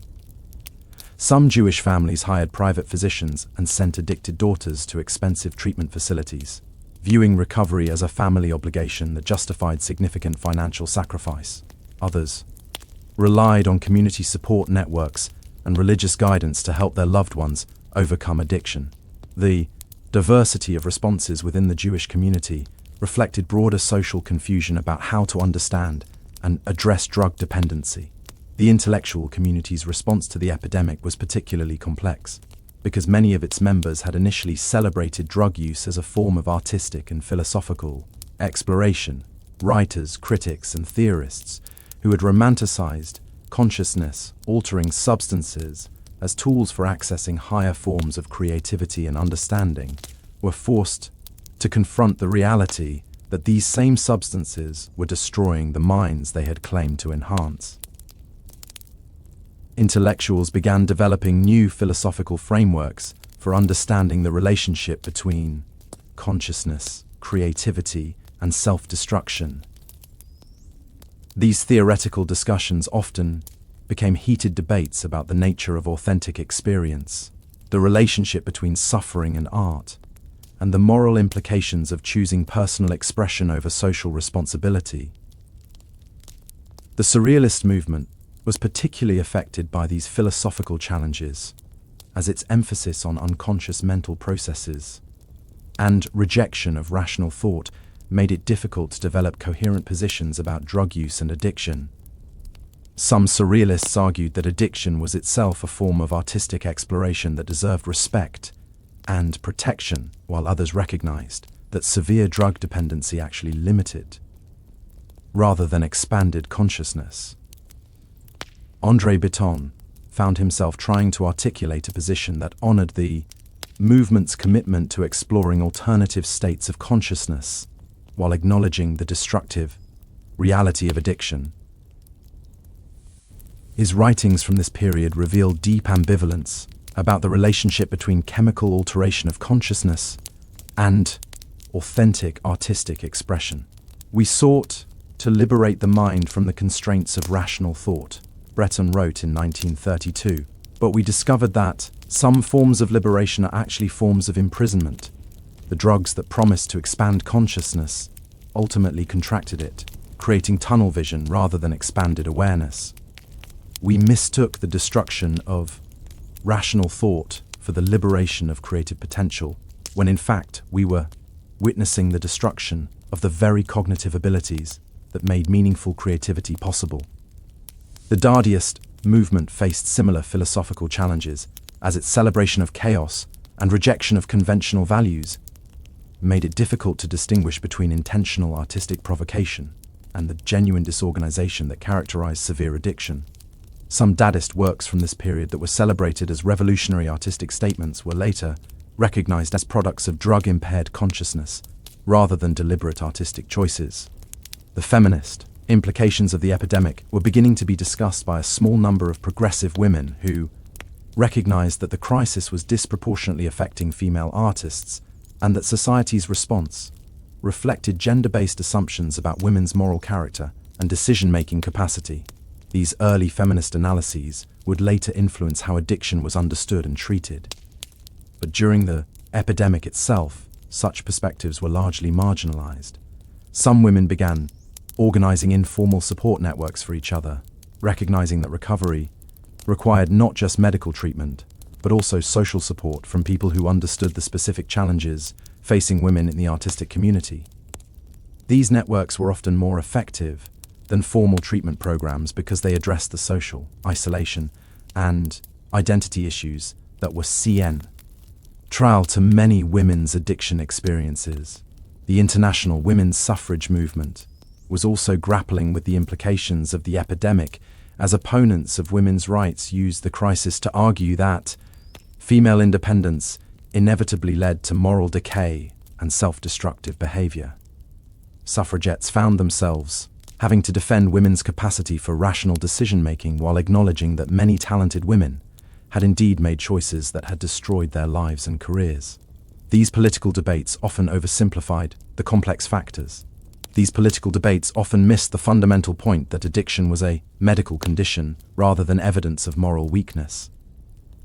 Some Jewish families hired private physicians and sent addicted daughters to expensive treatment facilities, viewing recovery as a family obligation that justified significant financial sacrifice. Others relied on community support networks and religious guidance to help their loved ones overcome addiction. The diversity of responses within the Jewish community reflected broader social confusion about how to understand and address drug dependency. The intellectual community's response to the epidemic was particularly complex, because many of its members had initially celebrated drug use as a form of artistic and philosophical exploration. Writers, critics, and theorists who had romanticized consciousness-altering substances as tools for accessing higher forms of creativity and understanding were forced to confront the reality that these same substances were destroying the minds they had claimed to enhance. Intellectuals began developing new philosophical frameworks for understanding the relationship between consciousness, creativity, and self-destruction. These theoretical discussions often became heated debates about the nature of authentic experience, the relationship between suffering and art, and the moral implications of choosing personal expression over social responsibility. The Surrealist movement was particularly affected by these philosophical challenges, as its emphasis on unconscious mental processes and rejection of rational thought made it difficult to develop coherent positions about drug use and addiction. Some Surrealists argued that addiction was itself a form of artistic exploration that deserved respect and protection, while others recognized that severe drug dependency actually limited rather than expanded consciousness. André Breton found himself trying to articulate a position that honored the movement's commitment to exploring alternative states of consciousness while acknowledging the destructive reality of addiction. His writings from this period reveal deep ambivalence about the relationship between chemical alteration of consciousness and authentic artistic expression. We sought to liberate the mind from the constraints of rational thought, Breton wrote in 1932, but we discovered that some forms of liberation are actually forms of imprisonment. The drugs that promised to expand consciousness ultimately contracted it, creating tunnel vision rather than expanded awareness. We mistook the destruction of rational thought for the liberation of creative potential, when in fact we were witnessing the destruction of the very cognitive abilities that made meaningful creativity possible. The Dadaist movement faced similar philosophical challenges, as its celebration of chaos and rejection of conventional values made it difficult to distinguish between intentional artistic provocation and the genuine disorganization that characterized severe addiction. Some Dadaist works from this period that were celebrated as revolutionary artistic statements were later recognized as products of drug-impaired consciousness rather than deliberate artistic choices. The feminist implications of the epidemic were beginning to be discussed by a small number of progressive women who recognized that the crisis was disproportionately affecting female artists and that society's response reflected gender-based assumptions about women's moral character and decision-making capacity. These early feminist analyses would later influence how addiction was understood and treated. But during the epidemic itself, such perspectives were largely marginalized. Some women began organizing informal support networks for each other, recognizing that recovery required not just medical treatment, but also social support from people who understood the specific challenges facing women in the artistic community. These networks were often more effective than formal treatment programs because they addressed the social isolation and identity issues that were central to many women's addiction experiences. The international women's suffrage movement was also grappling with the implications of the epidemic, as opponents of women's rights used the crisis to argue that female independence inevitably led to moral decay and self-destructive behavior. Suffragettes found themselves having to defend women's capacity for rational decision-making while acknowledging that many talented women had indeed made choices that had destroyed their lives and careers. These political debates often oversimplified the complex factors. These political debates often missed the fundamental point that addiction was a medical condition rather than evidence of moral weakness.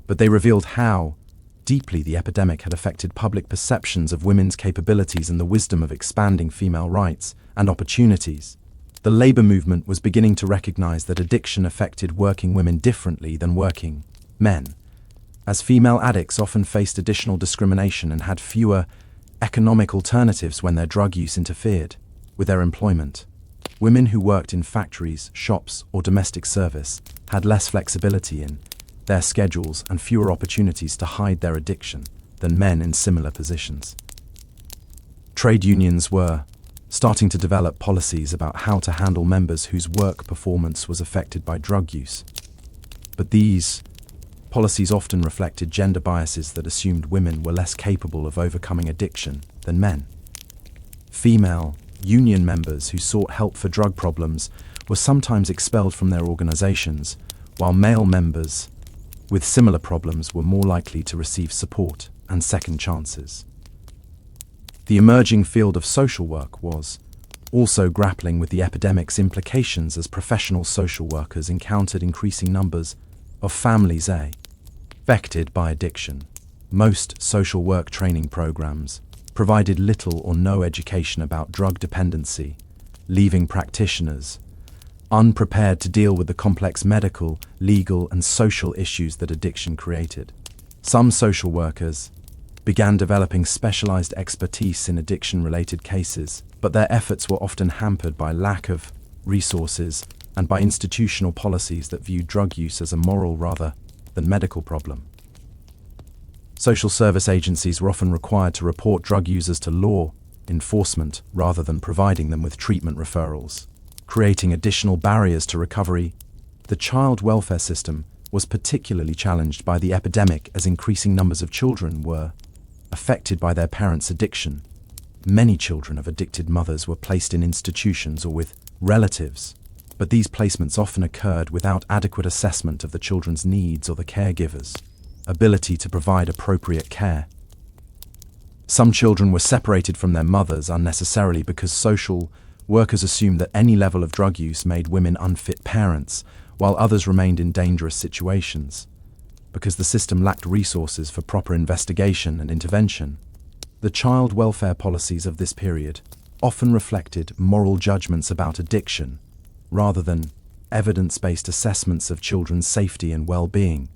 But they revealed how deeply the epidemic had affected public perceptions of women's capabilities and the wisdom of expanding female rights and opportunities. The labor movement was beginning to recognize that addiction affected working women differently than working men, as female addicts often faced additional discrimination and had fewer economic alternatives when their drug use interfered with their employment. Women who worked in factories, shops, or domestic service had less flexibility in their schedules and fewer opportunities to hide their addiction than men in similar positions. Trade unions were starting to develop policies about how to handle members whose work performance was affected by drug use. But these policies often reflected gender biases that assumed women were less capable of overcoming addiction than men. Female union members who sought help for drug problems were sometimes expelled from their organizations, while male members with similar problems were more likely to receive support and second chances. The emerging field of social work was also grappling with the epidemic's implications as professional social workers encountered increasing numbers of families affected by addiction. Most social work training programs provided little or no education about drug dependency, leaving practitioners unprepared to deal with the complex medical, legal, and social issues that addiction created. Some social workers began developing specialized expertise in addiction-related cases, but their efforts were often hampered by lack of resources and by institutional policies that viewed drug use as a moral rather than medical problem. Social service agencies were often required to report drug users to law enforcement rather than providing them with treatment referrals, creating additional barriers to recovery. The child welfare system was particularly challenged by the epidemic as increasing numbers of children were affected by their parents' addiction. Many children of addicted mothers were placed in institutions or with relatives, but these placements often occurred without adequate assessment of the children's needs or the caregiver's ability to provide appropriate care. Some children were separated from their mothers unnecessarily because social workers assumed that any level of drug use made women unfit parents, while others remained in dangerous situations. Because the system lacked resources for proper investigation and intervention, the child welfare policies of this period often reflected moral judgments about addiction, rather than evidence-based assessments of children's safety and well-being.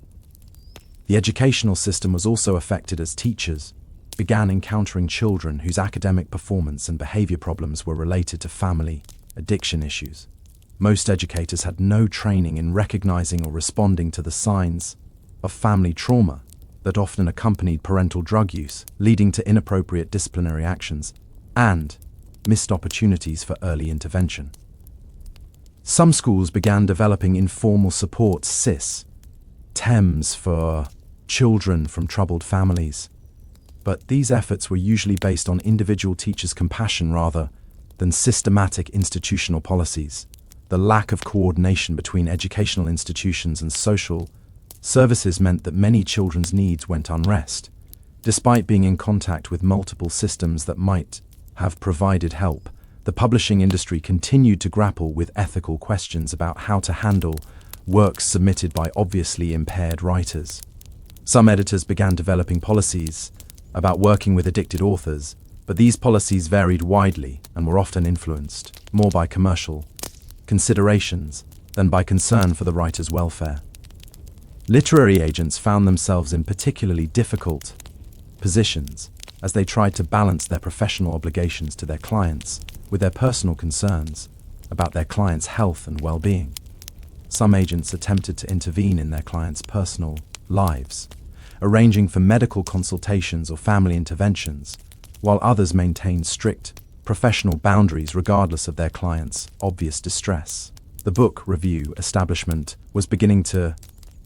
The educational system was also affected as teachers began encountering children whose academic performance and behavior problems were related to family addiction issues. Most educators had no training in recognizing or responding to the signs of family trauma that often accompanied parental drug use, leading to inappropriate disciplinary actions and missed opportunities for early intervention. Some schools began developing informal support TEMS for children from troubled families, but these efforts were usually based on individual teachers' compassion rather than systematic institutional policies. The lack of coordination between educational institutions and social services meant that many children's needs went unrest, despite being in contact with multiple systems that might have provided help. The publishing industry continued to grapple with ethical questions about how to handle works submitted by obviously impaired writers. Some editors began developing policies about working with addicted authors, but these policies varied widely and were often influenced more by commercial considerations than by concern for the writer's welfare. Literary agents found themselves in particularly difficult positions as they tried to balance their professional obligations to their clients with their personal concerns about their clients' health and well-being. Some agents attempted to intervene in their clients' personal lives, arranging for medical consultations or family interventions, while others maintained strict professional boundaries regardless of their clients' obvious distress. The book review establishment was beginning to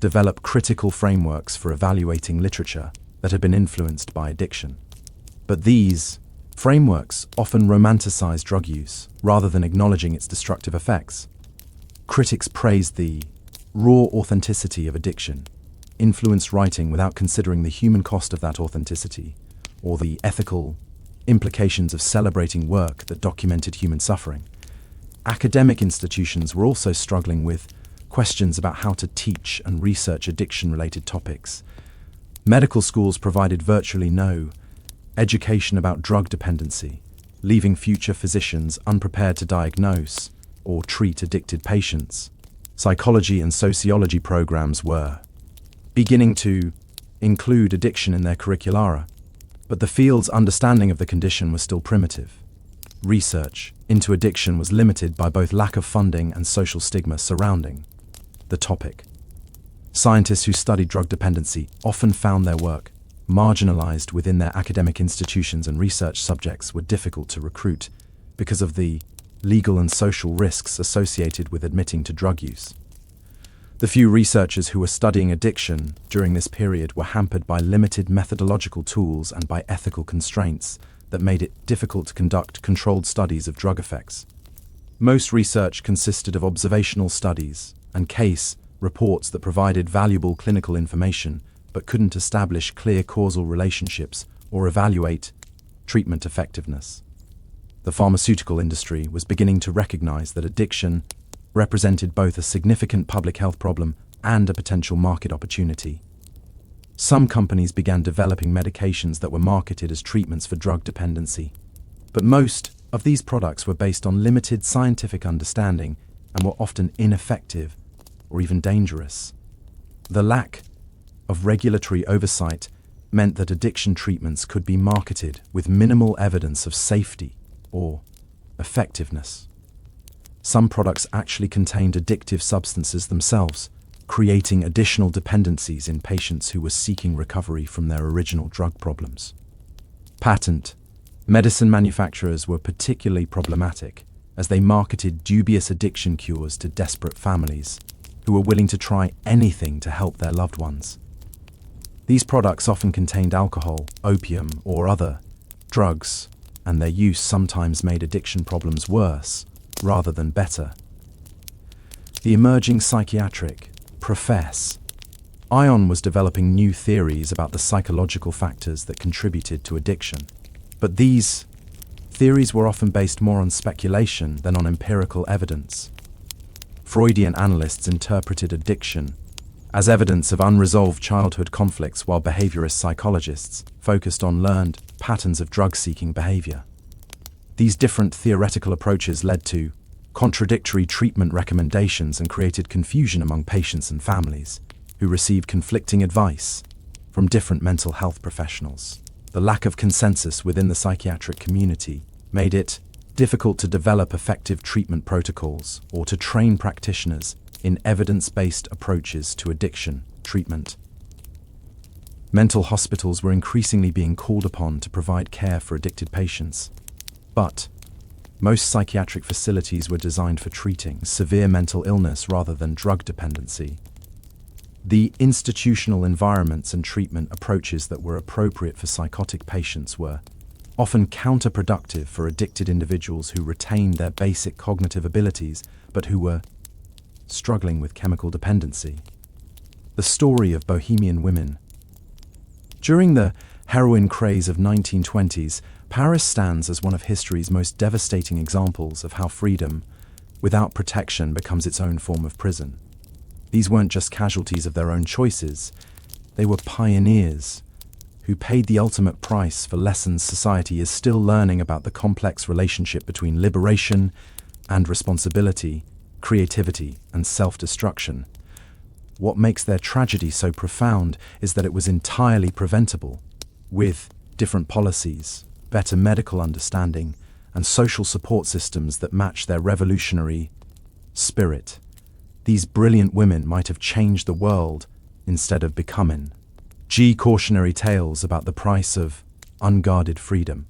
develop critical frameworks for evaluating literature that had been influenced by addiction. But these frameworks often romanticized drug use rather than acknowledging its destructive effects. Critics praised the raw authenticity of addiction, influenced writing without considering the human cost of that authenticity, or the ethical implications of celebrating work that documented human suffering. Academic institutions were also struggling with questions about how to teach and research addiction-related topics. Medical schools provided virtually no education about drug dependency, leaving future physicians unprepared to diagnose or treat addicted patients. Psychology and sociology programs were beginning to include addiction in their curricula, but the field's understanding of the condition was still primitive. Research into addiction was limited by both lack of funding and social stigma surrounding the topic. Scientists who studied drug dependency often found their work marginalized within their academic institutions, and research subjects were difficult to recruit because of the legal and social risks associated with admitting to drug use. The few researchers who were studying addiction during this period were hampered by limited methodological tools and by ethical constraints that made it difficult to conduct controlled studies of drug effects. Most research consisted of observational studies and case reports that provided valuable clinical information but couldn't establish clear causal relationships or evaluate treatment effectiveness. The pharmaceutical industry was beginning to recognize that addiction represented both a significant public health problem and a potential market opportunity. Some companies began developing medications that were marketed as treatments for drug dependency, but most of these products were based on limited scientific understanding and were often ineffective or even dangerous. The lack of regulatory oversight meant that addiction treatments could be marketed with minimal evidence of safety or effectiveness. Some products actually contained addictive substances themselves, creating additional dependencies in patients who were seeking recovery from their original drug problems. Patent medicine manufacturers were particularly problematic as they marketed dubious addiction cures to desperate families who were willing to try anything to help their loved ones. These products often contained alcohol, opium, or other drugs, and their use sometimes made addiction problems worse rather than better. The emerging psychiatric profession was developing new theories about the psychological factors that contributed to addiction, but these theories were often based more on speculation than on empirical evidence. Freudian analysts interpreted addiction as evidence of unresolved childhood conflicts, while behaviorist psychologists focused on learned patterns of drug-seeking behavior. These different theoretical approaches led to contradictory treatment recommendations and created confusion among patients and families who received conflicting advice from different mental health professionals. The lack of consensus within the psychiatric community made it difficult to develop effective treatment protocols or to train practitioners in evidence-based approaches to addiction treatment. Mental hospitals were increasingly being called upon to provide care for addicted patients, but most psychiatric facilities were designed for treating severe mental illness rather than drug dependency. The institutional environments and treatment approaches that were appropriate for psychotic patients were often counterproductive for addicted individuals who retained their basic cognitive abilities but who were struggling with chemical dependency. The story of Bohemian women. During the heroin craze of 1920s, Paris stands as one of history's most devastating examples of how freedom, without protection, becomes its own form of prison. These weren't just casualties of their own choices, they were pioneers who paid the ultimate price for lessons society is still learning about the complex relationship between liberation and responsibility, creativity and self-destruction. What makes their tragedy so profound is that it was entirely preventable. With different policies, better medical understanding, and social support systems that match their revolutionary spirit, these brilliant women might have changed the world instead of becoming. Cautionary tales about the price of unguarded freedom.